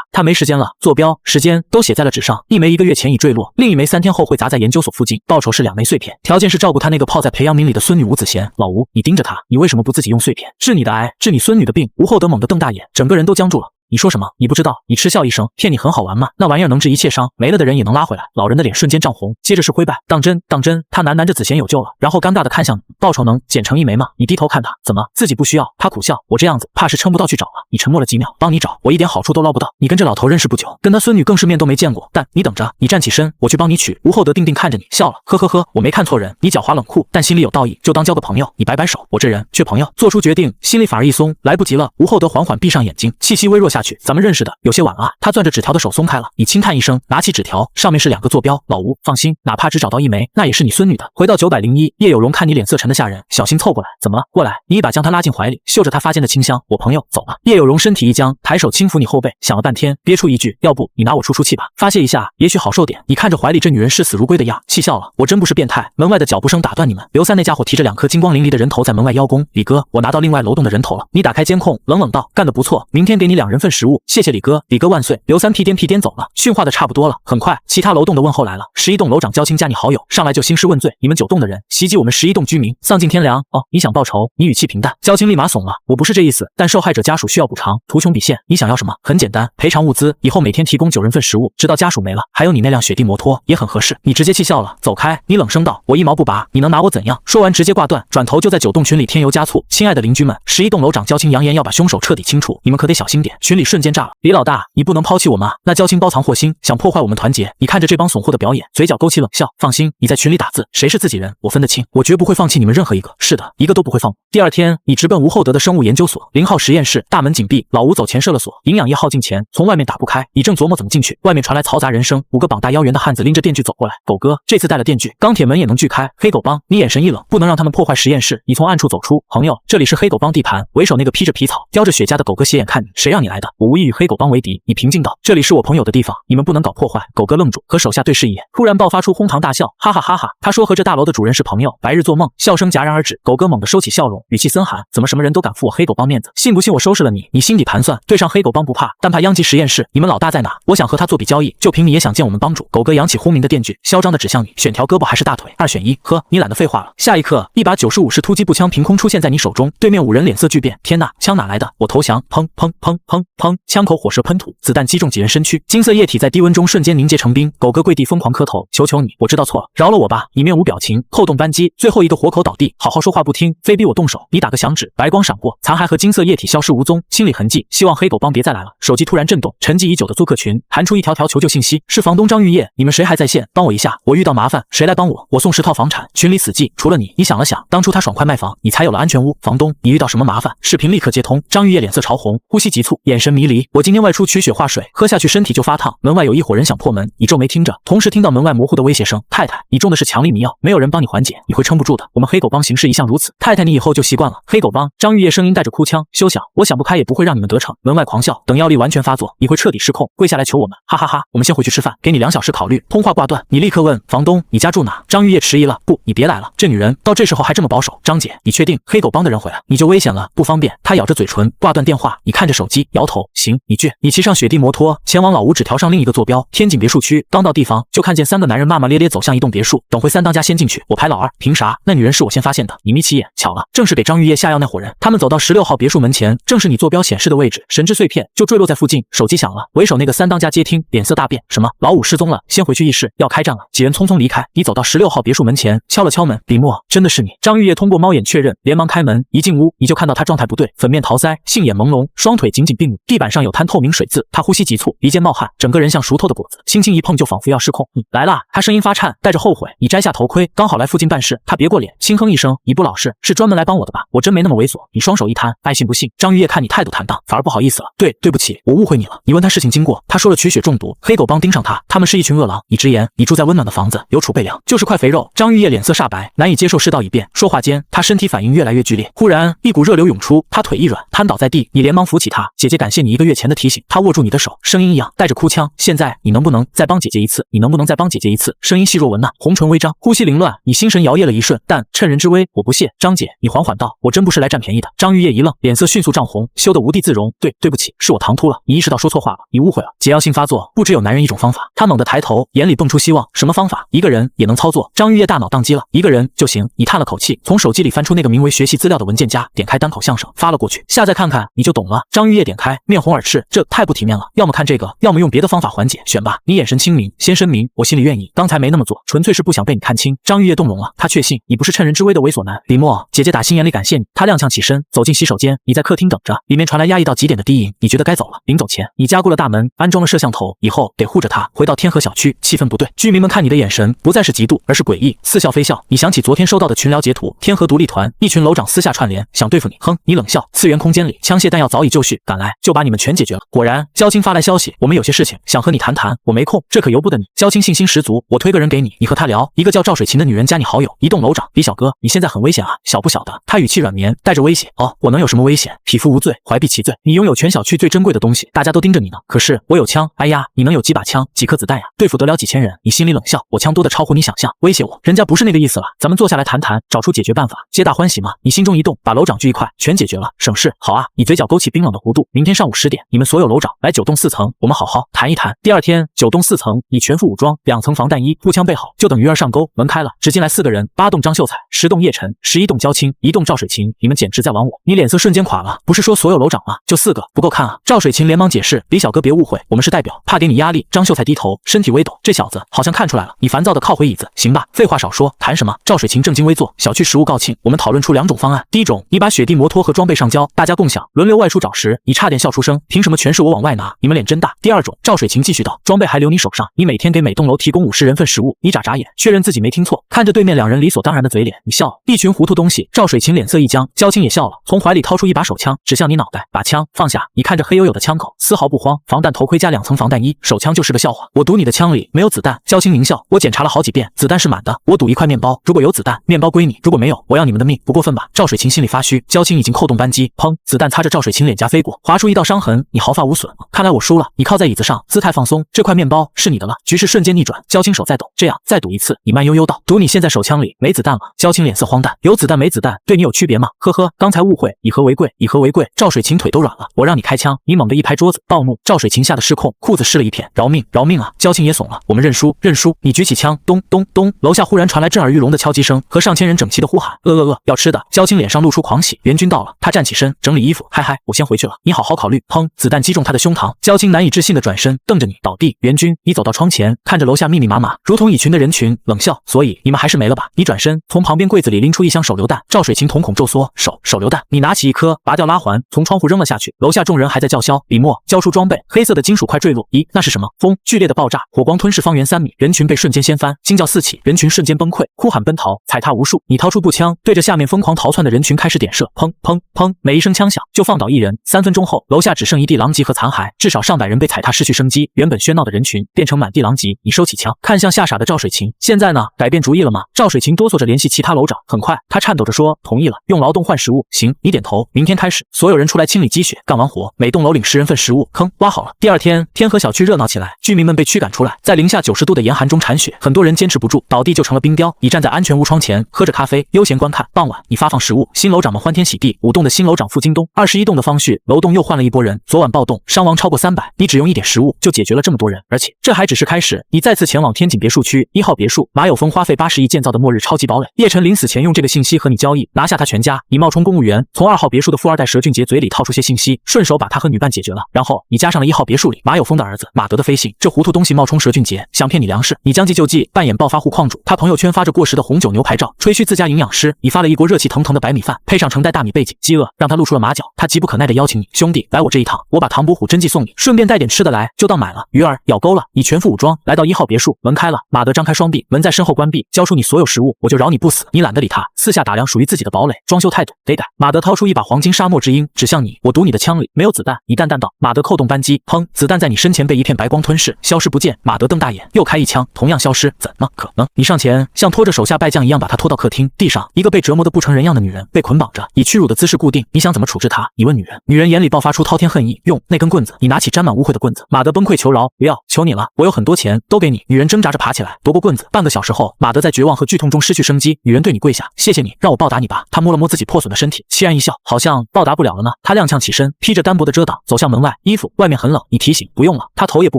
他没时间了，坐标、时间都写在了纸上，一枚1个月前已坠落，另一枚3天后会砸在研究所附近。报酬是2枚碎片，条件是照顾他那个泡在培养皿里的孙女吴子贤。老吴，你盯着他，你为什么不自己用碎片治你的癌，治你孙女的病？吴厚德猛地瞪大眼，整个人都僵住了。你说什么？你不知道？你嗤笑一声，骗你很好玩吗？那玩意儿能治一切伤，没了的人也能拉回来。老人的脸瞬间涨红，接着是灰败。当真，他喃喃着子贤有救了，然后尴尬的看向你，报酬能减成1枚吗？你低头看他，怎么自己不需要？他苦笑，我这样子怕是撑不到去找了。你沉默了几秒，帮你找，我一点好处都捞不到。你跟这老头认识不久，跟他孙女更是面都没见过，但你等着，你站起身，我去帮你取。吴厚德定定看着你，笑了，呵呵呵，我没看错人，你狡猾冷酷，但心里有道义，就当交个朋友。你摆摆手，我这人缺朋友。做出决定，心里反而一松，来不及了。吴厚德缓缓闭上眼睛，气息微弱下去。咱们认识的有些晚啊。他攥着纸条的手松开了，你轻叹一声，拿起纸条，上面是2个坐标。老吴，放心，哪怕只找到1枚，那也是你孙女的。回到901，叶有容看你脸色沉得吓人，小心凑过来。怎么了？过来。你一把将他拉进怀里，嗅着他发间的清香。我朋友走了。叶有容身体一僵，抬手轻抚你后背，想了半天，憋出一句，要不你拿我出气吧，发泄一下，也许好受点。你看着怀里这女人视死如归的样，气笑了。我真不是变态。门外的脚步声打断你们。刘三那家伙提着2颗金光淋漓的人头在门外邀功。李哥，我拿到另外楼栋的人头了。你打开监控，冷冷道，干得不错，明天给你2人份食物。谢谢李哥，李哥万岁。刘三屁颠走了，训话的差不多了。很快，其他楼栋的问候来了。11栋楼长交清加你好友，上来就兴师问罪，你们9栋的人袭击我们11栋居民，丧尽天良。哦，你想报仇？你语气平淡。交清立马怂了，我不是这意思，但受害者家属需要补偿，图穷匕现。你想要什么？很简单，赔偿物资，以后每天提供9人份食物，直到家属没了。还有你那辆雪地摩托也很合适。你直接气笑了，走开。你冷声道，我1毛不拔，你能拿我怎样？说完直接挂断，转头就在9栋群里添油加醋。亲爱的邻居们，11栋楼长交清扬言要把凶手彻底清除，你们可得小心点。群里瞬间炸了。李老大，你不能抛弃我们啊！那交清包藏祸心，想破坏我们团结。你看着这帮怂货的表演，嘴角勾起冷笑。放心，你在群里打字，谁是自己人，我分得清。我绝不会放弃你们任何一个。是的，一个都不会放过。第2天，你直奔吴厚德的生物研究所0号实验室，大门紧闭，老吴走前设了锁，营养液耗尽前，从外面打不开。你正琢磨怎么进去，外面传来嘈杂人声，5个膀大腰圆的汉子拎着电锯走过来。狗哥，这次带了电锯，钢铁门也能锯开。黑狗帮，你眼神一冷，不能让他们破坏实验室。你从暗处走出，朋友，这里是黑狗帮地盘，为首那个披着皮草、叼着雪茄的狗哥斜眼看你，谁让你来的？我无意与黑狗帮为敌。你平静道，这里是我朋友的地方，你们不能搞破坏。狗哥愣住，和手下对视一眼，突然爆发出哄堂大笑，哈哈哈哈！他说和这大楼的主人是朋友，白日做梦。笑声戛然而止，狗哥猛地收起笑容，语气森寒，怎么什么人都敢负我黑狗帮面子？信不信我收拾了你？你心底盘算，对上黑狗帮不怕，但怕殃及实验室。你们老大在哪？我想和他做笔交易，就凭你也想见我们帮主？狗哥扬起轰鸣的电锯，嚣张的指向你，选条胳膊还是大腿？2选1。呵，你懒得废话了。下一刻，一把95式突击步枪凭空出现在你手中，对面5人脸色巨变。天呐，枪哪来的？我投降！砰砰砰砰砰，枪口火舌喷吐，子弹击中几人身躯，金色液体在低温中瞬间凝结成冰。狗哥跪地疯狂磕头，求求你，我知道错了，饶了我吧！你面无表情，扣动扳机，最后一个活口倒地。好好说话不听，非逼我动手。你打个响指，白光闪过，残骸和金色液体消失无踪，清理痕迹，希望黑狗帮别再来了。手机突然震动，沉寂已久的租客群弹出一条条求救信息，是房东张玉叶，你们谁还在线？帮我一下，我遇到麻烦，谁来帮我？我送10套房产。群里死寂，除了你。你想了想，当初他爽快卖房，你才有了安全屋。房东，你遇到什么麻烦？视频立刻接通，张玉叶脸色潮红，呼吸急促，眼神迷离。我今天外出取雪化水，喝下去身体就发烫。门外有一伙人想破门，你皱眉听着，同时听到门外模糊的威胁声。太太，你中的是强力迷药，没有人帮你缓解，你会撑不住的。我们黑狗帮行事一向如此，太太你以后就习惯了。黑狗帮，张玉叶声音带着哭腔，休想，我想不开也不会让你们得逞。门外狂笑，等药力完全发作，你会彻底失控，跪下来求我们，哈哈哈！我们先回去吃饭，给你2小时考虑。通话挂断，你立刻问房东，你家住哪？张玉叶迟疑了，不，你别来了，这女人到这时候还这么保守。张姐，你确定黑狗帮的人回来你就危险了，不方便。她咬着嘴唇，挂断电话。你看着手机，摇头，行，你倔。你骑上雪地摩托，前往老吴纸条上另一个坐标天井别墅区。刚到地方，就看见3个男人骂骂咧咧走向一栋别墅。等回3当家先进去，我排老2。凭啥？那女人是我先发现的。你眯起眼，巧了，正是给张玉叶下药那伙人。他们走到16号别墅门前，正是你坐标显示的位置。神之碎片就坠落在附近。手机响了，为首那个3当家接听，脸色大变。什么？老五失踪了？先回去议事，要开战了。几人匆匆离开。你走到16号别墅门前，敲了敲门。李默，真的是你？张玉叶通过猫眼确认，连忙开门。一进屋，你就看到他状态不对，粉面桃腮，杏眼朦胧，双腿紧紧并拢，地板上有滩透明水渍。他呼吸急促，鼻尖冒汗，整个人像熟透的果子，轻轻一碰就仿佛要失控。你来啦！他声音发颤，带着后悔。你摘下头盔，刚好来附近办事。他别过脸，轻哼一声，你不老实，是专门来帮我的吧？我真没那么猥琐。你双手一摊，爱信不信。张玉叶看你态度坦荡，反而不好意思了。对不起，我误会你了。你问他事情经过，他说了取血中毒，黑狗帮盯上他，他们是一群恶狼。你直言，你住在温暖的房子，有储备粮，就是块肥肉。张玉叶脸色煞白，难以接受世道已变。说话间，他身体反应越来越剧烈，忽然一股热流涌出，他腿一软，瘫倒在地。你连忙扶起他，姐姐感谢你1个月前的提醒。他握住你的手，声音一样，带着哭腔。现在你能不能再帮姐姐一次？你能不能再帮姐姐一次？声音细若蚊呐，红唇微张，呼吸凌乱。你心神摇曳了一瞬，但趁人之危，我不屑。张姐，你缓缓道，我真不是来占便宜的。张玉叶一愣，脸色迅速涨红，羞得无地自容。对不起，是我唐突了。你意识到说错话了，你误会了。解药性发作，不只有男人一种方法。他猛地抬头，眼里迸出希望。什么方法？一个人也能操作？张玉叶大脑宕机了。一个人就行。你叹了口气，从手机里翻出那个名为学习资料的文件夹，点开单口相声发了过去。下再看看，你就懂了。张玉叶点开，面红耳赤，这太不体面了。要么看这个，要么用别的方法缓解，选吧。你眼神清明，先声明，我心里愿意，刚才没那么做，纯粹是不想被你看清。张玉叶动容了，他确信你不是趁人之危的猥琐男。李默，姐姐打心眼里感谢你。他踉跄起身，走进洗手间。你在客厅等着。里面传来压抑到极点的低吟。你觉得该走了？临走前，你加固了大门，安装了摄像头，以后得护着他。回到天河小区，气氛不对，居民们看你的眼神不再是嫉妒，而是诡异，似笑非笑。你想起昨天收到的群聊截图，天河独立团一群楼长私下串联，想对付你。哼，你冷笑。次元空间里，枪械弹药早已就绪，赶来就把你们全解决了。果然，交青发来消息，我们有些事情想和你谈谈，我没空，这可由不得你。交青信心十足，我推个人给你，你和他聊。一个叫赵水琴的女人加你好友，一栋楼长。李小哥，你现在很危险啊，晓不晓得？他语气软绵，带着威胁。哦，我能有什么危险？匹夫无罪，怀璧其罪。你拥有全小区最珍贵的东西，大家都盯着你呢。可是我有枪，哎呀，你能有几把枪，几颗子弹呀？对付得了几千人？你心里冷笑，我枪多的超乎你想象，威胁我？人家不是那个意思了，咱们坐下来谈谈，找出解决办法，皆大欢喜嘛。你心中一动，把楼长聚一块，全解决了，省事。好啊，你嘴角勾起冰冷的弧度。明天上午10点，你们所有楼长来9栋4层，我们好好谈一谈。第二天，9栋4层，你全副武装，2层防弹衣，步枪备好，就等鱼儿上钩。门开了，只进来4个人，8栋张秀才，10栋叶晨，11栋交青，1栋赵水琴，你们简直在玩我。你脸色瞬间垮了，不是说所有楼长吗？就4个，不够看啊。赵水琴连忙解释，李小哥别误会，我们是代表，怕给你压力。张秀才低头，身体微抖，这小子好像看出来了。你烦躁地靠回椅子，行吧，废话少说，谈什么？赵水琴正襟危坐，小区实务告罄，我们讨论出2种方案。第一种，你把雪地摩托和装备上交，大家共享，轮流外出找食。你差点笑出声，凭什么全是我往外拿？你们脸真大。第二种，赵水琴继续道，装备还留你手上，你每天给每栋楼提供50人份食物。你眨眨眼，确认自己没听错，看着对面2人理所当然的嘴脸，你笑了。一群糊涂东西。赵水琴脸色一僵，交青也笑了，从怀里掏出一把手枪，指向你脑袋，把枪放下。你看着黑黝黝的枪口，丝毫不慌，防弹头盔加2层防弹衣，手枪就是个笑话。我赌你的枪里没有子弹。交青狞笑，我检查了好几遍，子弹是满的。我赌一块面包，如果有子弹，面包归你；如果没有，我要你们的命，不过分吧？赵水琴心里发虚，交青已经扣动扳机，砰，子弹擦着赵水琴脸颊飞过，划出一道伤痕。你毫发无损，看来我输了。你靠在椅子上，姿态放松，这块面包是你的了。局势瞬间逆转，交青手在抖。这样，再赌一次。你慢悠悠道，赌你现在手枪里没子弹了。交青脸色荒诞，有子弹没子弹，对你有区别吗？呵呵，刚才误会，以和为贵，以和为贵。赵水琴腿都软了，我让你开枪，你猛地一拍桌子，暴怒。赵水琴吓得失控，裤子湿了一片，饶命，饶命啊！交青也怂了，我们认输，认输。你举起枪，咚咚咚，楼下忽然传来震耳欲聋的敲击声和上千人整齐的呼喊，要吃的。交青脸上露出狂喜，援军到了。他站起身，整理衣服，嗨，我先回去了，你好好考虑。砰，子弹击中他的胸膛。交青难以置信的转身，瞪着你倒地。援军，你走到窗前，看着楼下密密麻麻如同蚁群的人群，冷笑，所以你们还是没了吧？你转身，从旁边柜子里拎出一箱手榴弹。赵水琴瞳孔骤缩，手榴弹。你拿起一颗，拔掉拉环，从窗户扔了下去。楼下众人还在叫嚣，李默交出装备。黑色的金属块坠落，咦，那是什么？风剧烈的爆炸，火光吞噬方圆3米，人群被瞬间掀翻，惊叫四起，人群瞬间崩溃，哭喊奔逃，踩踏无数。你掏出步枪，对着下面疯狂逃窜的人群开始点射，砰砰砰，每一声枪响就放倒一人。3分钟后，楼下只剩一地狼藉和残骸，至少上百人被踩踏失去生机，原本喧闹的人群变成满地狼藉。你收起枪，看向吓傻的赵水琴，现在呢？改变主意了吗？赵水琴哆嗦着联系其他楼长，很快他颤抖着说，同意了，用劳动换食物。行，你点头，明天开始，所有人出来清理积雪，干完活，每栋楼领10人份食物。坑挖好了。第二天，天河小区热闹起来，居民们被驱赶出来，在零下90度的严寒中铲雪，很多人坚持不住，倒地就成了冰雕。你站在安全屋窗前，喝着咖啡，悠闲观看。傍晚，你发放食物，新楼长们欢天喜地。5栋的新楼长付京东，21栋的方旭楼栋又换了一波人，昨晚暴动，伤亡超过300，你只用1点食物就解决了这么多人，而且这还只是开始。你再次前往天井别墅区1号别墅，马有峰花费80亿建造的末日超级堡垒，叶晨临死前用这个信息和你交易，拿下他全家。你冒充公务员，从2号别墅的富二代佘俊杰嘴里套出些信息，顺手把他和女伴解决了。然后你加上了1号别墅里马有峰的儿子马德的飞信，这糊涂东西冒充佘俊杰，想骗你粮食。你将计就计，扮演暴发户矿主，他朋友圈发着过时的红酒牛排照，吹嘘自家营养师。你发了一锅热气腾腾的白米饭，配上盛带大米背景，饥饿让他露出了马脚。他急不可耐地邀请你，兄弟，来我这一趟，我把唐伯虎真迹送你，顺便带点吃的来，就当买了。鱼儿咬钩了，你全副武装来到1号别墅，门开了，马德张开双臂，门在身后关闭，交出你所有食物，我就饶你不死。你懒得理他，四下打量属于自己的堡垒，装修态度得改。马德掏出一把黄金沙漠之鹰，指向你，我赌你的枪里没有子弹。你淡淡道。马德扣动扳机，砰，子弹在你身前被一片白光吞噬，消失不见。马德瞪大眼，又开一枪，同样消失，怎么可能？你上前像拖着手下败将一样把他拖到客厅，地上一个被折磨得不成人样的女人被捆绑着，以屈辱的姿势固定。你想怎么处置她？你问女人。女人眼里爆发出滔天恨意，用那根棍子。你拿起沾满污秽的棍子。马德崩溃求饶，不要，求你了，我有很多钱，都给你。女人挣扎着爬起来，夺过棍子。半个小时后，马德在绝望和剧痛中失去生机。女人对你跪下，谢谢你，让我报答你吧。他摸了摸自己破损的身体，凄然一笑，好像报答不了了呢。他踉跄起身，披着单薄的遮挡，走向门外。衣服外面很冷，你提醒，不用了。他头也不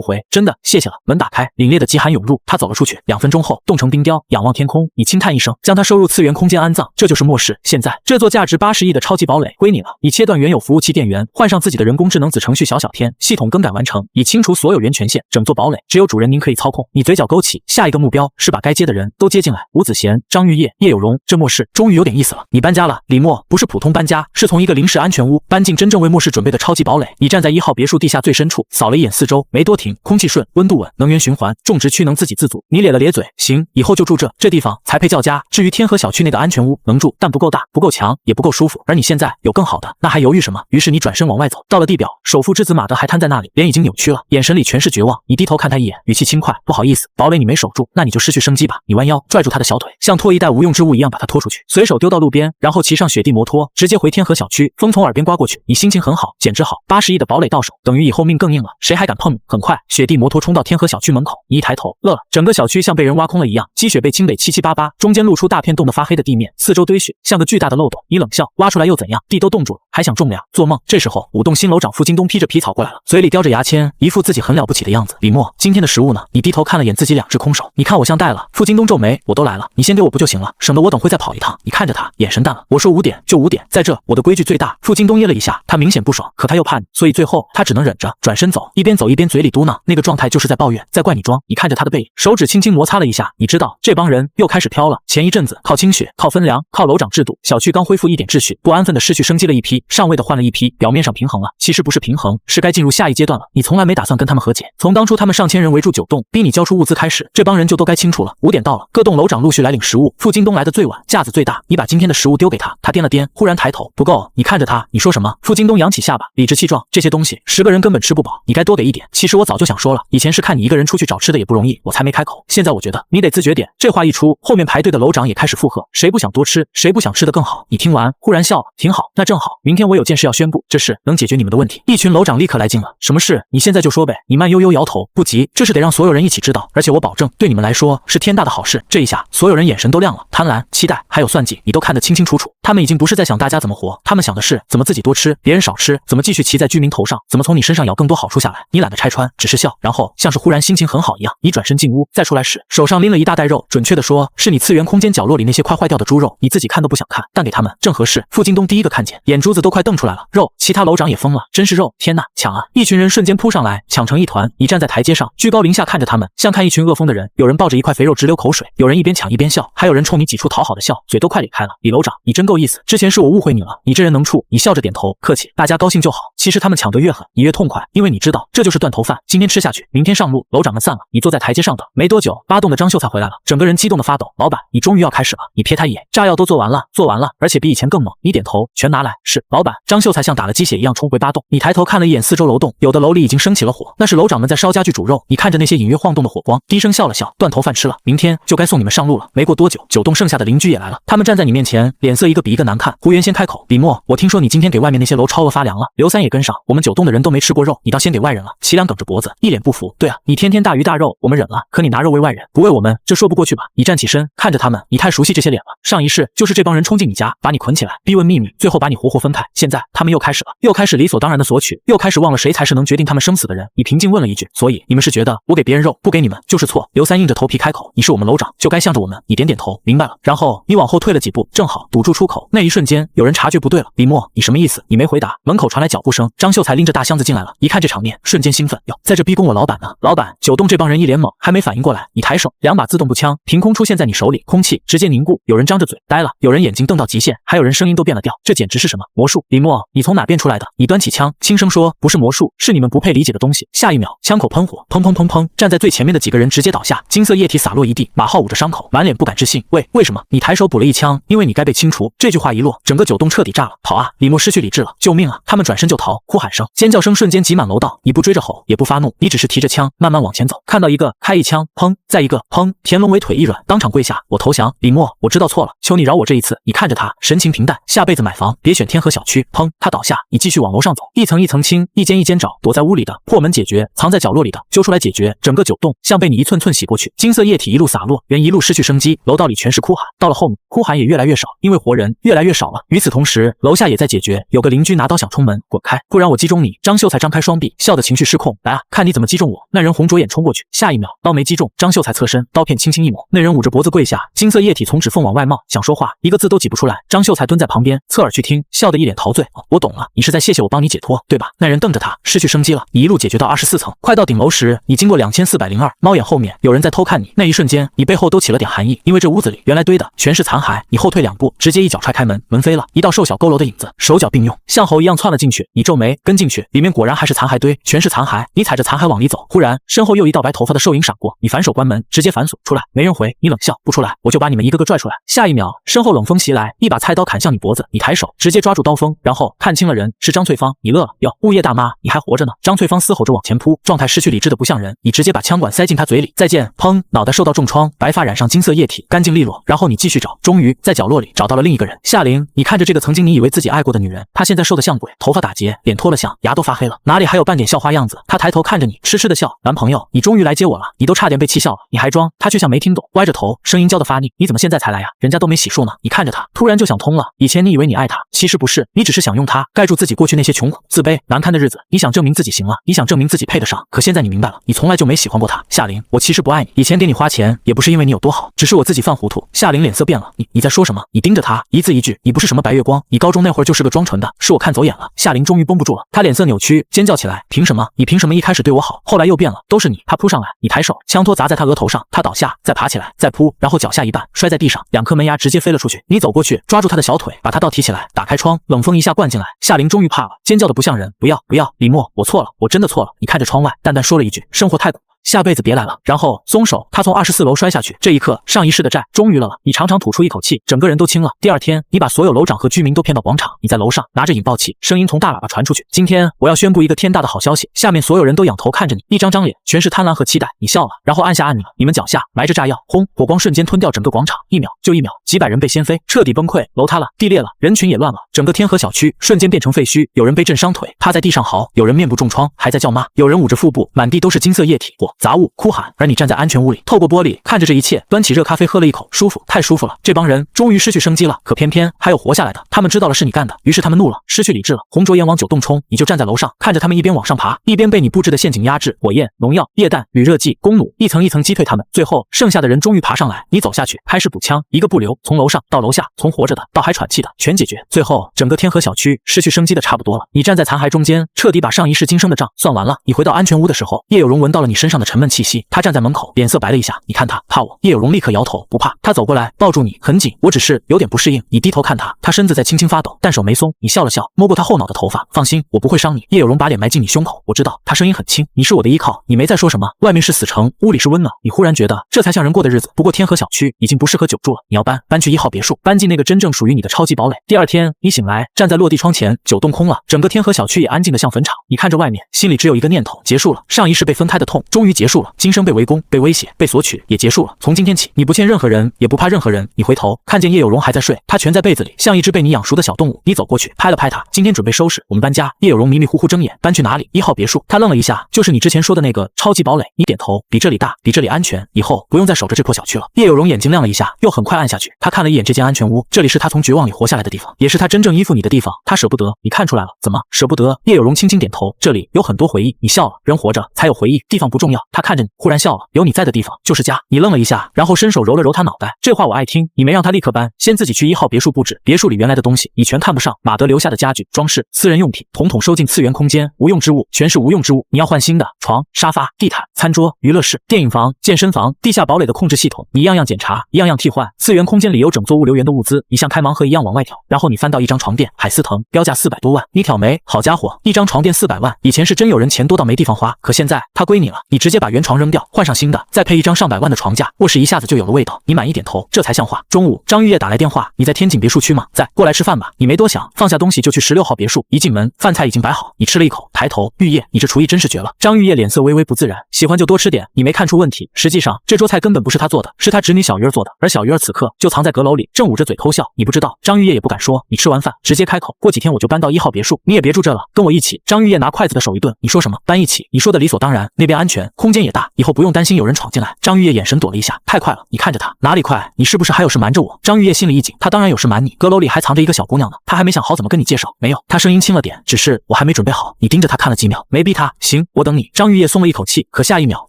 回，真的，谢谢了。门打开，凛冽的极寒涌入，他走了出去。2分钟后，冻成冰雕，仰望天空。你轻叹一声，将他收入次元空间安葬。这就是末世。现在，这座价值80亿的超级堡垒归你了。你切断原有服务器电源，换上自己己的人工智能子程序小小天系统更改完成，已清除所有源权限，整座堡垒只有主人您可以操控。你嘴角勾起，下一个目标是把该接的人都接进来。吴子贤、张玉叶、叶有荣，这末世终于有点意思了。你搬家了，李默，不是普通搬家，是从一个临时安全屋搬进真正为末世准备的超级堡垒。你站在1号别墅地下最深处，扫了一眼四周，没多停，空气顺，温度稳，能源循环，种植区能自给自足。你咧了咧嘴，行，以后就住这地方才配叫家。至于天河小区内的安全屋，能住，但不够大，不够强，也不够舒服。而你现在有更好的，那还犹豫什么？于是你转身往外走，到了地表，首富之子马德还瘫在那里，脸已经扭曲了，眼神里全是绝望。你低头看他一眼，语气轻快，不好意思，堡垒你没守住，那你就失去生机吧。你弯腰拽住他的小腿，像拖一袋无用之物一样把他拖出去，随手丢到路边，然后骑上雪地摩托，直接回天河小区。风从耳边刮过去，你心情很好，简直好，80亿的堡垒到手，等于以后命更硬了，谁还敢碰你？很快，雪地摩托冲到天河小区门口，你一抬头，乐了，整个小区像被人挖空了一样，积雪被清得七七八八，中间露出大片冻得发黑的地面，四周堆雪，像个巨大的漏斗。你冷笑，挖出来又怎样？地都冻住了，还想种了呀？做梦！这时候，舞动新楼长付京东披着皮草过来了，嘴里叼着牙签，一副自己很了不起的样子。李默，今天的食物呢？你低头看了眼自己2只空手，你看我像带了？付京东皱眉，我都来了，你先给我不就行了，省得我等会再跑一趟。你看着他，眼神淡了。我说5点就5点，在这我的规矩最大。付京东噎了一下，他明显不爽，可他又怕你，所以最后他只能忍着，转身走，一边走一边嘴里嘟囔，那个状态就是在抱怨，在怪你装。你看着他的背影，手指轻轻摩擦了一下，你知道这帮人又开始飘了。前一阵子靠清血，靠分粮，靠楼长制度，小区刚恢复一点秩序，不安分的失去生机了一批，上位的换了一批，表面上平衡了，其实不是平衡，是该进入下一阶段了。你从来没打算跟他们和解，从当初他们上千人围住9栋，逼你交出物资开始，这帮人就都该清楚了。5点到了，各栋楼长陆续来领食物，付京东来的最晚，架子最大。你把今天的食物丢给他，他掂了掂，忽然抬头，不够。你看着他，你说什么？付京东扬起下巴，理直气壮，这些东西10个人根本吃不饱，你该多给一点。其实我早就想说了，以前是看你一个人出去找吃的也不容易，我才没开口。现在我觉得你得自觉点。这话一出，后面排队的楼长也开始附和，谁不想多吃，谁不想吃得更好。你听完忽然笑了，挺好，那正好，明天我有件事要宣布，这事能解决你们的问题。一群楼长立刻来劲了，什么事？你现在就说呗。你慢悠悠摇头，不急，这事得让所有人一起知道，而且我保证对你们来说是天大的好事。这一下所有人眼神都亮了，贪婪、期待还有算计，你都看得清清楚楚。他们已经不是在想大家怎么活，他们想的是怎么自己多吃，别人少吃，怎么继续骑在居民头上，怎么从你身上咬更多好处下来。你懒得拆穿，只是笑，然后像是忽然心情很好一样，你转身进屋，再出来时手上拎了一大袋肉，准确的说是你次元空间角落里那些快坏掉的猪肉，你自己看都不想看，但给他们正合适。付京东第一个看见，眼珠子都快瞪出来了，肉，其他楼长也疯了，真是肉，天哪，抢啊！一群人瞬间扑上来，抢成一团。你站在台阶上，居高临下看着他们，像看一群饿疯的人。有人抱着一块肥肉直流口水，有人一边抢一边笑，还有人冲你挤出讨好的笑，嘴都快咧开了。李楼长，你真够意思，之前是我误会你了，你这人能处。你笑着点头，客气，大家高兴就好。其实他们抢得越狠，你越痛快，因为你知道这就是断头饭，今天吃下去，明天上路。楼长们散了，你坐在台阶上等。没多久，8栋的张秀才回来了，整个人激动的发抖。老板，你终于要开始了。你瞥他一眼，炸药都做完了，做完了，而且比以前更猛。你点头，全拿来。是，老板。张秀才像打了鸡血一样冲回8栋。你抬头看了一眼四周楼栋，有的楼里已经升起了火，那是楼长们在烧家具煮肉。你看着那些隐约晃动的火光，低声笑了笑。断头饭吃了，明天就该送你们上路了。没过多久，9栋剩下的邻居也来了，他们站在你面前，脸色一个比一个难看。胡元先开口，李默，我听说你今天给外面那些楼超额发粮了。刘三也跟上，我们9栋的人都没吃过肉，你倒先给外人了。齐良梗着脖子，一脸不服。对啊，你天天大鱼大肉，我们忍了，可你拿肉喂外人，不喂我们，这说不过去吧？你站起身，看着他们，你太熟悉这些脸了。上一世就是这帮人冲进你家，把你捆起来，逼问秘密，最后把你活活分开。现在他们又开始了，又开始理所当然的索取，又开始忘了谁才是能决定他们生死的人。你平静问了一句，所以你们是觉得我给别人肉，不给你们就是错？刘三硬着头皮开口，你是我们楼长，就该向着我们。你点点头，明白了。然后你往后退了几步，正好堵住出口。那一瞬间，有人察觉不对了。李默，你什么意思？你没回答。门口传来脚步声，张秀才拎着大箱子进来了。一看这场面，瞬间兴奋，哟，在这逼宫我老板呢！老板，9栋这帮人一脸懵，还没反应过来。你抬手，2把自动步枪凭空出现在你手里，空气直接凝固。有人张着嘴呆了，有人眼睛瞪到极限，还有人声音都变了调。这简直是什么魔术？李默，你从哪变出来的？你端起枪，轻声说，不是魔术，是你们不配理解的东西。下一秒，枪口喷火，砰砰砰砰，站在最前面的几个人直接倒下，金色液体洒落一地。马浩捂着伤口，满脸不敢置信。为什么？你抬手补了一枪，因为你该被清除。这句话一落，整个9栋彻底炸了。跑啊！李默失去理智了，救命啊！他们转身就逃，哭喊声、尖叫声瞬间挤满楼道。你不追着吼，也不发怒，你只是提着枪慢慢往前走。看到一个开一枪，砰，再一个砰，田龙伟腿一软，当场跪下，我投降。李默，我知道错了，求你饶我这一次。你看着他，神情平淡，下辈子买房别选天河小区。砰，他倒下，你继续往楼上走，一层一层清，一间一间找，躲在屋里的破门解决，藏在角落里的揪出来解决。整个9栋像被你一寸寸洗过去，金色液体一路洒落，人一路失去生机，楼道里全是哭喊。到了后面，哭喊也越来越少，因为活人越来越少了。与此同时，楼下也在解决，有个邻居拿刀想冲门，滚开，不然我击中你。张秀才张开双臂，笑得情绪失控，来啊，看你怎么击中我。那人红着眼冲过去，下一秒刀没击中，张秀才侧身，刀片轻轻一抹，那人捂着脖子跪下，金色液体从指缝往外冒，想说话一个字都挤不出来。张秀才蹲在旁边侧耳去听，笑得一脸陶醉。我懂了，你是在谢谢我帮你解脱，对吧？那人瞪着他，失去生机了。你一路解决到24层，快到顶楼时，你经过2402猫眼后面有人在偷看你，那一瞬间你背后都起了点寒意，因为这屋子里原来堆的全是残骸。你后退2步，直接一脚踹开门，门飞了，一道瘦小佝偻的影子，手脚并用，像猴一样窜了进去。你皱眉跟进去，里面果然还是残骸堆，全是残骸。你踩着残骸往里走，忽然身后又一道白头发的兽影闪过，你反手关门，直接反锁出来，没人回。你冷笑，不出来我就把你们一个个拽出来。下一秒，身后冷风袭来，一把菜刀砍向你脖子，你抬手直接抓住刀锋，然后看清了人，是张翠芳。你乐了，哟，物业大妈，你还活着呢。张翠芳嘶吼着往前扑，状态失去理智的不像人，你直接把枪管塞进她嘴里。再见，砰，脑袋受到重创，白发染上金色液体，干净利落。然后你继续找，终于在角落里找到了另一个人。夏琳，你看着这个曾经你以为自己爱过的女人，她现在瘦得像鬼，头发打结，脸脱了相，牙都发黑了，哪里还有半点校花样子。她抬头看着你，痴痴的笑。男朋友，你终于来接我了，你都差点被气笑了。你还装，她却像没听懂，歪着头，声音娇得发腻。你怎么现在才来呀？人家都没洗漱呢。你看着她，突然就想通了。以前你以为你爱她，其实不是，你只是想用她盖住自己过去那些穷苦、自卑、难堪的日子。你想证明自己行了，你想证明自己配得上。可现在你明白了，你从来就没喜欢过她。夏琳，我其实不爱你，以前给你花钱也不是因为你有多好，只是我自己犯糊涂。夏琳脸色变了，你在说什么？你盯着她，一字一句，你不是什么白月光，你高中那会儿就是个装纯的，是我看走眼了。夏琳终于绷不住了，她脸色扭曲，尖叫起来，凭什么？你凭什么一开始对我好，后来又变了？都是你！她扑上来，你抬手，枪托砸在她额头上，她倒下，再爬起来，再扑，然后脚下一绊，摔在地上，2颗门牙直接飞了出去。你走过去，抓住她的小腿，把她倒提起来，打开窗，冷风一下灌进来。夏琳终于怕了，尖叫的不像人，不要不要，李默，我错了，我真的错了。你看着窗外，淡淡说了一句，生活太苦，下辈子别来了，然后松手，他从24楼摔下去。这一刻，上一世的债终于了了。你长长吐出一口气，整个人都轻了。第二天，你把所有楼长和居民都骗到广场，你在楼上拿着引爆器，声音从大喇叭传出去。今天我要宣布一个天大的好消息，下面所有人都仰头看着你，一张张脸全是贪婪和期待。你笑了，然后按下按钮，你们脚下埋着炸药，轰，火光瞬间吞掉整个广场，1秒就1秒，几百人被掀飞，彻底崩溃，楼塌了，地裂了，人群也乱了，整个天河小区瞬间变成废墟，有人被震伤腿，趴在地上嚎，有人面部重创还在叫骂，有人捂着腹部，满地都是金色液体、火、杂物，哭喊。而你站在安全屋里，透过玻璃看着这一切，端起热咖啡喝了一口，舒服，太舒服了。这帮人终于失去生机了，可偏偏还有活下来的。他们知道了是你干的，于是他们怒了，失去理智了，红着眼往9栋冲。你就站在楼上，看着他们一边往上爬，一边被你布置的陷阱压制，火焰、农药、液氮、铝热剂、弓弩，一层一层击退他们。最后剩下的人终于爬上来，你走下去，开始补枪，一个不留，从楼上到楼下，从活着的到还喘气的全解决。最后整个天河小区失去生机的差不多了。你站在残骸中间，彻底把上一世今生的账算完了。你回到安全屋的时候，叶有容闻到了你身上的沉闷气息，他站在门口，脸色白了一下。你看他怕我？叶有容立刻摇头，不怕。他走过来抱住你，很紧，我只是有点不适应。你低头看他，他身子在轻轻发抖，但手没松。你笑了笑，摸过他后脑的头发，放心，我不会伤你。叶有容把脸埋进你胸口，我知道。他声音很轻，你是我的依靠。你没再说什么，外面是死城，屋里是温暖。你忽然觉得这才像人过的日子。不过天河小区已经不适合久住了，你要搬去1号别墅，搬进那个真正属于你的超级堡垒。第二天你醒来，站在落地窗前，9栋空了，整个天河小区也安静的像坟场。你看着外面，心里只有一个念头，结束了。上一世被分开的痛终于结束了，今生被围攻、被威胁、被索取也结束了。从今天起，你不欠任何人，也不怕任何人。你回头看见叶有容还在睡，她蜷在被子里，像一只被你养熟的小动物。你走过去拍了拍她，今天准备收拾，我们搬家。叶有容迷迷糊糊睁眼，搬去哪里？1号别墅。她愣了一下，就是你之前说的那个超级堡垒。你点头，比这里大，比这里安全，以后不用再守着这破小区了。叶有容眼睛亮了一下，又很快暗下去。她看了一眼这间安全屋，这里是她从绝望里活下来的地方，也是她真正依附你的地方。她舍不得，你看出来了？怎么舍不得？叶有容轻轻点头，这里有很多回忆。你笑了，人活着才有回忆，地方不重要。她看着你，忽然笑了，有你在的地方就是家。你愣了一下，然后伸手揉了揉她脑袋，这话我爱听。你没让她立刻搬，先自己去1号别墅布置。别墅里原来的东西你全看不上，马德留下的家具、装饰、私人用品，统统收进次元空间，无用之物全是无用之物。你要换新的床、沙发、地毯、餐桌、娱乐室、电影房、健身房、地下堡垒的控制系统，你一样样检查，一样样替换。次元空间里有整座物流园的物资，你像开盲盒一样往外挑。然后你翻到一张床垫，海思腾，标价400多万。你挑眉，好家伙，一张床垫400万，以前是真有人钱多到没地方花，可现在它归你了。你直接把原床扔掉，换上新的，再配一张上百万的床架，卧室一下子就有了味道。你满意点头，这才像话。中午，张玉叶打来电话，你在天井别墅区吗？在，过来吃饭吧。你没多想，放下东西就去16号别墅。一进门，饭菜已经摆好，你吃了一口，抬头，玉叶，你这厨艺真是绝了。张玉叶脸色微微不自然，喜欢就多吃点。你没看出问题，实际上这桌菜根本不是他做的，是他侄女小鱼儿做的，而小鱼儿此刻就藏在阁楼里，正捂着嘴偷笑。你不知道，张玉叶也不敢说。你吃完饭直接开口，过几天我就搬到1号别墅，你也别住这了，跟我一起。张玉叶拿筷子的手一顿，你说什么？搬一起？你说的理所当然，那边安全，空间也大，以后不用担心有人闯进来。张玉叶眼神躲了一下，太快了。你看着他，哪里快？你是不是还有事瞒着我？张玉叶心里一紧，他当然有事瞒你，阁楼里还藏着一个小姑娘呢，他还没想好怎么跟你介绍。没有，他声音轻了点，只是我还没准备好。你盯着他看了几秒，没逼他。行，我等你。张张玉叶松了一口气，可下一秒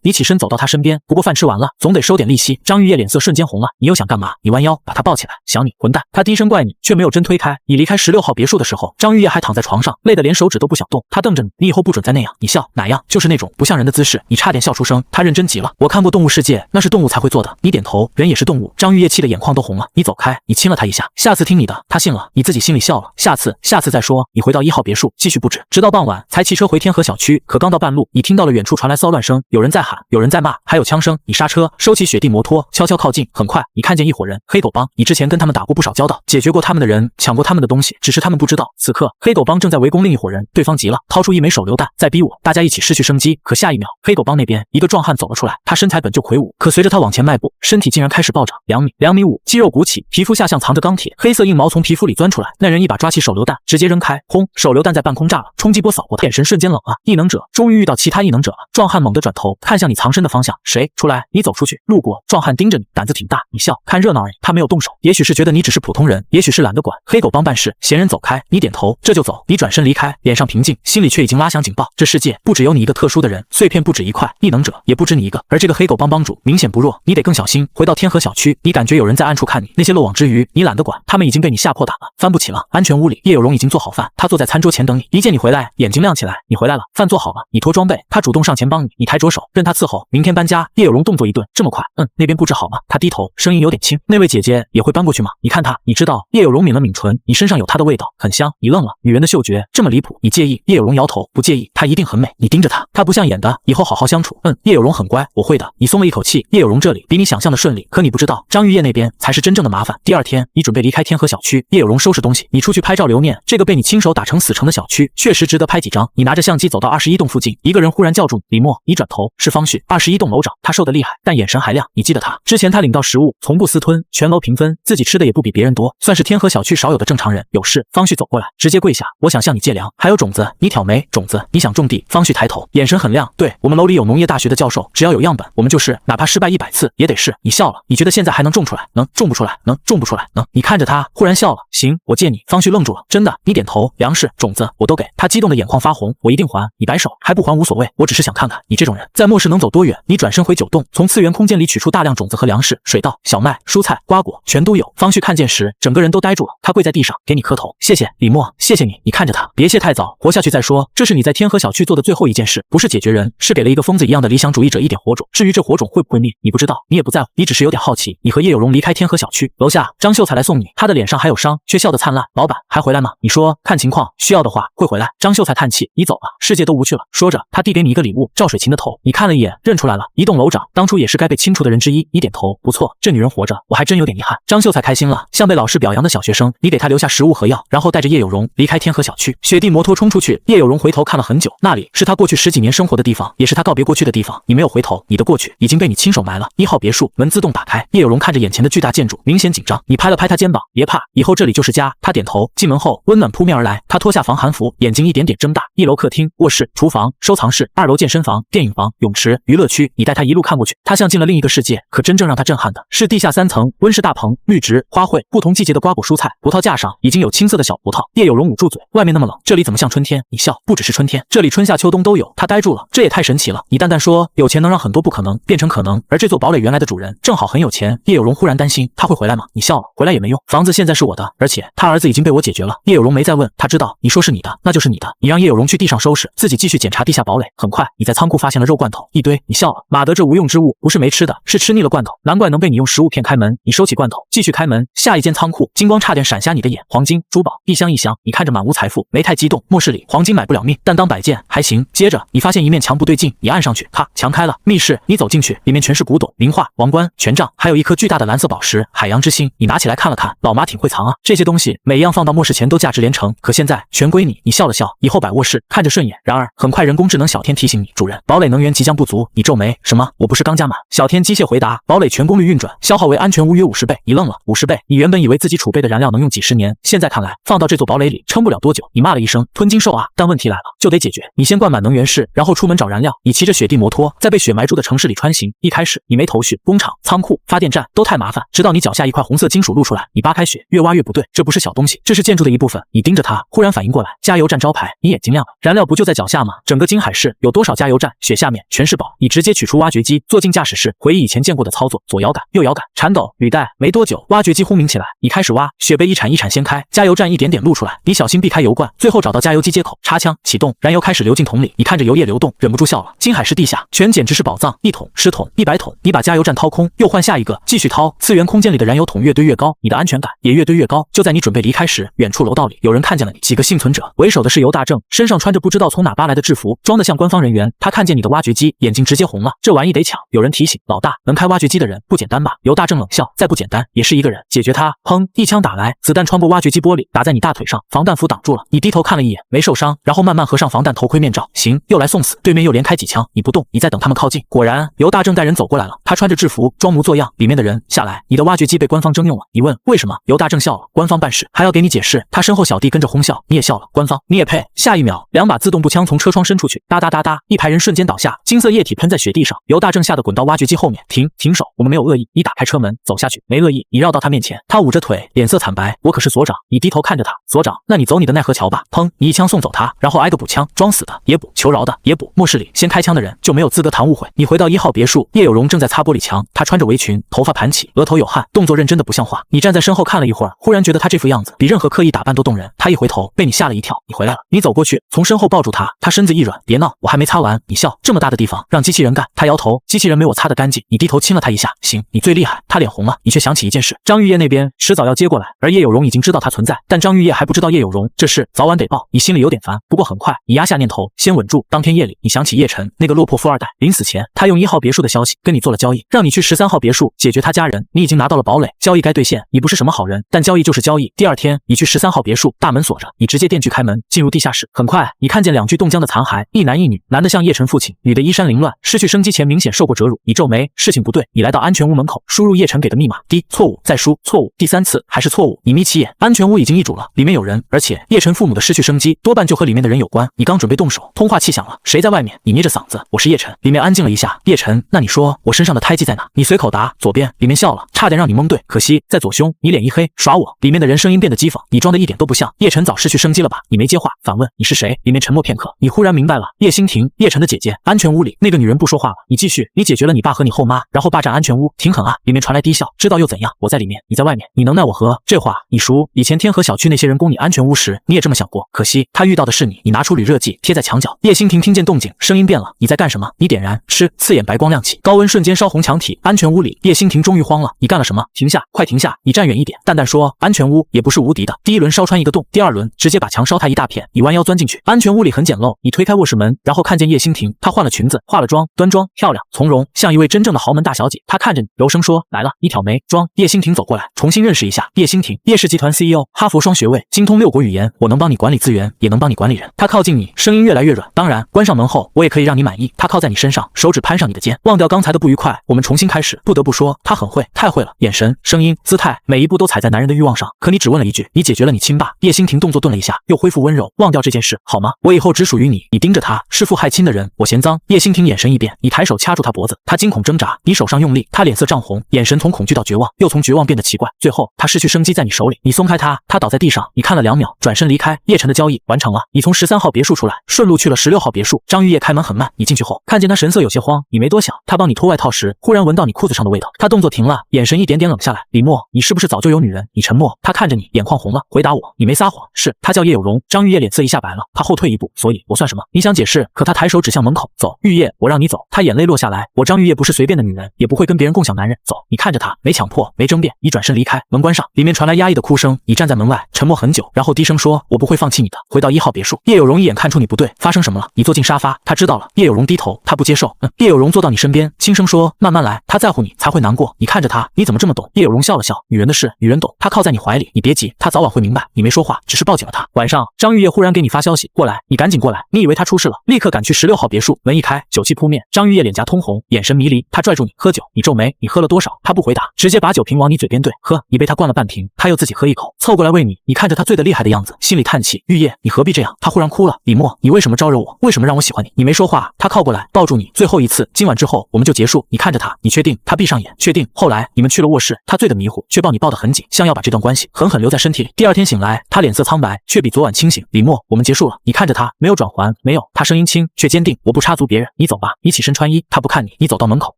你起身走到他身边，不过饭吃完了，总得收点利息。张玉叶脸色瞬间红了，你又想干嘛？你弯腰把他抱起来，想你混蛋！他低声怪你，却没有真推开。你离开16号别墅的时候，张玉叶还躺在床上，累得连手指都不想动。他瞪着你，你以后不准再那样。你笑哪样？就是那种不像人的姿势。你差点笑出声。他认真极了，我看过动物世界，那是动物才会做的。你点头，人也是动物。张玉叶气得眼眶都红了。你走开！你亲了他一下，下次听你的。他信了，你自己心里笑了。下次再说。你回到1号别墅继续布置，直到傍晚才骑车回天河小区。可刚到半路，你听到了远处传来骚乱声，有人在喊，有人在骂，还有枪声。你刹车，收起雪地摩托，悄悄靠近。很快，你看见一伙人，黑狗帮。你之前跟他们打过不少交道，解决过他们的人，抢过他们的东西，只是他们不知道，此刻黑狗帮正在围攻另一伙人。对方急了，掏出一枚手榴弹，在逼我。大家一起失去生机。可下一秒，黑狗帮那边一个壮汉走了出来，他身材本就魁梧，可随着他往前迈步，身体竟然开始暴涨，2米5，肌肉鼓起，皮肤下像藏着钢铁，黑色硬毛从皮肤里钻出来。那人一把抓起手榴弹，直接扔开，轰！手榴弹在半空炸了，冲击波扫过他，眼神瞬间冷了。异能者，终于遇到其他异能者了。壮汉猛地转头看向你藏身的方向，谁？出来！你走出去。路过，壮汉盯着你，胆子挺大。你笑，看热闹而已。他没有动手，也许是觉得你只是普通人，也许是懒得管。黑狗帮办事，闲人走开。你点头，这就走。你转身离开，脸上平静，心里却已经拉响警报。这世界不只有你一个特殊的人，碎片不止一块，异能者也不止你一个。而这个黑狗帮帮主明显不弱，你得更小心。回到天河小区，你感觉有人在暗处看你，那些漏网之鱼你懒得管，他们已经被你吓破胆了，翻不起了。安全屋里，叶有容已经做好饭，他坐在餐桌前等你。一见你回来，眼睛亮起来，你回来了，饭做好了。你脱装备，他主动上前帮你，你抬着手，任他伺候。明天搬家，叶有容动作一顿，这么快？那边布置好吗？他低头，声音有点轻。那位姐姐也会搬过去吗？你看她，你知道。叶有容抿了抿唇，你身上有她的味道，很香。你愣了，女人的嗅觉这么离谱，你介意？叶有容摇头，不介意，她一定很美。你盯着她，她不像演的，以后好好相处。叶有容很乖，我会的。你松了一口气。叶有容这里比你想象的顺利，可你不知道，张玉叶那边才是真正的麻烦。第二天，你准备离开天河小区，叶有容收拾东西，你出去拍照留念。这个被你亲手打成死城的小区，确实值得拍几张。你拿着相机走到21栋附近，一个人忽然叫住你，李默。你转头，是方旭，21栋楼长，他瘦得厉害，但眼神还亮。你记得他？之前他领到食物从不私吞，全楼平分，自己吃的也不比别人多，算是天河小区少有的正常人。有事，方旭走过来，直接跪下，我想向你借粮，还有种子。你挑眉，种子，你想种地？方旭抬头，眼神很亮。对，我们楼里有农业大学的教授，只要有样本，我们就试，哪怕失败100次也得试。你笑了，你觉得现在还能种出来？能，种不出来？能，种不出来？能。你看着他，忽然笑了，行，我借你。方旭愣住了，真的？你点头，粮食、种子我都给。他激动的眼眶发红，我一定还。你摆手，还不还无所谓，我只是想看看你这种人在末世能走多远。你转身回9栋，从次元空间里取出大量种子和粮食，水稻、小麦、蔬菜、瓜果全都有。方旭看见时，整个人都呆住了，他跪在地上给你磕头，谢谢李默，谢谢你。你看着他，别谢太早，活下去再说。这是你在天河小区做的最后一件事，不是解决人，是给了一个疯子一样的理想主义者一点火种。至于这火种会不会灭，你不知道，你也不在乎，你只是有点好奇。你和叶有容离开天河小区，楼下张秀才来送你，他的脸上还有伤，却笑得灿烂。老板还回来吗？你说看情况，需要的话会回来。张秀才叹气，你走了，世界都无趣了。说着，他递给你一个礼物，赵水琴的头。你看了一眼，认出来了，一栋楼长，当初也是该被清除的人之一。你点头，不错，这女人活着，我还真有点遗憾。张秀才开心了，像被老师表扬的小学生。你给他留下食物和药，然后带着叶有容离开天河小区。雪地摩托冲出去，叶有容回头看了很久，那里是他过去10几年生活的地方，也是他告别过去的地方。你没有回头，你的过去已经被你亲手埋了。1号别墅门自动打开，叶有容看着眼前的巨大建筑，明显紧张。你拍了拍他肩膀，别怕，以后这里就是家。他点头，进门后温暖扑面而来。他脱下防寒服，眼睛一点点睁大。1楼客厅、卧室、厨房、收藏室，2楼健身房、电影房、泳池、娱乐区。你带他一路看过去，他像进了另一个世界。可真正让他震撼的是地下3层温室大棚，绿植、花卉，不同季节的瓜果蔬菜。葡萄架上已经有青色的小葡萄。叶有容捂住嘴，外面那么冷，这里怎么像春天？你笑，不只是春天，这里春夏秋冬都有。他呆住了，这也太神奇了。你淡淡说，有钱能让很多不可能变成可能，而这座堡垒原来的主人正好很有钱。叶有容忽然担心，他会回来吗？你笑了，回来也没用，房子现在是我的，而且他儿子已经被我解决了。叶有容没再问，他知道你说是你的，那就是你的。你让叶有容去地上收拾，自己继续检查地下堡垒。很快，你在仓库发现了肉罐头一堆。你笑了，马德这无用之物不是没吃的，是吃腻了罐头，难怪能被你用食物骗开门。你收起罐头，继续开门。下一间仓库，金光差点闪瞎你的眼，黄金、珠宝一箱一箱。你看着满屋财富，没太激动。末世里黄金买不了命，但当摆件还行。接着你发现一面墙不对劲，你按上去，咔，墙开了。密室，你走进去，里面全是古董、名画、王冠、权杖，还有一颗巨大的蓝色宝石——海洋之心。你拿起来看了看，老妈挺会藏啊，这些东西每一样放到末世前都价值连城，可现在全归你。你笑了笑，以后摆卧室看着顺眼。然而很快人工智能小天提醒你，主人，堡垒能源即将不足。你皱眉，什么？我不是刚加满？小天机械回答，堡垒全功率运转，消耗为安全屋约50倍。你愣了，50倍？你原本以为自己储备的燃料能用几十年，现在看来放到这座堡垒里撑不了多久。你骂了一声，吞金兽啊！但问题来了，就得解决。你先灌满能源室，然后出门找燃料。你骑着雪地摩托，在被雪埋住的城市里穿行。一开始你没头绪，工厂、仓库、发电站都太麻烦，直到你脚下一块红色金属露出来，你扒开雪，越挖越不对，这不是小东西，这是建筑的一部分。你盯着它，忽然反应过来，加油站招牌，你眼睛亮了，燃料不就在脚下吗？整个金海市有多少加油站，雪下面全是宝。你直接取出挖掘机，坐进驾驶室，回忆以前见过的操作，左摇杆，右摇杆，铲斗、履带。没多久，挖掘机轰鸣起来，你开始挖，雪被一铲一铲掀开，加油站一点点露出来，你小心避开油罐，最后找到加油机接口，插枪启动，燃油开始流进桶里。你看着油液流动，忍不住笑了。金海市地下，全简直是宝藏，1桶、10桶、100桶。你把加油站掏空，又换下一个，继续掏。次元空间里的燃油桶越堆越高，你的安全感也越堆越高。就在你准备离开时，远处楼道里有人看见了你，几个幸存者，为首的是尤大正，身上穿着不知道从哪扒来的制服，装得像官方人员。他看见你的挖掘机，眼睛直接红了，这玩意得抢。有人提醒，老大，能开挖掘机的人不简单吧？尤大正冷笑，再不简单也是一个人，解决他。砰，一枪打来，子弹穿过挖掘机玻璃，打在你大腿上，防弹服挡住了。你低头看了一眼，没受伤，然后慢慢合上防弹头盔面罩。行，又来送死。对面又连开几枪，你不动，你在等他们靠近。果然，尤大正带人走过来了，他穿着制服，装模作样，里面的人下来，你的挖掘机被官方征用了。你问为什么？尤大正笑了，官方办事还要给你解释。他身后小弟跟着哄笑，你也笑了，官方，你也配。下一秒，2把自动步枪从车窗伸出去，哒哒哒哒，一排人瞬间倒下，金色液体喷在雪地上。尤大正吓得滚到挖掘机后面，停手，我们没有恶意。你打开车门走下去，没恶意。你绕到他面前，他捂着腿，脸色惨白，我可是所长。你低头看着他，所长，那你走你的奈何桥吧。砰，你一枪送走他，然后挨个补枪，装死的也补，求饶的也补。末世里先开枪的人就没有资格谈误会。你回到1号别墅，叶有容正在擦玻璃墙，她穿着围裙，头发盘起，额头有汗，动作认真的不像话。你站在身后看了一会儿，忽然觉得她这副样子比任何刻意打扮都动人。她一回头，被你吓了一跳，你回来了。你走过去，从身后抱住她，她身子一软，别闹，我还没擦完。你笑，这么大的地方让机器人干。她摇头，机器人没我擦得干净。你低头亲了她一下，行，你最厉害。她脸红了，你却想起一件事，张玉叶那边迟早要接过来，而叶有容已经知道她存在，但张玉叶还不知道叶有容，这事早晚得报。你心里有点烦，不过很快你压下念头，先稳住。当天夜里，你想起叶晨那个落魄富二代，临死前他用1号别墅的消息跟你做了交易，让你去13号别墅解决他家人。你已经拿到了堡垒，交易该兑现。你不是什么好人，但交易就是交易。第二天，你去13号别墅，大门锁着，你直接电锯开门进入地下室。很快，你看见2具冻僵的残骸，一男一女，男的像叶晨父亲，女的衣衫凌乱，失去生机前明显受过折辱。你皱眉，事情不对。你来到安全屋门口，输入叶晨给的密码，错误，再输，错误，第3次还是错误。你眯起眼，安全屋已经易主了，里面有人，而且叶晨父母的失去生机多半就和里面的人有关。你刚准备动手，通话器响了，谁在外面？你捏着嗓子，我是叶晨。里面安静了一下，叶晨，那你说我身上的胎记在哪？你随口答，左边。里面笑了，差点让你蒙对，可惜在左胸。你脸一黑，耍我。里面的人声音变得讥讽，你装的一点都不像。叶晨早失去生机了吧？你没接话，反问你是谁？里面沉默片刻，你忽然明白了，叶欣婷，叶晨的姐姐。安全屋里那个女人不说话了，你继续，你解决了你爸和你后妈，然后霸占安全屋，挺狠啊。里面传来低笑，知道又怎样？我在里面，你在外面，你能奈我何？这话你熟，以前天河小区那些人攻你安全屋时，你也这么想过，可惜他遇到的是你。你拿出铝热剂贴在墙角，叶欣婷听见动静，声音变了，你在干什么？你点燃，吃，刺眼白光亮起，高温瞬间烧红墙体。安全屋里，叶欣婷终于慌了，你干了什么？停下，快停下！你站远一点，淡淡说，安全屋也不是无敌的，第1轮烧穿一个洞，第2轮直接把墙烧塌一大片。你弯腰钻进去，安全屋里很简陋，你推开卧室门，然后看见叶欣婷，她换了裙子，化了妆，端庄漂亮从容，像一位真正的豪门大小姐。她看着你，柔声说，来了。你挑眉，装。叶欣婷走过来，重新认识一下。叶欣婷，叶氏集团 CEO， 哈佛双学位，精通6国语言，我能帮你管理资源，也能帮你管理人。她靠近你，声音越来越软，当然关上门后我也可以让你满意。她靠在你身上，手指攀上你的肩，忘掉刚才的不愉快，我们重新开始。不得不说，她很会，太会了，眼神、声音、姿态，每一步都踩在男人的欲望上。可你只问了一句，你解决了你亲爸。叶欣婷动作顿了一下，又恢复温柔，忘掉这件事好吗？我以后只属于你。你盯着他，弑父害亲的人，我嫌脏。叶欣婷眼神一变，你抬手掐住他脖子，他惊恐挣扎，你手上用力，他脸色涨红，眼神从恐惧到绝望，又从绝望变得奇怪，最后他失去生机在你手里。你松开他，他倒在地上，你看了2秒，转身离开。叶晨的交易完成了，你从13号别墅出来，顺路去了16号别墅。张玉叶开门很慢，你进去后看见他神色有些慌，你没多想，他帮你脱外套时，忽然闻到你裤子上的味道，他动作停了，眼神一点点冷下来。李默，你是不是早就有女人？你沉默，他看着你，眼眶红了，回答我，你没撒谎。是，他叫叶有容。张玉叶脸色一下白了，他后退一步，所以我算什么？你想解释，可他抬手指向门口，走，玉叶，我让你走。他眼泪落下来，我张玉叶不是随便的女人，也不会跟别人共享男人。走，你看着他，没强迫，没争辩，你转身离开，门关上，里面传来压抑的哭声。你站在门外，沉默很久，然后低声说，我不会放弃你的。回到1号别墅，叶有容一眼看出你不对，发生什么了？你坐进沙发，他知道了。叶有容低头，他不接受。叶有容坐到你身边，轻声说，慢慢来，他在乎你才会难过。你看着他，你怎么这么懂？叶有容笑了笑，女人的事，女人懂。他靠在你怀里，你别急，他早晚会明白。你没说话，只是抱紧了他。晚上，张玉叶忽然给你发消息，过来，你赶紧过来。你以为他出事了，立刻赶去16号别墅。门一开，酒气扑面，张玉叶脸颊通红，眼神迷离。他拽住你，喝酒。你皱眉，你喝了多少？他不回答，直接把酒瓶往你嘴边兑，喝。你被他灌了半瓶，他又自己喝一口，凑过来喂你。你看着他醉得厉害的样子，心里叹气，玉叶，你何必这样？他忽然哭了，李默，你为什么招惹我？为什么让我喜欢你？你没说话，他靠过来，抱住你，最后一次，今晚之后我们就结束。你看着他，你确定？他闭上眼，确定。后来你们去了卧室，他醉得迷糊，却抱你抱得很紧，像要把这段关系狠狠留在身体里。第2天醒来，他脸色苍白，却比昨晚清醒。李默，我们结束了。你看着他，没有转圜，没有。他声音轻。轻却坚定，我不插足别人，你走吧。你起身穿衣，他不看你，你走到门口，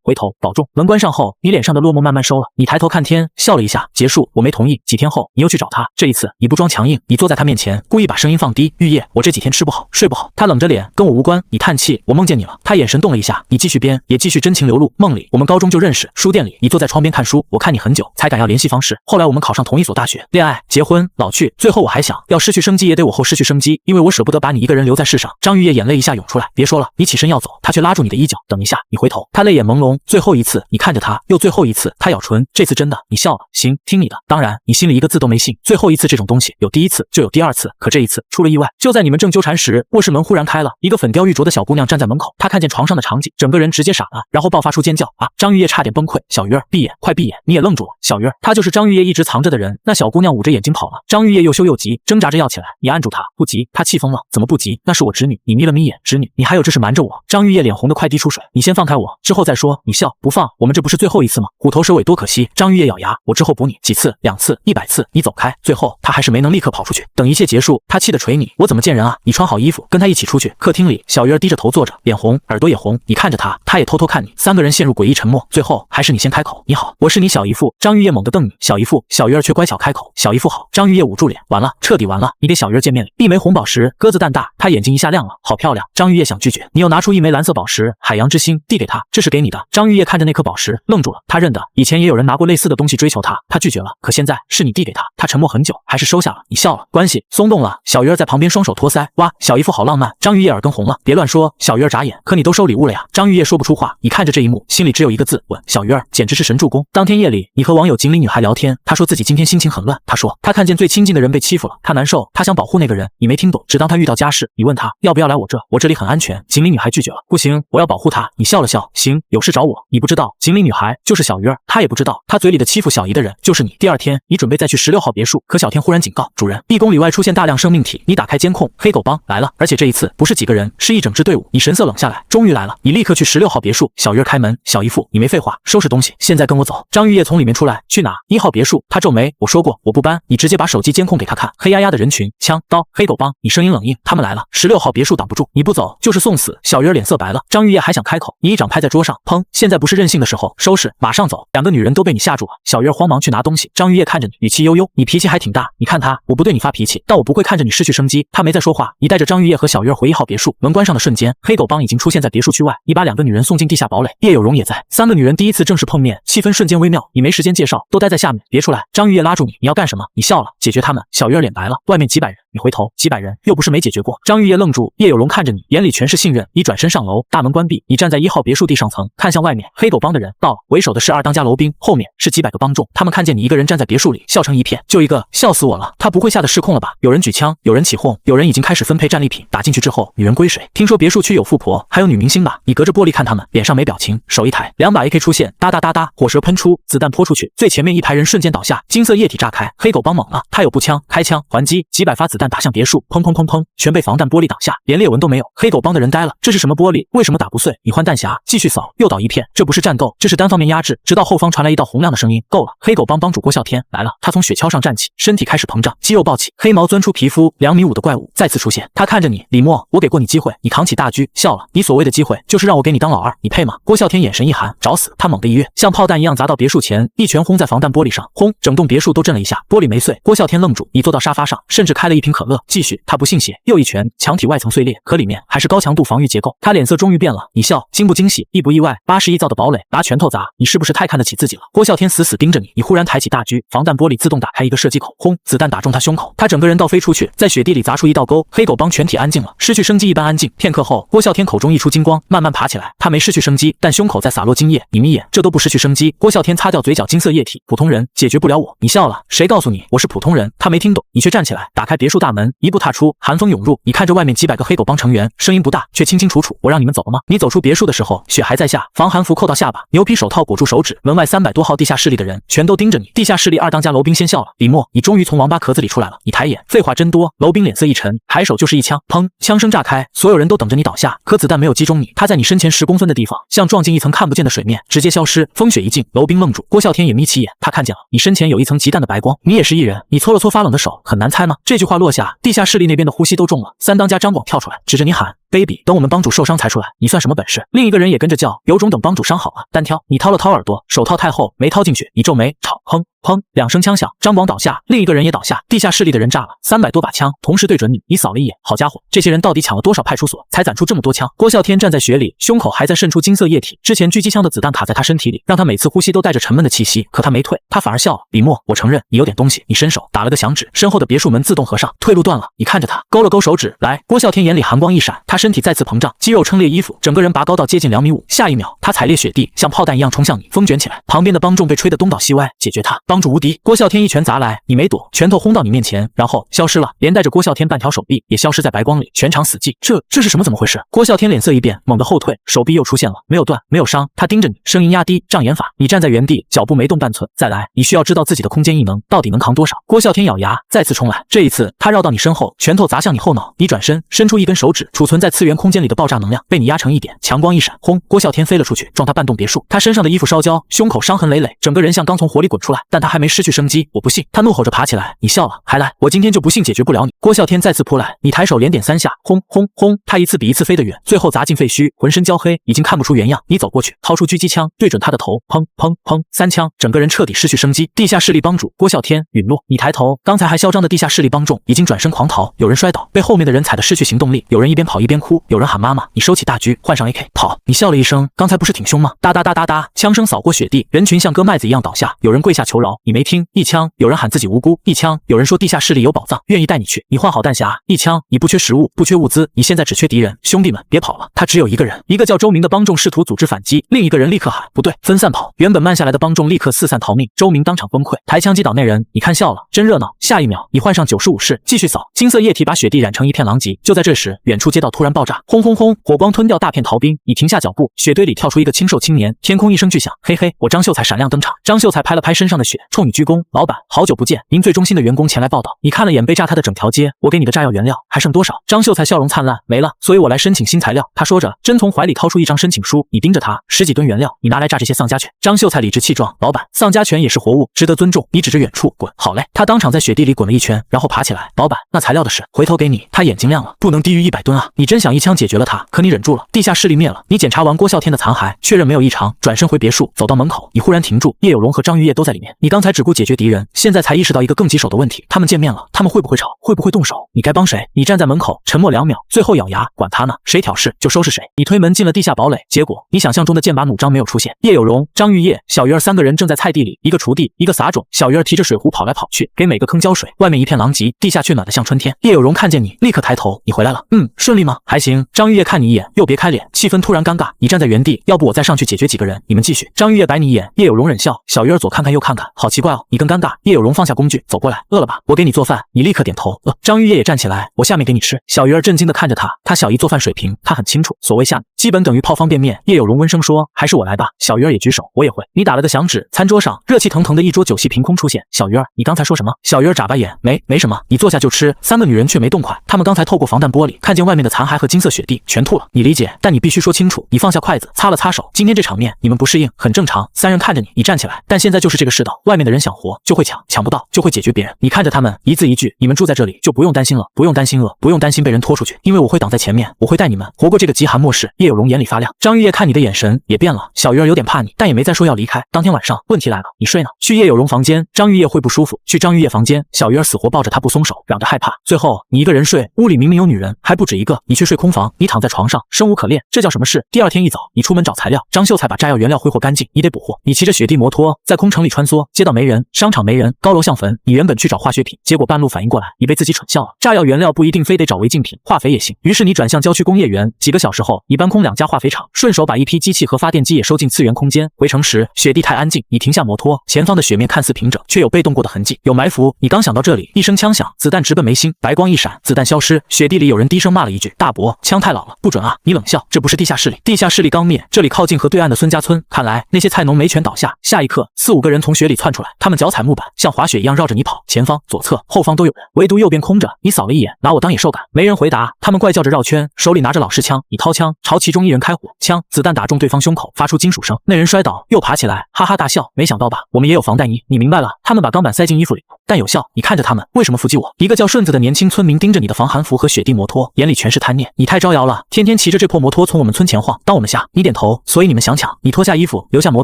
回头保重。门关上后，你脸上的落寞慢慢收了，你抬头看天，笑了一下，结束。我没同意。几天后，你又去找他，这一次你不装强硬，你坐在他面前，故意把声音放低。玉叶，我这几天吃不好，睡不好。他冷着脸，跟我无关。你叹气，我梦见你了。他眼神动了一下，你继续编，也继续真情流露。梦里我们高中就认识，书店里你坐在窗边看书，我看你很久，才敢要联系方式。后来我们考上同一所大学，恋爱、结婚、老去，最后我还想要失去生机也得我后失去生机，因为我舍不得把你一个人留在世上。张玉叶眼泪一下涌出来，别说了。你起身要走，他却拉住你的衣角，等一下，你回头。他泪眼朦胧，最后一次，你看着他，又最后一次，他咬唇，这次真的，你笑了，行，听你的。当然，你心里一个字都没信。最后一次这种东西，有第一次就有第二次，可这一次出了意外。就在你们正纠缠时，卧室门忽然开了，一个粉雕玉琢的小姑娘站在门口，她看见床上的场景，整个人直接傻了，然后爆发出尖叫啊！张玉叶差点崩溃。小鱼儿，闭眼，快闭眼！你也愣住了。小鱼儿，她就是张玉叶一直藏着的人。那小姑娘捂着眼睛跑了。张玉叶又羞又急，挣扎着要起来，你按住她，不急。她气疯了，怎么不急？那是我侄女。你眯了眯眼，侄女，你还有这事瞒着我？张玉叶脸红得快滴出水。你先放开我，之后再说。你笑不放，我们这不是最后一次吗？虎头蛇尾多可惜。张玉叶咬牙，我之后补你几次，2次，100次，你走开。最后他还是没能立刻跑出去。等一切结束，他气得捶你，我怎么见人啊？你穿好衣服，跟他一起出去。客厅里，小鱼儿低着头坐着，脸红，耳朵也红。你看着他，他也偷偷看你。3个人陷入诡异沉默，最后还是你先开口。你好，我是你小姨父。张玉叶猛地瞪你，小姨父。小鱼儿却乖巧开口，小姨父好。张玉叶捂住脸，完了，彻底完了。你给小鱼儿见面礼，一枚红宝石，鸽子蛋大。他眼睛一下亮了，好漂亮。张玉叶想拒绝，你又拿出一枚蓝色宝石，海洋之星，递给他，这是给你的。张玉叶看着那颗宝石，愣住了。他认得，以前也有人拿过类似的东西追求他，他拒绝了。可现在是你递给他，他沉默很久，还是收下了。你笑了，关系松动了。小鱼儿在旁边双手托腮，哇，小姨父好浪漫。张玉叶耳根红了，别乱说。小鱼儿眨眼，可你都收礼物了呀。张玉叶说不出话，你看着这一幕，心里只有一个字，吻。小鱼儿简直是神助攻。当天夜里，你和网友锦鲤女孩聊天，她说自己今天心情很乱。她说她看见最亲近的人被欺负了，她难受，她想保护那个人。你没听懂，只当她遇到家事。你问她要不要来我这，我这里很安全。锦鲤女孩拒绝了，不行，我要保护她。你笑了笑，行，有事找我。你不知道，锦鲤女孩就是小鱼儿，她也不知道，她嘴里的欺负小姨的人就是你。第二天，你准备再去16号别墅，可小天忽然警告，主人，1公里外出现大量生命体。你打开监控，黑狗帮来了，而且这一次不是几个人，是一整支队伍。你神色冷下来，终于来了。你立刻去16号别墅。小鱼儿开门，小姨父，你没废话，收拾东西，现在跟我走。张玉叶从里面出来，去哪？1号别墅。他皱眉，我说过我不搬。你直接把手机监控给他看，黑压压的人群，枪刀，黑狗帮。你声音冷硬，他们来了，16号别墅挡不住，你不走就是送死。小鱼儿脸色白了。张玉叶还想开口，你一掌拍在桌上，砰！现在不是任性的时候，收拾，马上走。2个女人都被你吓住了。小鱼儿慌忙去拿东西。张玉叶看着你，语气悠悠，你脾气还挺大。你看他，我不对你发脾气，但我不会看着你失去生机。他没再说话。你带着张玉叶和小鱼儿回1号别墅，门关上的瞬间，黑狗帮已经出现在别墅区外。你把2个女人送进地下堡垒，叶有容也在。3个女人第一次正式碰面，气氛瞬间微妙。你没时间介绍，都待在下面，别出来。张玉叶拉住你，你要干什么？你笑了，解决他们。小鱼儿脸白了，外面几百人，你回头，几百人，又不是没解决过。张玉叶愣住，叶有容看着你，眼里全是信任。你转身上楼，大门关闭，你站在1号别墅地上层，看向外面。黑狗帮的人到了，为首的是2当家楼兵，后面是几百个帮众。他们看见你一个人站在别墅里，笑成一片。就一个，笑死我了。他不会吓得失控了吧？有人举枪，有人起哄，有人已经开始分配战利品。打进去之后，女人归谁？听说别墅区有富婆，还有女明星吧？你隔着玻璃看他们，脸上没表情，手一抬，2把 AK 出现，哒哒哒哒，火舌喷出，子弹泼出去，最前面一排人瞬间倒下，金色液体炸开。黑狗帮猛了，他有步枪，开枪还击，几百发子弹打向别墅，砰砰砰砰，全被防弹玻璃挡下，连裂纹都没有。黑狗帮的人呆了，这是什么玻璃？为什么打不碎？你换弹匣，继续扫，又倒一片。这不是战斗，这是单方面压制。直到后方传来一道洪亮的声音，够了！黑狗帮帮主郭啸天来了。他从雪橇上站起，身体开始膨胀，肌肉暴起，黑毛钻出皮肤，2米5的怪物再次出现。他看着你，李默，我给过你机会，你扛起大狙，笑了。你所谓的机会，就是让我给你当老二，你配吗？郭啸天眼神一寒，找死！他猛地一跃，像炮弹一样砸到别墅前，一拳轰在防弹玻璃上，轰！整栋别墅都震了一下，玻璃没碎。郭啸天愣住，你坐到沙发上，甚至开了一瓶可乐。继续，他不信邪，又一拳，墙体外层碎裂，可里面还是高强度防御结构。他脸色终于变了，你笑，惊不惊喜，意不意外？81造的堡垒，拿拳头砸，你是不是太看得起自己了？郭啸天死死盯着你，你忽然抬起大狙，防弹玻璃自动打开一个射击口，轰！子弹打中他胸口，他整个人倒飞出去，在雪地里砸出一道沟。黑狗帮全体安静了，失去生机一般安静。片刻后，郭啸天口中溢出金光，慢慢爬起来。他没失去生机，但胸口在洒落精液。你眯眼，这都不失去生机。郭啸天擦掉嘴角金色液体，普通人解决不了我。你笑了，谁告诉你我是普通人？他没听懂，你却站起来，打开别墅大门，一步踏出，寒风涌入。你看着外面几百个黑狗帮成员，声音不大，却清清楚楚。我让你们走了吗？你走出别墅的时候，雪还在下，防寒服扣到下巴，牛皮手套裹住手指。门外300多号地下室里的人全都盯着你。地下室里2当家楼兵先笑了，李默，你终于从王八壳子里出来了。你抬眼，废话真多。楼兵脸色一沉，抬手就是一枪，砰！枪声炸开，所有人都等着你倒下，可子弹没有击中你。他在你身前10公分的地方，像撞进一层看不见的水面，直接消失。风雪一尽，楼兵愣住。郭啸天也眯起眼，他看见了，你身前有一层极淡的白光。你也是一人。你搓了搓发冷的手，很难猜吗？这句话落下，地下室里那边的呼吸都重了。3当家张广跳出来，指着你喊。，baby，等我们帮主受伤才出来，你算什么本事？另一个人也跟着叫，有种等帮主伤好了，单挑。你掏了掏耳朵，手套太厚，没掏进去。你皱眉，吵，砰砰，2声枪响，张广倒下，另一个人也倒下。地下室里的人炸了，300多把枪同时对准你。你扫了一眼，好家伙，这些人到底抢了多少派出所，才攒出这么多枪？郭啸天站在雪里，胸口还在渗出金色液体，之前狙击枪的子弹卡在他身体里，让他每次呼吸都带着沉闷的气息。可他没退，他反而笑了。李默，我承认你有点东西。你伸手打了个响指，身后的别墅门自动合上，退路断了。你看着他，勾了勾手指，来。郭啸天眼里寒光一闪，他身体再次膨胀，肌肉撑裂衣服，整个人拔高到接近2.5米。下一秒，他踩裂雪地，像炮弹一样冲向你，风卷起来。旁边的帮众被吹得东倒西歪，解决他，帮主无敌。郭啸天一拳砸来，你没躲，拳头轰到你面前，然后消失了，连带着郭啸天半条手臂也消失在白光里，全场死寂。这是什么？怎么回事？郭啸天脸色一变，猛地后退，手臂又出现了，没有断，没有伤。他盯着你，声音压低，障眼法。你站在原地，脚步没动半寸，再来。你需要知道自己的空间异能到底能扛多少。郭啸天咬牙，再次冲来。这一次，他绕到你身后，拳头砸向你后脑。你转身，伸出一根手指，储存在次元空间里的爆炸能量被你压成一点，强光一闪，轰！郭啸天飞了出去，撞他半栋别墅。他身上的衣服烧焦，胸口伤痕累累，整个人像刚从火里滚出来，但他还没失去生机。我不信！他怒吼着爬起来。你笑了，还来？我今天就不信解决不了你！郭啸天再次扑来，你抬手连点3下，轰轰轰！他一次比一次飞得远，最后砸进废墟，浑身焦黑，已经看不出原样。你走过去，掏出狙击枪，对准他的头，砰砰砰，3枪，整个人彻底失去生机。地下势力帮主郭啸天陨落。你抬头，刚才还嚣张的地下势力帮众已经转身狂逃，有人摔倒，被后面的人踩得失去行动力，有人一边跑一边哭，有人喊妈妈。你收起大狙，换上 AK 跑。你笑了一声，刚才不是挺凶吗？哒哒哒哒哒，枪声扫过雪地，人群像割麦子一样倒下，有人跪下求饶，你没听，一枪；有人喊自己无辜，一枪；有人说地下势力有宝藏，愿意带你去。你换好弹匣，一枪。你不缺食物，不缺物资，你现在只缺敌人。兄弟们，别跑了，他只有一个人。一个叫周明的帮众试图组织反击，另一个人立刻喊不对，分散跑。原本慢下来的帮众立刻四散逃命，周明当场崩溃，抬枪击倒那人。你看笑了，真热闹。下一秒，你换上95式，继续扫，金色液体把雪地染成一片狼藉。就在这时，远处街道突然爆炸，轰轰轰，火光吞掉大片逃兵。你停下脚步，雪堆里跳出一个清瘦青年，天空一声巨响，嘿嘿，我张秀才闪亮登场。张秀才拍了拍身上的雪，冲你鞠躬，老板，好久不见，您最忠心的员工前来报道。你看了眼被炸塌的整条街，我给你的炸药原料还剩多少？张秀才笑容灿烂，没了，所以我来申请新材料。他说着，真从怀里掏出一张申请书。你盯着他，10几吨原料，你拿来炸这些丧家犬。张秀才理直气壮，老板，丧家犬也是活物，值得尊重。你指着远处，滚。好嘞。他当场在雪地里滚了一圈，然后爬起来，老板，那材料的事，回头给你。他眼睛亮了，不能低于100吨啊！你真想一枪解决了他，可你忍住了。地下势力灭了，你检查完郭啸天的残骸，确认没有异常，转身回别墅，走到门口，你忽然停住，叶有荣和张玉叶都在里面。你刚才只顾解决敌人，现在才意识到一个更棘手的问题，他们见面了，他们会不会吵，会不会动手？你该帮谁？你站在门口，沉默2秒，最后咬牙，管他呢，谁挑事就收拾谁。你推门进了地下堡垒，结果你想象中的剑拔弩张没有出现。叶有荣、张玉叶、小鱼儿3个人正在菜地里，一个锄地，一个撒种。小鱼儿提着水壶跑来跑去，给每个坑浇水。外面一片狼藉，地下却暖得像春天。叶有荣看见你，立刻抬头，你回来了。顺利吗？还行。张玉叶看你一眼，又别开脸，气氛突然尴尬。你站在原地，要不我再上去解决几个人，你们继续。张玉叶白你一眼，叶有荣忍笑。小鱼儿左看看右看看，好奇怪哦，你更尴尬。叶有荣放下工具，走过来，饿了吧？我给你做饭。你立刻点头，张玉叶也站起来，我下面给你吃。小鱼儿震惊地看着他，他小姨做饭水平，他很清楚，所谓下面基本等于泡方便面。叶有荣温声说，还是我来吧。小鱼儿也举手，我也会。你打了个响指，餐桌上热气腾腾的一桌酒席凭空出现。小鱼儿，你刚才说什么？小鱼儿眨巴眼，没什么，你坐下就吃。3个女人却没动筷，她们刚才透过防弹玻璃看见外面的残骸和金色雪地，全吐了。你理解，但你必须说清楚。你放下筷子，擦了擦手。今天这场面你们不适应，很正常。3人看着你，你站起来。但现在就是这个世道，外面的人想活就会抢，抢不到就会解决别人。你看着他们，一字一句，你们住在这里就不用担心了，不用担心饿，不用担心被人拖出去，因为我会挡在前面，我会带你们活过这个极寒末世。叶有荣眼里发亮，张玉叶看你的眼神也变了。小鱼儿有点怕你，但也没再说要离开。当天晚上，问题来了，你睡呢？去叶有荣房间，张玉叶会不舒服。去张玉叶房间，小鱼儿死活抱着他不松手，嚷着害怕。最后你一个人睡，屋里明明有女人，还不止一个，你却睡空房。你躺在床上，生无可恋，这叫什么事？第二天一早，你出门找材料，张秀才把炸药原料挥霍干净，你得补货。你骑着雪地摩托在空城里穿梭，街道没人，商场没人，高楼像坟。你原本去找化学品，结果半路反应过来，你被自己蠢笑了。炸药原料不一定非得找违禁品，化肥也行。于是你转向郊区工业园，几个小时后，你搬空2家化肥厂，顺手把一批机器和发电机也收进次元空间。回城时，雪地太安静，你停下摩托，前方的雪面看似平整，却有被动过的痕迹，有埋伏。你刚想到这里，一声枪响，子弹直奔眉心，白光一闪，子弹消失。雪地里有人低声骂了一句：“大伯，枪太老了，不准啊！”你冷笑，这不是地下室里，地下室里刚灭，这里靠近河对岸的孙家村。看来那些菜农没全倒下。下一刻，4、5个人从雪里窜出来，他们脚踩木板，像滑雪一样绕着你跑，前方、左侧、后方都有人，唯独右边空着。你扫了一眼，拿我当野兽赶？没人回答。他们怪叫着绕圈，手里拿着老式枪，你掏枪朝其中一人开火，枪子弹打中对方胸口，发出金属声，那人摔倒又爬起来，哈哈大笑。没想到吧，我们也有防弹衣，你明白了？他们把钢板塞进衣服里，但有效。你看着他们，为什么伏击我？一个叫顺子的年轻村民盯着你的防寒服和雪地摩托，眼里全是贪念。你太招摇了，天天骑着这破摩托从我们村前晃，当我们瞎。你点头，所以你们想抢？你脱下衣服，留下摩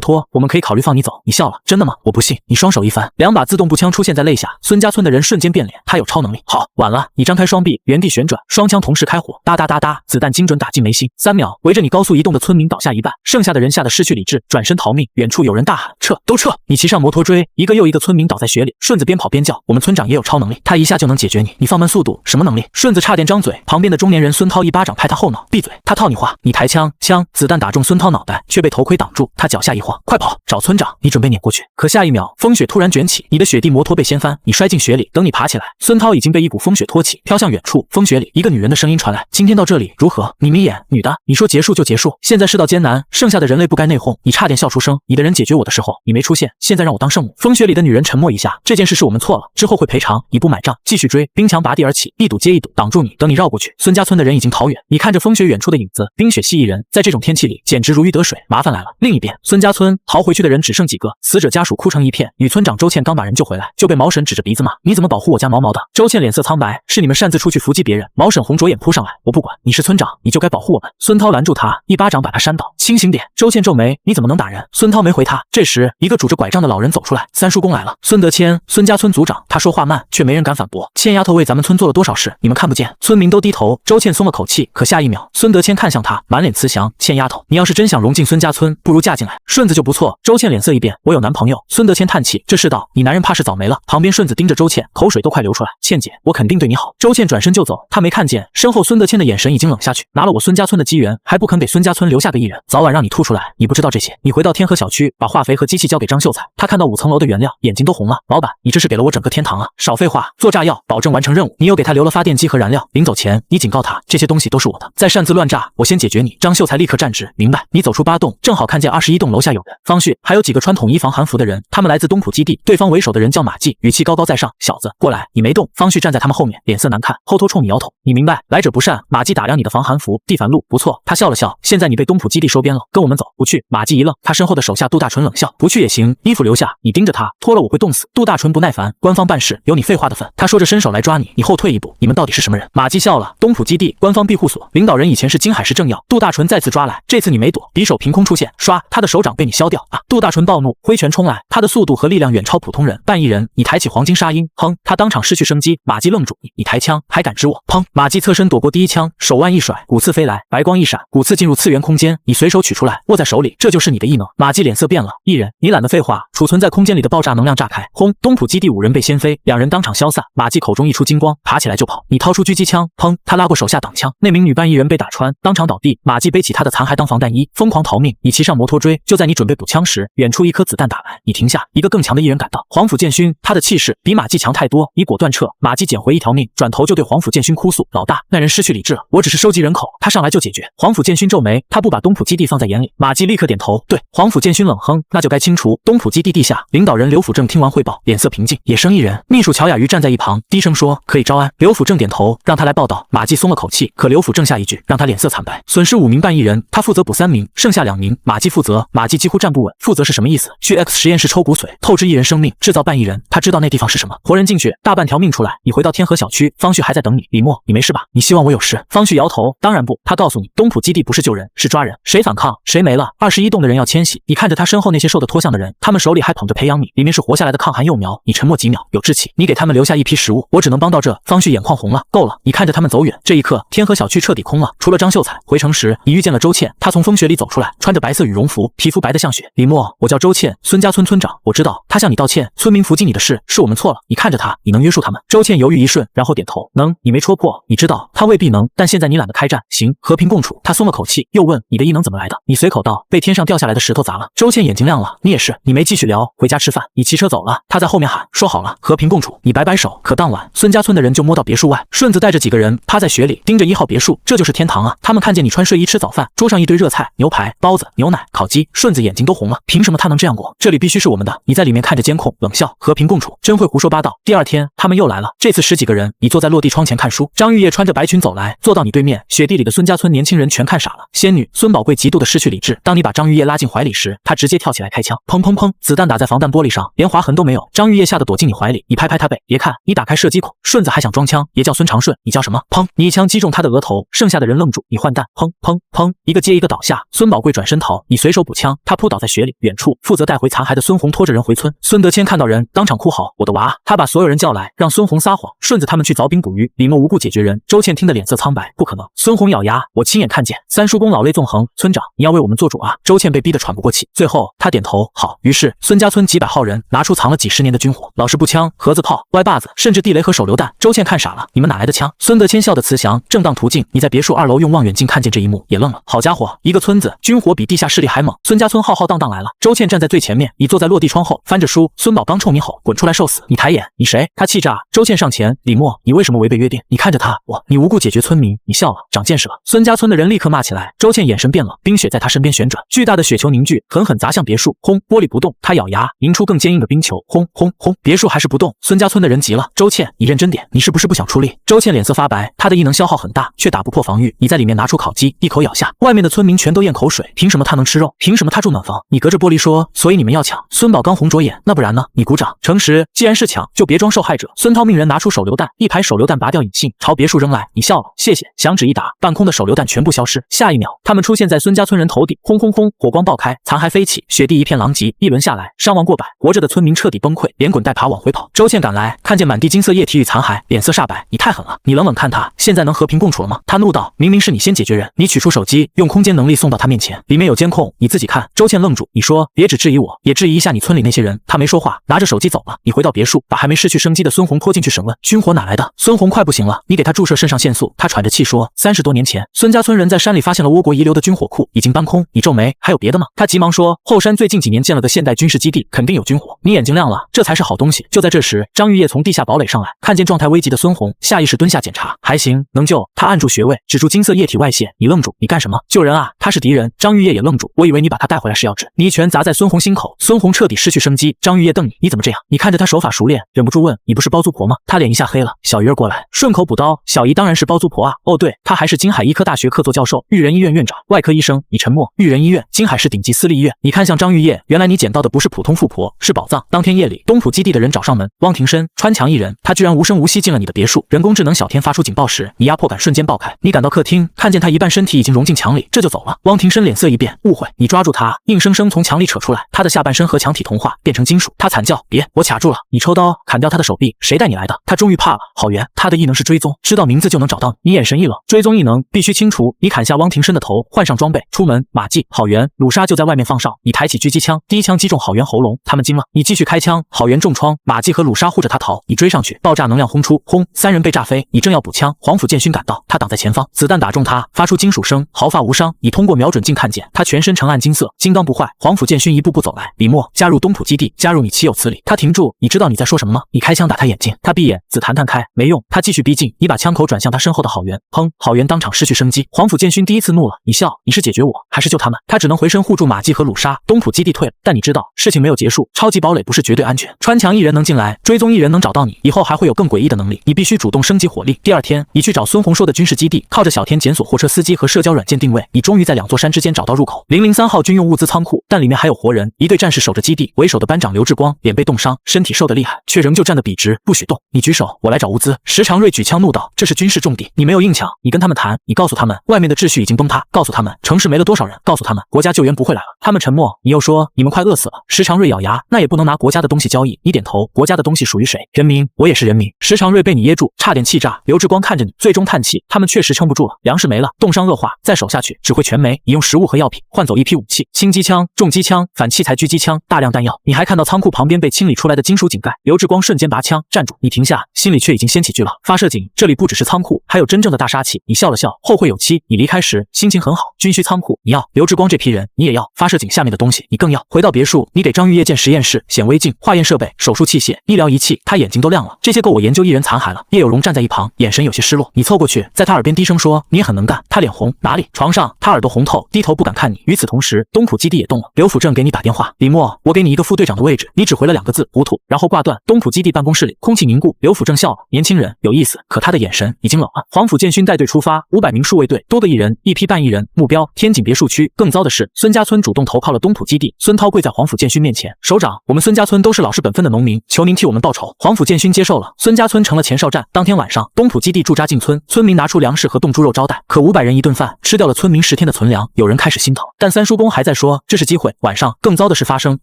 托，我们可以考虑放你走。你笑了，真的吗？我不信。你双手一翻，2把自动步枪出现在肋下，孙家村的人瞬间变脸，他有超能力。好，晚了。你张开双臂，原地旋转，双枪同时开火，哒哒哒哒，子弹精准打进眉心。3秒，围着你高速移动的村民倒下一半，剩下的人吓得失去理智，转身逃命。远处有人大喊：撤，都撤！你骑上摩托追，一个又一个村民倒在雪里。顺子边跑边叫：我们村长也有超能力，他一下就能解决你。你放慢速度，什么能力？顺子差点张嘴，旁边的中年人孙涛一巴掌拍他后脑，闭嘴！他套你话。你抬枪，子弹打中孙涛脑袋，却被头盔挡住。他脚下一晃，快跑，找村长！你准备碾过去，可下一秒，风雪突然卷起，你的雪地摩托被掀翻，你摔进雪里。等你爬起来，孙涛已经被一股风雪托起，飘向远处。风雪里，一个女人的声音传来：今天到这里如何？你眯眼，女的，你说结束就结束。现在世道艰难，剩下的人类不该内讧。你差点笑出声。你的人解决我的时候，你没出现，现在让我当圣母。风雪里的女人沉默一下，这件事是我们错了，之后会赔偿。你不买账，继续追，兵墙拔地而起，一堵接一堵，挡住你。等你绕过去，孙家村的人已经逃远。你看着风雪远处的影子，冰雪蜥蜴人，在这种天气里简直如鱼得水。麻烦来了。另一边，孙家村逃回去的人只剩几个，死者家属哭成一片。女村长周倩刚把人救回来，就被毛婶指着鼻子骂：你怎么保护我家毛毛的？周倩脸色苍白：是你们擅自出去伏击别人。毛婶红着眼扑上来：我不管，你是村长，你就该保护我们。孙涛拦住他，一巴掌把他扇倒。清醒点！周倩皱眉：你怎么能打人？孙涛没回他。这时，一个拄着拐杖的老人走出来：三叔公来了。孙德谦，孙家村族长。他说话慢，却没人敢反驳。倩丫头为咱们村做了多少事，你们看不见？村民都低头。周倩松了口气，可下一秒，孙德谦看向他，满脸慈祥：倩丫头，你要是真想融进孙家村，不如嫁进来，顺子就不错。周倩脸色一变：我有男朋友。孙德谦叹气：这世道，你男人怕是早没了。旁边顺子盯着周倩，口水都快流出来：倩姐，我肯定对你好。周倩转身就走，他没看见身后孙德谦的眼神已经冷下去，拿了我孙家村的机缘，还不肯给孙家村留下个艺人，早晚让你吐出来。你不知道这些。你回到天河小区，把化肥和机器交给张秀才，他看到5层楼的原料，眼睛都红了。老板，你这是给了我整个天堂啊！少废话，做炸药，保证完成任务。你又给他留了发电机和燃料，临走前你警告他，这些东西都是我的，再擅自乱炸，我先解决你。张秀才立刻站直，明白。你走出8栋，正好看见21栋楼下有人，方旭，还有几个穿统一防寒服的人，他们来自东浦基地，对方为首的人叫马季，语气高高在上：小子，过来。你没动。方旭站在他们后面，脸色难看，后头冲你摇头。你明白，来者不善。马季打量你的防寒服，地凡路不错。他笑了笑，现在你被东浦基地收编了，跟我们走。不去。马季一愣，他身后的手下杜大纯冷笑：不去也行，衣服留下。你盯着他，脱了我会冻死。杜大纯不耐烦：官方办事有你废话的份。他说着伸手来抓你，你后退一步。你们到底是什么人？马季笑了：东浦基地官方庇护所，领导人以前是金海市政要。杜大纯再次抓来，这次你没躲，匕首凭空出现，唰，他的手掌被你削掉啊！杜大纯暴怒，挥拳冲来，他的速度和力量远超普通人，半亿人。你抬起黄金沙鹰，砰！他当场失去生机。马季愣住，你抬枪还敢指我？砰！马季侧身躲过第一枪，手腕一甩，骨刺飞来，白光一闪，骨刺进入次元空间，你随手取出来，握在手里，这就是你的异能。马季脸色变了，艺人，你懒得废话，储存在空间里的爆炸能量炸开，轰！东浦基地5人被掀飞，2人当场消散。马季口中一出金光，爬起来就跑。你掏出狙击枪，砰！他拉过手下挡枪，那名女扮艺人被打穿，当场倒地。马季背起他的残骸当防弹衣，疯狂逃命。你骑上摩托追，就在你准备补枪时，远处一颗子弹打来，你停下，一个更强的艺人赶到，黄甫建勋，他的气势比马季强太多，你果断撤。马季捡回一条命，转头就对黄甫建勋哭诉：老大，那人失去理智了，我只是收集人口，他上来就解决。黄甫建勋皱眉，他不把东浦基地放在眼里。马季立刻点头，对。黄甫建勋冷哼，那就该清除。东浦基地地下，领导人刘辅正听完汇报，脸色平静。野生艺人，秘书乔雅瑜站在一旁，低声说：可以招安。刘辅正点头，让他来报道。马季松了口气，可刘辅正下一句让他脸色惨白，损失5名半艺人，他负责补3名，剩下2名，马季负责。马季几乎站不稳，负责是什么意思？去 X 实验室抽骨髓，透支艺人生命，制造半艺人。他知道那地方是什么，活人进去，大半条命出来。你回到天河小区，方旭还在等你。李默，你没事吧？你希望我有事？方旭摇头，当然不。他告诉你，东浦基地不是救人，是抓人，谁反抗谁没了。21栋的人要迁徙。你看着他身后那些瘦得脱相的人，他们手里还捧着培养皿，里面是活下来的抗寒幼苗。你沉默几秒，有志气，你给他们留下一批食物，我只能帮到这。方旭眼眶红了，够了。你看着他们走远，这一刻，天河小区彻底空了，除了张秀才。回城时，你遇见了周倩，她从风雪里走出来，穿着白色羽绒服，皮肤白得像雪。李默，我叫周倩，孙家村村长，我知道他向你道歉，村民伏击你的事是我们错了。你看着他，你能约束他们？周倩犹豫一瞬，然后点头，能。你没戳破，你知道他未必能，但现在你懒得开战，行，和平共处。他松了口气，又问你的异能怎么来的？来的？你随口道，被天上掉下来的石头砸了。周倩眼睛亮了，你也是。你没继续聊，回家吃饭。你骑车走了，他在后面喊，说好了和平共处。你摆摆手，可当晚孙家村的人就摸到别墅外，顺子带着几个人趴在雪里盯着1号别墅，这就是天堂啊！他们看见你穿睡衣吃早饭，桌上一堆热菜、牛排、包子、牛奶、烤鸡，顺子眼睛都红了。凭什么他能这样过？这里必须是我们的。你在里面看着监控，冷笑，和平共处，真会胡说八道。第二天他们又来了，这次10几个人，你坐在落地窗前看书。张玉叶穿着白裙走来，坐到你对面，雪地里的孙家村年轻人全看傻了。仙女孙宝贵极度的失去理智，当你把张玉叶拉进怀里时，他直接跳起来开枪，砰砰砰，子弹打在防弹玻璃上，连划痕都没有。张玉叶吓得躲进你怀里，你拍拍他背，别看，你打开射击孔。顺子还想装枪，也叫孙长顺，你叫什么？砰，你一枪击中他的额头，剩下的人愣住，你换弹，砰砰砰，一个接一个倒下。孙宝贵转身逃，你随手补枪，他扑倒在雪里。远处负责带回残骸的孙红拖着人回村，孙德谦看到人当场哭嚎，我的娃！他把所有人叫来，让孙红撒谎，顺子他们去凿冰捕鱼，李默无故解决人。周倩听得脸色苍白，不可能！孙红咬牙，我亲眼看见。三叔公老泪纵横，村长，你要为我们做主啊！周倩被逼得喘不过气，最后他点头，好。于是孙家村几百号人拿出藏了几10年的军火，老式步枪、盒子炮、歪把子，甚至地雷和手榴弹。周倩看傻了，你们哪来的枪？孙德谦笑得慈祥，正当途径。你在别墅2楼用望远镜看见这一幕，也愣了。好家伙，一个村子军火比地下势力还猛，孙家村浩浩荡荡来了。周倩站在最前面，你坐在落地窗后翻着书。孙宝刚冲你吼，滚出来受死！你抬眼，你谁？他气炸。周倩上前，李默，你为什么违背约定？你看着他，你无故解决村民，你笑了，长见识了。孙家村的人立刻骂起来。周倩眼神变了，冰雪在他身边旋转，巨大的雪球凝聚，狠狠砸向别墅，轰，玻璃不动。他咬牙，迎出更坚硬的冰球，轰轰轰，别墅还是不动。孙家村的人急了，周倩，你认真点，你是不是不想出力？周倩脸色发白，他的异能消耗很大，却打不破防御。你在里面拿出烤鸡，一口咬下，外面的村民全都咽口水。凭什么他能吃肉？凭什么他住暖房？你隔着玻璃说，所以你们要抢。孙宝刚红着眼，那不然呢？你鼓掌。诚实，既然是抢，就别装受害者。孙涛命人拿出手榴弹，一排手榴弹拔掉引信，朝别墅扔来。你笑了，谢谢。响指一打，半空的手榴弹全部消失。下一秒，他们出现在孙家村人头顶，轰轰轰，火光爆开，残骸飞起，雪地一片狼藉。一轮下来，伤亡过百，活着的村民彻底崩溃，连滚带爬往回跑。周倩赶来，看见满地金色液体与残骸，脸色煞白。你太狠了！你冷冷看他，现在能和平共处了吗？他怒道，明明是你先解决人。你取出手机，用空间能力送到他面前，里面有监控，你自己看。周倩愣住，你说别只质疑我，也质疑一下你村里那些人。他没说话，拿着手机走了。你回到别墅，把还没失去生机的孙红拖进去审问，军火哪来的？孙红快不行了，你给他注射肾上腺素。他喘着气说，30多年前，孙家村人在山里发现了倭国遗留的军火库，已经搬空。你皱眉，还有别的吗？他急忙说，后山最近几年建了个现代军事基地，肯定有军火。你眼睛亮了，这才是好东西。就在这时，张玉叶从地下堡垒上来，看见状态危急的孙红，下意识蹲下检查，还行，能救。他按住穴位，指出金色液体外泄。你愣住，你干什么？救人啊！他是敌人。张玉叶也愣住，我以为你把他带回来是要治。你一拳砸在孙红心口，孙红彻底失去生机。张玉叶瞪你，你怎么这样？你看着他手法熟练，忍不住问，你不是包租婆吗？他脸一下黑了。小鱼儿过来，顺口补刀，小姨当然是包租婆啊。哦对，她还是金海医科大学客座教授，育人医院院长，外科医生。你沉默。育人医院，金海市顶级私立医院。你看向张玉叶，原来你捡到的不是普通富婆，是宝藏。当天夜里，东浦基地的人找上门，汪庭深、川强一人，他居然无声无息进了你的别墅。人工智能小天发出警报时，你压迫感瞬间爆开。你赶到客厅，看见他一半身体已经融进墙里，这就走了。汪庭深脸色一变，误会。你抓住他，硬生生从墙里扯出来，他的下半身和墙体同化，变成金属。他惨叫，别，我卡住了。你抽刀砍掉他的手臂。谁带你来的？他终于怕了。郝元，他的异能是追踪，知道名字就能找到你。你眼神一冷，追踪异能必须清除。你砍下汪庭深的头，换上装备，出门。马季、郝元、鲁莎就在外面放哨。你抬起狙击枪，第一枪击中郝元喉咙，他们惊了。你继续开枪，郝元重创，马季和鲁莎护着他逃。你追上去，爆炸能量轰出，轰，3人被炸飞。你正要补枪，黄甫建勋赶到，他挡在前方，子弹打中他，发出金属声，毫发无伤。你通过瞄准镜看见他全身呈暗金色，金刚不坏。黄甫建勋一步步走来，李默加入东浦基地，加入你岂有此理。他停住，你知道你在说什么吗？你开枪打他眼睛，他闭眼，子弹弹开，没用。他继续逼近，你把枪口转向他身后的郝元，砰，郝元当场失去生机。黄甫建勋第一次怒了，你笑，你是解决我还是救他们？他只能回身护住马季和鲁莎。东浦基地退了，但你知道事情没有结束，超级堡垒不是绝对安全。川强一人能进来，追踪一人能找到你，以后还会有更诡异的能力，你必须主动升级火力。第二天，你去找孙红说的军事基地，靠着小天检索货车司机和社交软件定位，你终于在2座山之间找到入口。003号军用物资仓库，但里面还有活人，一队战士守着基地，为首的班长刘志光脸被冻伤，身体瘦得厉害，却仍旧站得笔直，不许动。你举手，我来找物资。石长瑞举枪怒道，这是军事重地，你没有硬抢，你跟他们谈，你告诉他们外面的秩序已经崩塌，告诉他们城市没了多少人，告诉他们国家救援不会来了。他们沉默，你又说你们快饿死了。石长瑞咬牙，那也不能拿国家的东西交易。你点头，国家的东西属于谁？人民，我也是人民。石长瑞被你噎住，差点气炸。刘志光看着你，最终叹气，他们确实撑不住了，粮食没了，冻伤恶化，再守下去只会全没。你用食物和药品换走一批武器，轻机枪、重机枪、反器材狙击枪，大量弹药。你还看到仓库旁边被清理出来的金属井盖。刘志光瞬间拔枪，站住！你停下，心里却已经掀起巨浪。发射井，这里不只是仓库，还有真正的大杀器。你笑了笑，后会有期。你离开时心情很好，军需仓库你要，刘志光这批人你也要，发射井下面的东西你更要。回到别墅，你给张玉叶建实验室、显微镜、化验设备、手术器械、医疗仪器，他眼睛都亮了，这些够我研究艺人残骸了。叶有荣站在一旁，眼神有些失落。你凑过去，在他耳边低声说：“你也很能干。”他脸红，哪里？床上，他耳朵红透，低头不敢看你。与此同时，东浦基地也动了。刘辅正给你打电话，李默，我给你一个副队长的位置，你只回了2个字：糊涂，然后挂断。东浦基地办公室里空气凝固，刘辅正笑了，年轻人有意思，可他的眼神已经冷了。黄埔建勋带队出发，500名数卫队，多个艺人，一批半艺人，目标天井别墅区。更糟的是，孙家村主动投靠了东浦基地。孙涛跪在黄埔建勋面前，首长，我们孙家村都是老实本分的农民，求您替我们报仇。黄埔建勋接受了，孙家村成了前哨站。当天晚上，东浦基地驻扎进村，村民拿出粮食和冻猪肉招待，可500人一顿饭吃掉了村民10天的存粮，有人开始心疼，但三叔公还在说这是机会。晚上，更糟的事发生，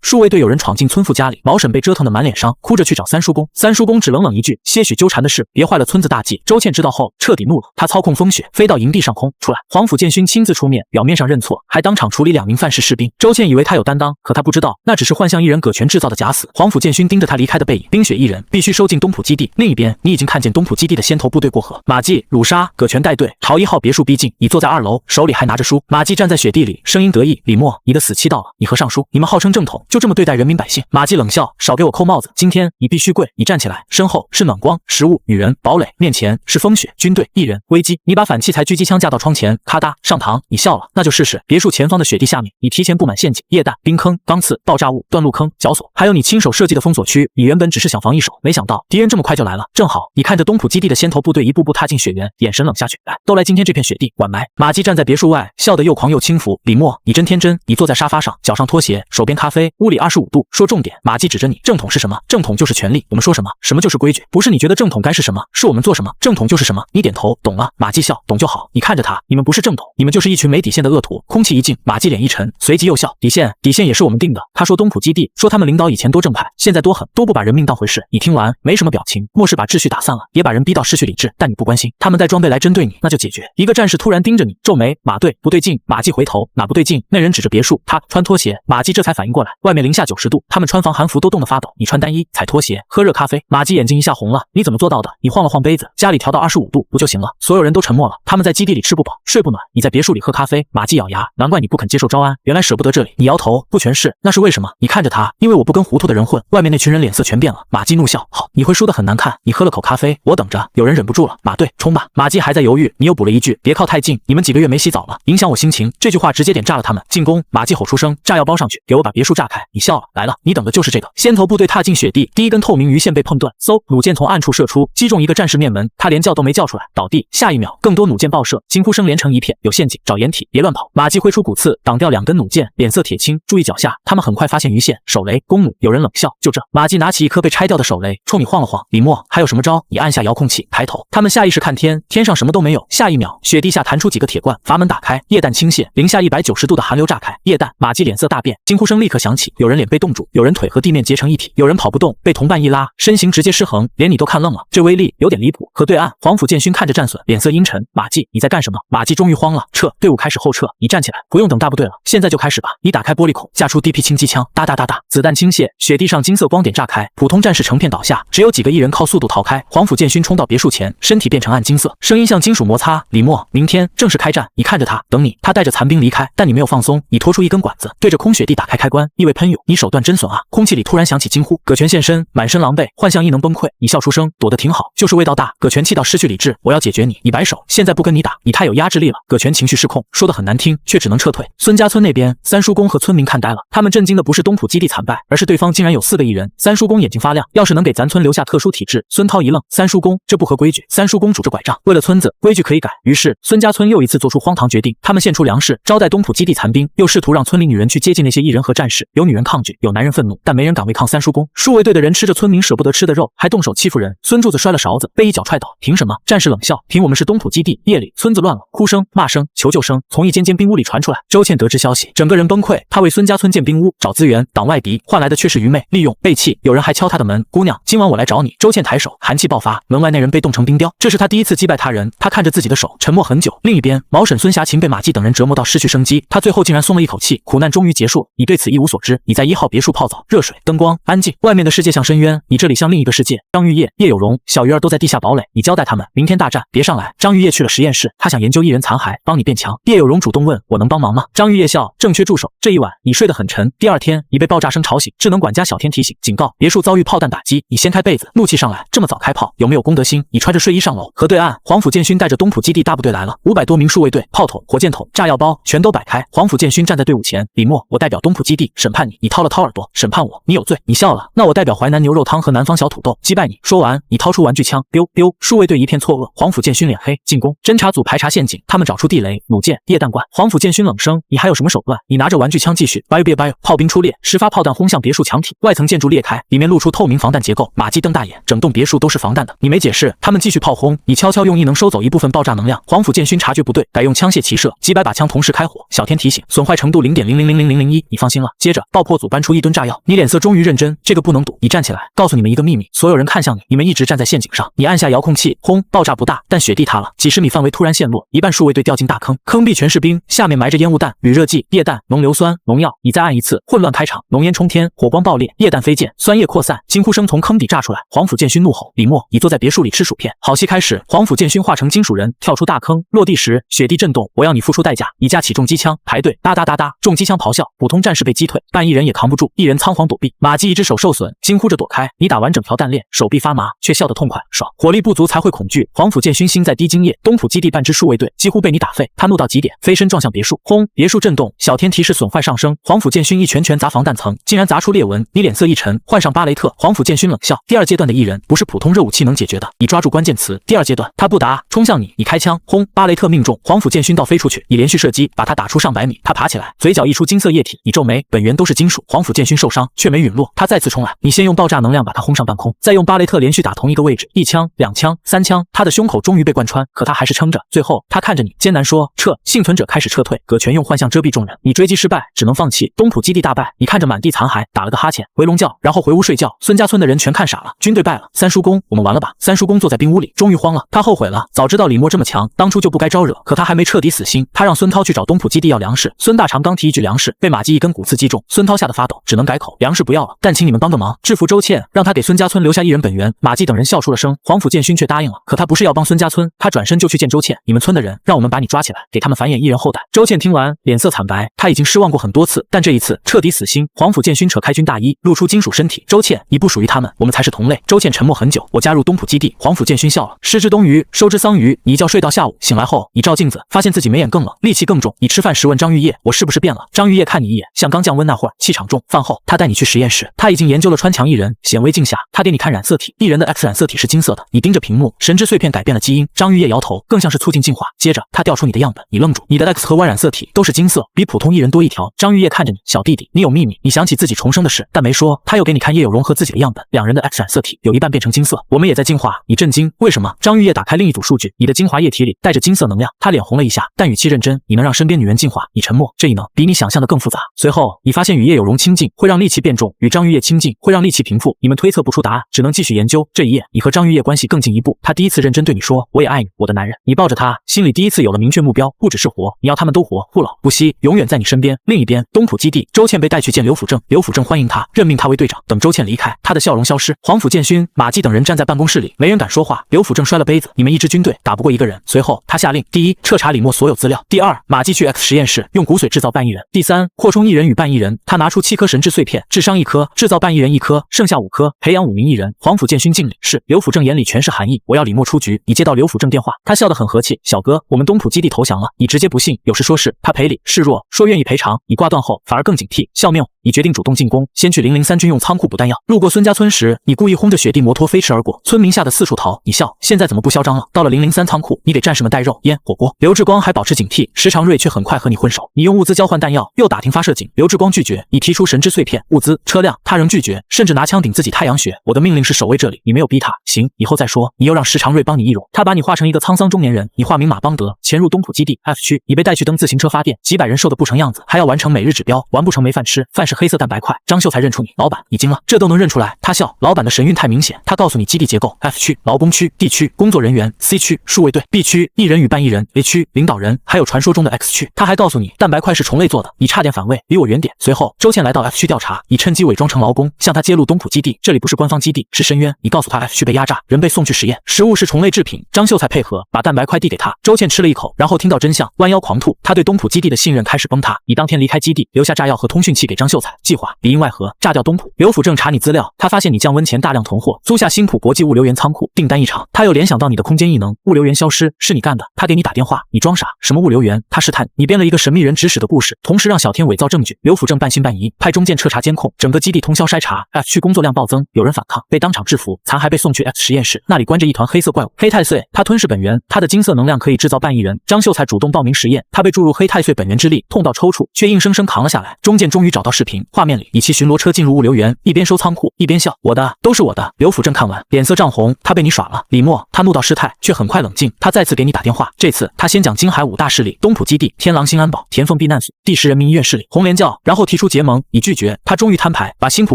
数卫队有人闯进村妇家里，毛婶被折腾得满脸伤，哭着去找三叔公。三叔公只冷冷一句：些许纠缠的事，别坏了村子大计。周倩知道后彻底怒了，他操控风雪飞到营地上空出来，黄埔建勋亲自出面，表面上认错，还当场处理2名犯事士兵。周倩以为他有担当，可他不知道那只是幻象艺人葛全制造的假死。黄埔建勋盯着他离开的背影，冰雪艺人必须收进东浦基地。另一边，你已经看见东浦基地的先头部队过河，马季、鲁莎、葛全带队朝1号别墅逼近，你坐在2楼，手里还拿着书。马季站在雪地里，声音得意：李默，你的死期到了，你和尚书，你们号称正统，就这么对待人民百姓？马季冷笑：少给我扣帽子，今天你必须跪。你站起来，身后是暖光、食物、女人、堡垒，面前是风雪、军队、艺人、危机。你把反器材狙击枪架到窗前，咔嗒上膛。你笑了，那就试试。别墅前方的雪地下面，你提前布满陷阱、液弹、冰坑、钢刺、爆炸物、断路坑、绞索，还有你亲手设计的封锁区。你原本只是想防一手，没想到敌人这么快就来了。正好你看着东浦基地的先头部队一步步踏进雪原，眼神冷下去。来，都来今天这片雪地晚埋。马季站在别墅外，笑得又狂又轻浮。李默，你真天真。你坐在沙发上，脚上拖鞋，手边咖啡，屋里25度。说重点。马季指着你，正统是什么？正统就是权力。我们说什么，什么就是规矩。不是你觉得正统该是什么，是我们做什么，正统就是什么。你点头，懂了。马季笑，懂就好。你看着他，你们不是正统，你们就是一群没底线的恶徒。空气一静，马季脸一沉，随即又笑。底线也是我们定的。他说东浦基地，说他们领导以前多正派，现在多狠，多不把人命当回事。你听完没什么表情，漠视把秩序打散了，也把人逼到失去理智，但你不关心，他们带装备来针对你，那就解决。一个战士突然盯着你，皱眉，马队不对劲。马季回头，哪不对劲？那人指着别墅，他穿拖鞋。马季这才反应过来，外面零下90度，他们穿防寒服都冻得发抖，你穿单衣，踩拖鞋，喝热咖啡。马季眼睛一下红了，你怎么做到的？你晃了晃杯子，家里调到25度不就行了？所有人都沉默了，他们在基地里吃不饱，睡不暖，你在别墅里喝咖啡。马季咬牙，难怪你不肯接受招安，原来舍不得这里。你摇头，不全是，那是为什么？你看着他，因为我不跟糊涂的人混。外面那群人脸色全变了。马季怒笑，好，你会输得很难看。你喝了口咖啡，我等着。有人忍不住了，马队冲吧。马季还在犹豫，你又补了一句，别靠太近，你们几个月没洗澡了，影响我心情。这句话直接点炸了他们。进攻！马季吼出声，炸药包上去，给我把别墅炸开。你笑了，来了，你等的就是这个。先头部队踏进雪地，第一根透明鱼线被碰断，嗖，弩箭从暗处射出，击中一个战士面门，他连叫都没叫出来，倒地。下一秒，更多弩箭爆射，惊呼声连成一片，有陷阱，找掩体，别乱跑。马季挥出骨刺，挡掉2根弩箭，脸色铁青，注意脚下。他们很快发现鱼线、手雷、弓弩，有人冷笑，就这。马季拿起一颗被拆掉的手雷，冲你晃了晃。李默，还有什么招？你按下遥控器，抬头。他们下意识看天，天上什么都没有。下一秒，雪地下弹出几个铁罐，阀门打开，液弹倾泻，零下190度的寒流炸开，液弹。马季脸色大变，惊呼声立刻响起，有人脸被冻住，有人腿和地面结成一体，有人跑不动，被同伴一拉，身形直接失衡，连你都看愣了，这威力有点离谱。可对岸，黄埔建勋看着战损，脸色阴沉。马季，你在干什么？马季终于慌了，撤！队伍开始后撤。你站起来，不用等大部队了，现在就开始吧。你打开玻璃孔，架出 DP 轻机枪，哒哒哒哒，子弹倾泻，雪地上金色光点炸开，普通战士成片倒下，只有几个艺人靠速度逃开。黄埔建勋冲到别墅前，身体变成暗金色，声音像金属摩擦。李默，明天正式开战。你看着他，等你。他带着残兵离开，但你没有放松，你拖出一根管子，对着空雪地打开开关，异味喷涌。你手段真损啊！空气里突然响起惊呼，葛全现身，满身狼狈，幻象异能崩溃。你笑出声，躲得挺好，就是味道大。葛全气到失去理智，我要解决你。你摆手，现在不跟你打，你太有压制力了。葛全情绪失控，说得很难听，却只能撤退。孙家村那边，三叔公和村民看呆了，他们震惊的不是东浦基地惨败，而是对方竟然有4个艺人。三叔公眼睛发亮，要是能给咱村留下特殊体质。孙涛一愣，三叔公，这不合规矩。三叔公拄着拐杖，为了村子，规矩可以改。于是孙家村又一次做出荒唐决定，他们献出粮食招待东浦基地残兵，又试图让村里女人去接近那些艺人和战士。有女人抗拒，有男人愤怒，但没人敢违抗三叔公。数卫队的人吃着村民舍不得吃的肉，还动手欺负人。孙柱子摔了勺子，被一脚踹倒。凭什么？战士冷笑，凭我们是东浦基地。夜里，村子乱了，哭声、骂声、求救声从一间兵屋里传出来。周倩得知消息，整个人崩溃。她为孙家村建兵屋，找资源，挡外敌，换来的却是愚昧、利用、背弃。有人还敲她的门，姑娘，今晚我来找你。周倩抬手，寒气爆发，门外那人被冻成冰雕。这是她第一次击败他人，她看着自己的手，沉默很久。另一边，毛婶孙霞琴被马季等人折磨到失去生机，她最后竟然松了一口气，苦难终于结束。你对此一无所知，你在1号别墅泡澡，热水、灯光、安静，外面的世界像深渊，你这里像另一个世界。张玉叶、叶有荣、小鱼儿都在地下堡垒，你交代他们，明天大战，别上来。张玉叶去了实验室，他想研究艺人残骸，帮你变强。叶有荣容主动问我能帮忙吗？张玉叶笑，正缺助手。这一晚你睡得很沉。第二天你被爆炸声吵醒，智能管家小天提醒警告，别墅遭遇炮弹打击。你掀开被子，怒气上来，这么早开炮，有没有公德心？你穿着睡衣上楼。河对岸，黄埔建勋带着东浦基地大部队来了，500多名数卫队，炮筒、火箭筒、炸药包全都摆开。黄埔建勋站在队伍前，李默，我代表东浦基地审判你。你掏了掏耳朵，审判我，你有罪。你笑了，那我代表淮南牛肉汤和南方小土豆击败你。说完，你掏出玩具枪，丢丢。数卫队一片错愕。黄埔建勋脸黑，进攻。侦察组排查陷阱，他们找出地雷、弩箭、液弹罐。黄埔建勋冷声，你还有什么手段？你拿着玩具枪继续 bio， 炮兵出列，10发炮弹轰向别墅墙体，外层建筑裂开，里面露出透明防弹结构。马季瞪大眼，整栋别墅都是防弹的。你没解释，他们继续炮轰，你悄悄用异能收走一部分爆炸能量。黄埔建勋察觉不对，改用枪械齐射，几百把枪同时开火。小天提醒，损坏程度0.000001，你放心了。接着爆破组搬出1吨炸药，你脸色终于认真，这个不能赌。你站起来，告诉你们一个秘密，所有人看向你，你们一直站在陷阱上。你按下遥控器，轰，爆炸不大，但雪地塌了，几十米范围突然陷落，一半数卫队掉进大坑，坑壁全是冰，下面埋着烟雾弹、铝热剂、液弹、浓硫酸、农药。你再按一次，混乱开场，浓烟冲天，火光爆裂，液弹飞溅，酸液扩散，惊呼声从坑底炸出来。黄埔建勋怒吼，李默，你坐在别墅里吃薯片。好戏开始，黄埔建勋化成金属人，跳出大坑，落地时雪地震动，我要你付出代价。一架起重机枪，排队，哒哒哒哒，重机枪咆哮，普通战士被击退，但一人也扛不住，一人仓皇躲避。马季一只手受损，惊呼着躲开。你打完整条弹链，手臂发麻，却笑得痛快，爽。火力不足才会恐惧。黄埔建勋心在低精液，东浦基地半支数卫队几乎被你打废，他怒到极点，飞身撞向别墅，轰！别墅震动，小天提示损坏上升。黄埔建勋一拳砸防弹层，竟然砸出裂纹。你脸色一沉，换上巴雷特。黄埔建勋冷笑，第二阶段的异人不是普通热武器能解决的。你抓住关键词，第二阶段。他不答，冲向你，你开枪，轰！巴雷特命中，黄埔建勋倒飞出去，你连续射击，把他打出上百米。他爬起来，嘴角溢出金色液体，你皱眉，本源都是金属。黄埔建勋受伤，却没陨落，他再次冲来，你先用爆炸能量把他轰上半空，再用巴雷特连续打同一个位置，1枪、2枪、3枪，他的胸口终于被贯穿，可他还是撑着。最后，他看着你，艰难说：“撤！”幸存者开始撤退，葛全用幻象遮蔽众人，你追击失败，只能放弃。东浦基地大败，你看着满地残骸，打了个哈欠，回笼觉，然后回屋睡觉。孙家村的人全看傻了，军队败了，三叔公，我们完了吧？三叔公坐在冰屋里，终于慌了，他后悔了，早知道李默这么强，当初就不该招惹。可他还没彻底死心，他让孙涛去找东浦基地要粮食。孙大长刚提一句粮食，被马季一根骨刺击中，孙涛吓得发抖，只能改口，粮食不要了，但请你们帮个忙，制服周倩，让他给孙家村留下一人本源。马季等人笑出了声，黄埔建勋却答应了，可他不是要帮孙家村，他转身就去见周倩，你们村的人让我们把你抓起来，给他们繁衍一人后代。周倩听完，脸色惨白，他已经失望过很多次，但这一次彻底死心。黄埔建勋扯开军大衣，露出金属身体。周倩，你不属于他们，我们才是同类。周倩沉默很久，我加入东浦基地。黄埔建勋笑了，失之东隅，收之桑榆。你一觉睡到下午，醒来后，你照镜子，发现自己眉眼更冷，戾气更重。你吃饭时问张玉叶，我是不是变了？张玉叶看你一眼，像刚降温那会儿，气场重。饭后，他带你去实验室，他已经研究了穿墙艺人，显微镜下，他给你看染色体，艺人的 X 染色体是金色的。你盯着屏幕，神之碎片改变了基因。张玉叶摇头，更像是促进进化。接着，他调出你的样本，你愣住，你的 X 和 Y 染色体都是金色，比普通艺人多一条。张玉叶看着你，小弟弟，你有秘密。你想起自己重生的事，但没说。他又给你看叶有容和自己的样本，两人的 X 染色体有一半变成金色，我们也在进化。你震惊，为什么？张玉叶打开另一组数据，你的精华液体里带着金色能量。他脸红了一下，但语气认真。你能让身边女人进化，你沉默。这一能比你想象的更复杂。随后，你发现与叶有容亲近会让戾气变重，与张玉叶亲近会让戾气平复。你们推测不出答案，只能继续研究。这一夜，你和张玉叶关系更进一步。他第一次认真对你说：“我也爱你，我的男人。”你抱着他，心里第一次有了明确目标，不只是活，你要他们都活，不老不息，永远在你身边。另一边，东浦基地，周倩被带去见刘辅正，刘辅正欢迎他，任命他为队长。等周倩离开，他的笑容消失。黄埔建勋、马季等人站在办公室里，没人敢说话。刘辅正摔了杯子，你们一支军队打不过一个人。随后，他下令：第一，彻查李默所有资料；第二，马季去 X 实验室用骨髓制造半异人；第三，扩充异人与半异人。他拿出7颗神智碎片，智商1颗，制造半异人1颗，剩下5颗，培养5名异人。黄埔建勋敬礼。是。刘辅正眼里全是寒意。我要李默出局。你接到刘辅正电话，他笑得很和气。小哥，我们东浦基地投降了。你直接不信，有时说是，他赔礼示弱，说愿意赔偿。你挂断后反而更警惕。笑谬。你决定主动进攻，先去003军用仓库补弹药。路过孙家村时，你故意轰着雪地摩托飞驰而过，村民吓得四处逃。你笑，现在怎么不嚣张了？到了003仓库，你给战士们带肉、烟、火锅。刘志光还保持警惕，石长瑞却很快和你混手。你用物资交换弹药，又打听发射井，刘志光拒绝。你提出神之碎片、物资、车辆，他仍拒绝，甚至拿枪顶自己太阳穴。我的命令是守卫这里，你没有逼他。行，以后再说。你又让石长瑞帮你易容，他把你画成一个沧桑中年人。你化名马邦德，潜入东浦基地 F 区，你被带去蹬自行车发电，几百人瘦得不成样子，还要完成每日指标，完不成没饭吃，饭是黑色蛋白块。张秀才认出你，老板，你惊了，这都能认出来？他笑，老板的神韵太明显。他告诉你基地结构 ：F 区劳工区、D 区工作人员、C 区数卫队、B 区一人与半一人、A 区领导人，还有传说中的 X 区。他还告诉你蛋白块是虫类做的，你差点反胃，离我远点。随后，周倩来到 F 区调查，你趁机伪装成劳工，向他揭露东浦基地，这里不是官方基地，是深渊。你告诉他 F 区被压榨，人被送去实验，食物是虫类制品。张秀才配合，把蛋白块递给他。周倩吃了一口，然后听到真相，弯腰狂吐。他对东浦基地的信任开始崩塌，你当天离开基地，留下炸药和通讯器给张秀才，计划里应外合炸掉东浦。刘辅正查你资料，他发现你降温前大量囤货，租下新浦国际物流园仓库，订单异常。他又联想到你的空间异能，物流园消失是你干的。他给你打电话，你装傻，什么物流园？他试探你编了一个神秘人指使的故事，同时让小天伪造证据。刘辅正半信半疑，派中舰彻查监控，整个基地通宵筛查。F 区工作量暴增，有人反抗，被当场制服，残骸被送去 X 实验室，那里关着一团黑色怪物黑太岁，他吞噬本源，他的金色能量可以制造半异人。张秀才主动报名实验，他被注入黑太岁本源之力，痛到抽搐，却硬生生扛了下来。中舰终于找到视频，画面里以其巡逻车进入物流园，一边收仓库一边笑，我的都是我的。刘辅正看完脸色涨红，他被你耍了。李默，他怒到失态，却很快冷静。他再次给你打电话，这次他先讲京海5大势力：东浦基地、天狼星安保、田凤避难所、第10人民医院势力、红莲教，然后提出结盟，你拒绝。他终于摊牌，把新浦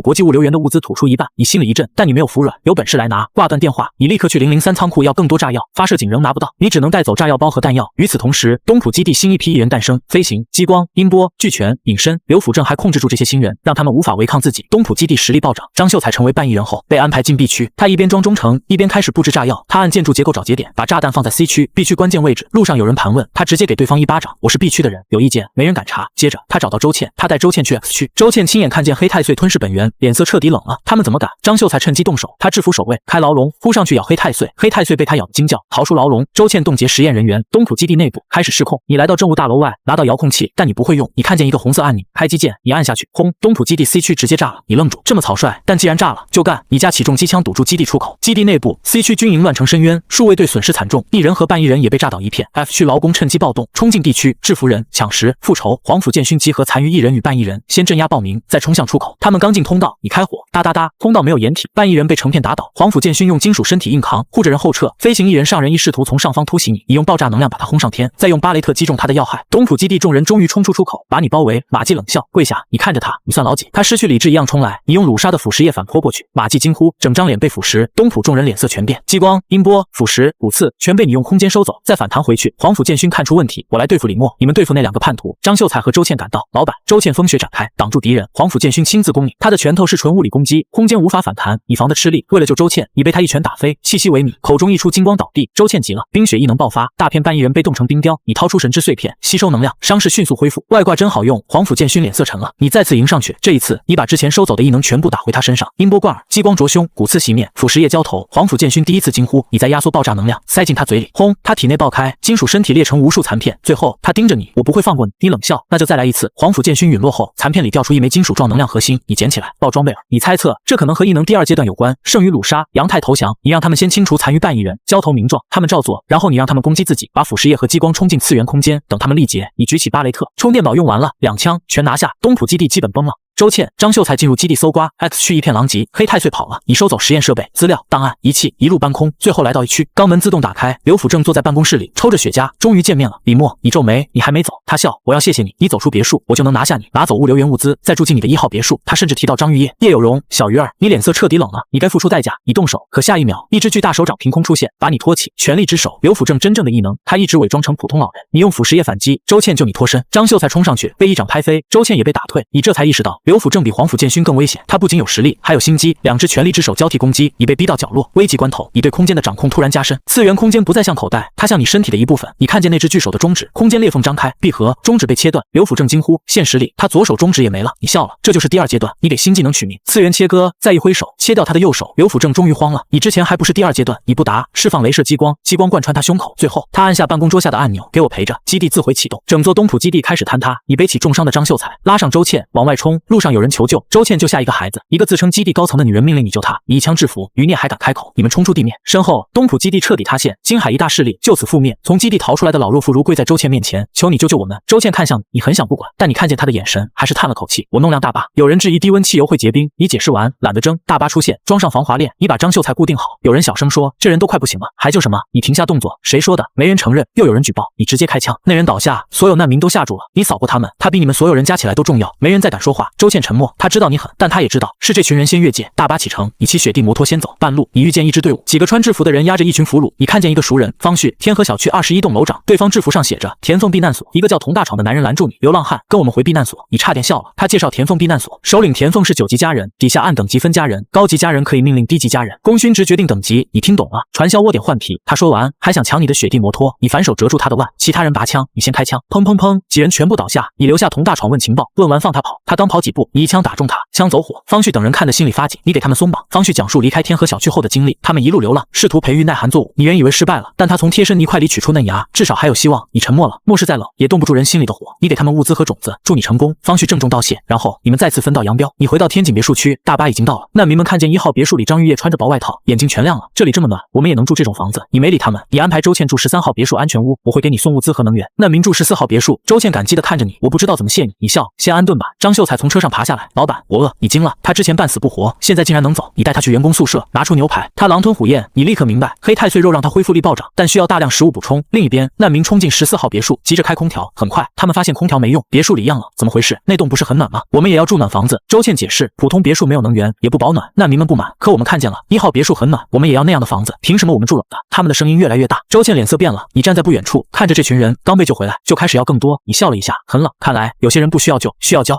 国际物流园的物资吐出一半。你心里一震，但你没有服软，有本事来拿。挂断电话，你立刻去003仓库要更多炸药，发射井仍拿不到，你只能带走炸药包和弹药。与此同时，东浦基地新一批艺人诞生，飞行、激光、音波、巨拳、隐身。刘辅正还控制住这些新人，让他们无法违抗自己。东浦基地实力暴涨，张秀才成为半异人后被安排进 B 区，他一边装忠诚，一边开始布置炸药。他按建筑结构找节点，把炸弹放在 C 区 B 区关键位置。路上有人盘问，他直接给对方一巴掌，我是 B 区的人，有意见没人敢查。接着他找到周倩，他带周倩去 X 区，周倩亲眼看见黑太岁吞噬本源，脸色彻底冷了。他们怎么敢？张秀才趁机动手，他制服守卫，开牢笼，扑上去咬黑太岁。黑太岁被他咬得惊叫，逃出牢笼。周倩冻结实验人员，东浦基地内部开始失控。你来到政务大楼外，拿到遥控器，但你不会用。你看见一个红色按钮，开机键，你按下去，轰！东浦基地 C 区直接炸了。你愣住，这么草率，但既然炸了，就干。你架起重机枪堵住基地出口。基地内部 C 区军营乱成深渊，数卫队损失惨重，艺人和半艺人也被炸倒一片。F 区劳工趁机暴动，冲进地区，制服人，抢食，复仇。黄埔建勋集合残余艺人与半艺人，先镇压暴民，再冲向出口。他们刚进通道，你开火，哒哒哒，通道没有掩体，半艺人被成片打倒。黄埔建勋用金属身体硬扛，护着人后撤。飞行艺人上人一试图从上方突袭你，你用爆炸能量把他轰上天，再用巴雷特击中他的要害。东浦基地众人终于冲出出口，把你包围。马季冷笑，跪下，你看着他，你算老几？他失去理智一样冲来，你用鲁沙的腐蚀液反泼过去。马季惊呼，整张脸被腐蚀。东浦众人脸色全变，激光、音波、腐蚀、骨刺全被你用空间收走，再反弹回去。黄埔建勋看出问题，我来对付李默，你们对付那2个叛徒。张秀才和周倩赶到，老板，周倩风雪展开，挡住敌人。黄埔建勋亲自攻你，他的拳头是纯物理攻击，空间无法反弹，以防的吃力。为了救周倩，你被他一拳打飞，气息萎靡，口中溢出金光倒地。周倩急了，冰雪异能爆发，大片半艺人被冻成冰雕。你掏出神之碎片，吸收能量，伤势迅速恢复。外挂真好用。黄埔建勋脸色沉了，你再次迎上去，这一次你把之前收走的异能全部打回他身上。音波贯耳，激光灼胸，骨刺熄灭，腐蚀液浇头。黄埔建勋第一次惊呼，你在压缩爆炸能量，塞进他嘴里，轰！他体内爆开，金属身体裂成无数残片。最后他盯着你，我不会放过你。你冷笑，那就再来一次。黄埔建勋陨落后，残片里掉出一枚金属状能量核心，你捡起来爆装备了。你猜测这可能和异能第2阶段有关。剩余鲁沙、杨泰投降，你让他们先清除残余半艺人，交投名状，他们照做，然后你让他们攻击自己，把腐蚀液和激光冲进次元空间，等他们力竭，你举起巴雷特，充电宝用完了，2枪全拿下。东浦基地基本崩了。周倩、张秀才进入基地搜刮 ，X 区一片狼藉，黑太岁跑了，你收走实验设备、资料、档案、仪器，一路搬空，最后来到一区，肛门自动打开，刘辅正坐在办公室里抽着雪茄，终于见面了。李默，你皱眉，你还没走。他笑，我要谢谢你，你走出别墅，我就能拿下你，拿走物流园物资，再住进你的1号别墅。他甚至提到张玉叶、叶有容、小鱼儿，你脸色彻底冷了，你该付出代价。你动手，可下一秒，一只巨大手掌凭空出现，把你托起，全力之手。刘辅正真正的异能，他一直伪装成普通老人，你用腐蚀液反击，周倩救你脱身，张秀才冲上去，被一掌拍飞，周倩也被打退，你这才意识到刘辅正比黄埔建勋更危险，他不仅有实力，还有心机，2只全力之手交替攻击，你被逼到角落，危急关头，你对空间的掌控突然加深，次元空间不再像口袋，它像你身体的一部分。你看见那只巨手的中指，空间裂缝张开，闭合，中指被切断。刘辅正惊呼，现实里他左手中指也没了。你笑了，这就是第2阶段，你给新技能取名，次元切割，再一挥手切掉他的右手。刘辅正终于慌了，你之前还不是第2阶段，你不答，释放镭射激光，激光贯穿他胸口，最后他按下办公桌下的按钮，给我陪着，基地自毁启动，整座东浦基地开始坍塌。你背起重伤的张秀才，拉上周倩往外冲，路上有人求救，周倩救下一个孩子，一个自称基地高层的女人命令你救她，你一枪制服，余孽还敢开口，你们冲出地面，身后东浦基地彻底塌陷，京海1大势力就此覆灭。从基地逃出来的老弱妇孺跪在周倩面前，求你救救我们。周倩看向你，很想不管，但你看见她的眼神，还是叹了口气，我弄辆大巴。有人质疑低温汽油会结冰，你解释完，懒得争，大巴出现，装上防滑链，你把张秀才固定好。有人小声说，这人都快不行了，还救什么？你停下动作，谁说的？没人承认，又有人举报，你直接开枪，那人倒下，所有难民都吓住了，你扫过他们，他比你们所有人加起来都重要，没人再敢说话。周周倩沉默，他知道你狠，但他也知道是这群人先越界。大巴启程，你骑雪地摩托先走，半路你遇见一支队伍，几个穿制服的人押着一群俘虏，你看见一个熟人，方旭，天河小区21栋楼长，对方制服上写着田凤避难所。一个叫佟大闯的男人拦住你，流浪汉，跟我们回避难所。你差点笑了。他介绍田凤避难所，首领田凤是9级家人，底下按等级分家人，高级家人可以命令低级家人，功勋职决定等级。你听懂了？传销窝点换皮。他说完还想抢你的雪地摩托，你反手折住他的腕，其他人拔枪，你先开枪，砰砰砰，几人全部倒下。你留下佟大闯问情报，问完放他跑。他刚跑几步，你一枪打中他，枪走火。方旭等人看得心里发紧，你给他们松绑。方旭讲述离开天河小区后的经历，他们一路流浪，试图培育耐寒作物。你原以为失败了，但他从贴身泥块里取出嫩芽，至少还有希望。你沉默了，末世再冷也冻不住人心里的火。你给他们物资和种子，祝你成功。方旭郑重道谢，然后你们再次分道扬镳。你回到天井别墅区，大巴已经到了。难民们看见1号别墅里张玉叶穿着薄外套，眼睛全亮了。这里这么暖，我们也能住这种房子。你没理他们，你安排周倩住13号别墅安全屋，我会给你送物资和能源。难民住14号别墅。周倩感激地看着你，我不知道怎么谢你。你笑，先安顿吧。张秀才从车上爬下来，老板，我饿。你惊了，他之前半死不活，现在竟然能走。你带他去员工宿舍，拿出牛排，他狼吞虎咽。你立刻明白，黑太岁肉让他恢复力暴涨，但需要大量食物补充。另一边，难民冲进14号别墅，急着开空调。很快，他们发现空调没用，别墅里一样冷。怎么回事？那栋不是很暖吗？我们也要住暖房子。周倩解释，普通别墅没有能源，也不保暖。难民们不满，可我们看见了1号别墅很暖，我们也要那样的房子，凭什么我们住冷的？他们的声音越来越大。周倩脸色变了，你站在不远处，看着这群人刚被救回来，就开始要更多。你笑了一下，很冷，看来有些人不需要救，需要教。